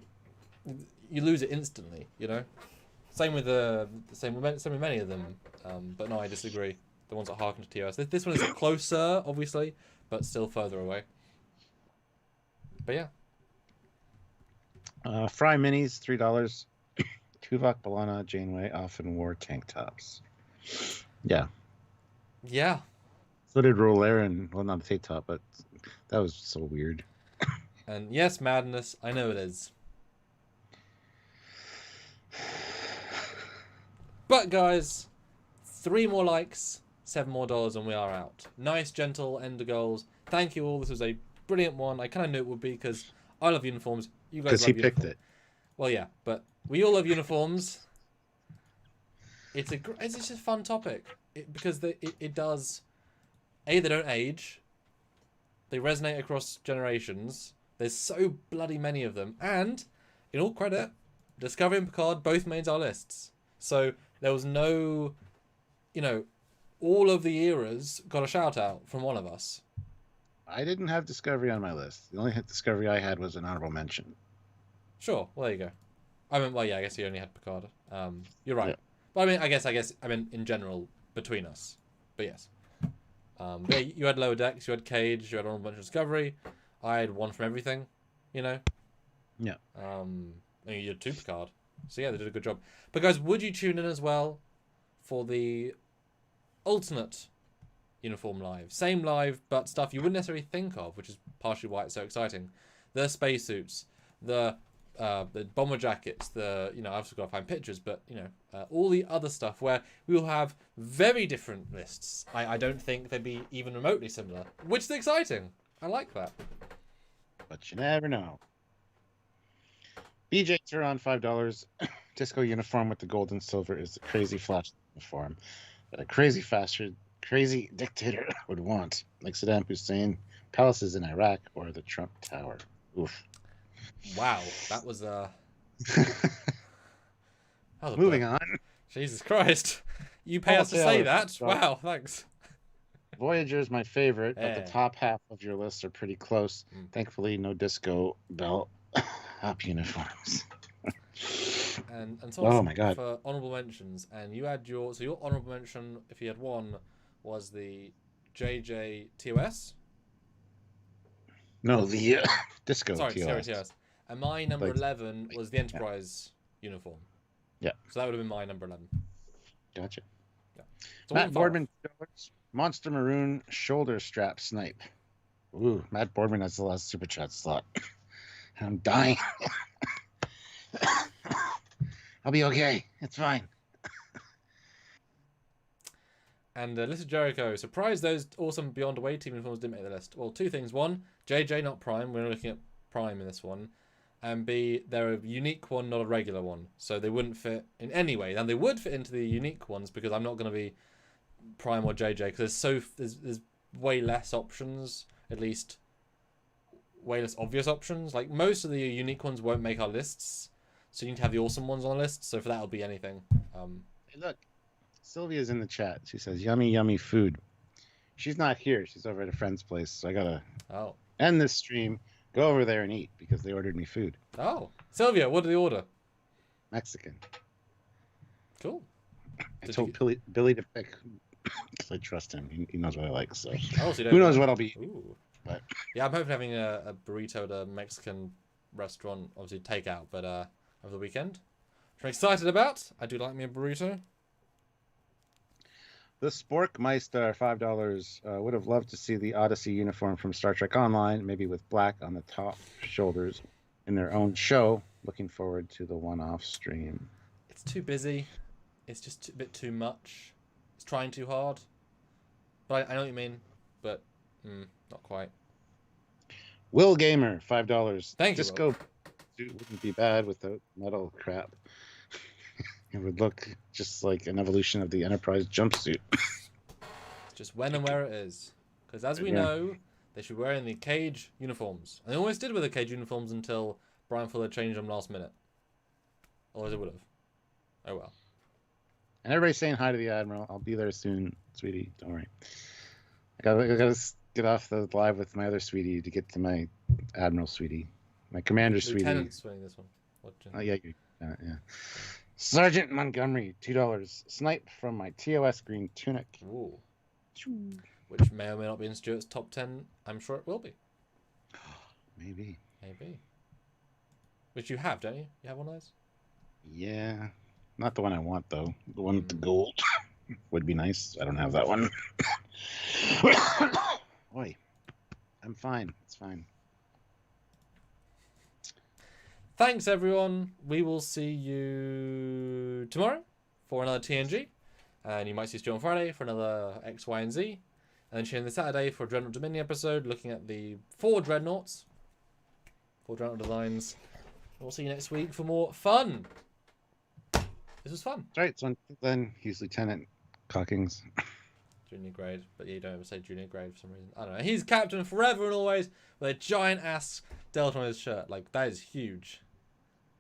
you lose it instantly, you know? Same with same with many of them. But no, I disagree. The ones that harken to TOS. This one is closer, obviously, but still further away. But yeah. Fry minis, $3. Tuvok, B'Elanna, Janeway often wore tank tops. Yeah. Yeah. So did Rolaren. Well, not a tank top, but that was so weird. And yes, madness. I know it is. But guys, 3 more likes, $7 more, and we are out. Nice, gentle end of goals. Thank you all. This was a brilliant one. I kind of knew it would be because I love uniforms. You guys love uniforms. Because he picked it. Well, yeah, but we all love uniforms. It's just a fun topic because it does. They don't age. They resonate across generations. There's so bloody many of them, and in all credit, Discovery and Picard both made our lists. So there was no, all of the eras got a shout out from one of us. I didn't have Discovery on my list. The only Discovery I had was an honorable mention. Sure. Well, there you go. I mean, well, yeah, I guess you only had Picard. You're right. Yeah. But I mean, I mean, in general, between us. But yes. Yeah, you had Lower Decks, you had Cage, you had Honorable Mention Discovery. I had one from everything, Yeah. And you had 2 Picard. So yeah, they did a good job. But guys, would you tune in as well for the alternate uniform live? Same live, but stuff you wouldn't necessarily think of, which is partially why it's so exciting. The spacesuits, the bomber jackets, I've also got to find pictures, but all the other stuff where we will have very different lists. I don't think they'd be even remotely similar, which is exciting. I like that. But you never know. BJ Turon, $5. Disco uniform with the gold and silver is the crazy flash uniform that a crazy dictator would want, like Saddam Hussein, palaces in Iraq, or the Trump Tower. Oof. Wow, that was Moving on. Jesus Christ. You pay us to say that? Wow, thanks. Voyager is my favorite, but the top half of your list are pretty close. Thankfully, no disco belt up uniforms. and so oh my god. For honorable mentions, and you had your honorable mention, if you had one, was the JJ TOS? No, the disco TOS. TOS. And my number 11 was the Enterprise uniform. Yeah. So that would have been my number 11. Gotcha. Yeah. So Matt Boardman, Monster Maroon shoulder strap snipe. Ooh, Matt Boardman has the last super chat slot. I'm dying. I'll be okay. It's fine. And Lisa Jericho, surprised those awesome Beyond Away team uniforms didn't make the list. Well, 2 things. 1, JJ, not Prime. We're looking at Prime in this one. And B, they're a unique one, not a regular one. So they wouldn't fit in any way. And they would fit into the unique ones because I'm not going to be Prime or JJ because there's way less options, at least way less obvious options. Like most of the unique ones won't make our lists. So you need to have the awesome ones on the list. So for that, it'll be anything. Hey, look. Sylvia's in the chat. She says, yummy, yummy food. She's not here. She's over at a friend's place. So I got to end this stream, go over there and eat because they ordered me food. Oh. Sylvia, what did they order? Mexican. Cool. I told Billy to pick because I trust him. He knows what I like. So, so who knows what I'll be eating. But yeah, I'm hoping having a burrito at a Mexican restaurant, obviously takeout, but over the weekend. Which I'm excited about. I do like me a burrito. The Sporkmeister, $5. Would have loved to see the Odyssey uniform from Star Trek Online, maybe with black on the top shoulders in their own show. Looking forward to the one-off stream. It's too busy. It's just a bit too much. It's trying too hard. But I know what you mean, but not quite. Will Gamer, $5. Thank you. Disco wouldn't be bad with the metal crap. It would look just like an evolution of the Enterprise jumpsuit. Just when and where it is. Because as we know, they should be wearing the Cage uniforms. And they always did with the Cage uniforms until Brian Fuller changed them last minute. Otherwise it would have. Oh well. And everybody's saying hi to the Admiral. I'll be there soon, sweetie. Don't worry. I gotta get off the live with my other sweetie to get to my Admiral sweetie. My Commander sweetie. Lieutenant sweetie, this one. Oh, yeah. Sergeant Montgomery, $2. Snipe from my TOS green tunic. Ooh. Which may or may not be in Stuart's top 10. I'm sure it will be. Maybe. Maybe. Which you have, don't you? You have one of those? Yeah. Not the one I want, though. The one with the gold would be nice. I don't have that one. Oi. I'm fine. It's fine. Thanks, everyone. We will see you tomorrow for another TNG. And you might see Stu on Friday for another X, Y, and Z. And then tune in this Saturday for a Dreadnought Dominion episode looking at the 4 Dreadnoughts. 4 Dreadnought designs. We'll see you next week for more fun. This was fun. That's right. So then he's Lieutenant Cockings. Junior grade. But yeah, you don't ever say junior grade for some reason. I don't know. He's captain forever and always with a giant ass delta on his shirt. Like, that is huge.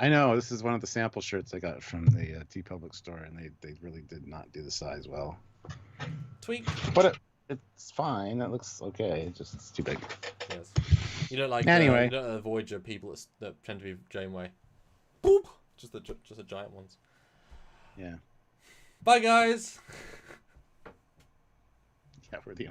I know. This is one of the sample shirts I got from the TeePublic store, and they really did not do the size well. Tweak. But it's fine. It looks okay. It's too big. Yes. You don't like anyway. You don't like the Voyager people that tend to be Janeway. Boop. Just the giant ones. Yeah. Bye, guys. Yeah, we're the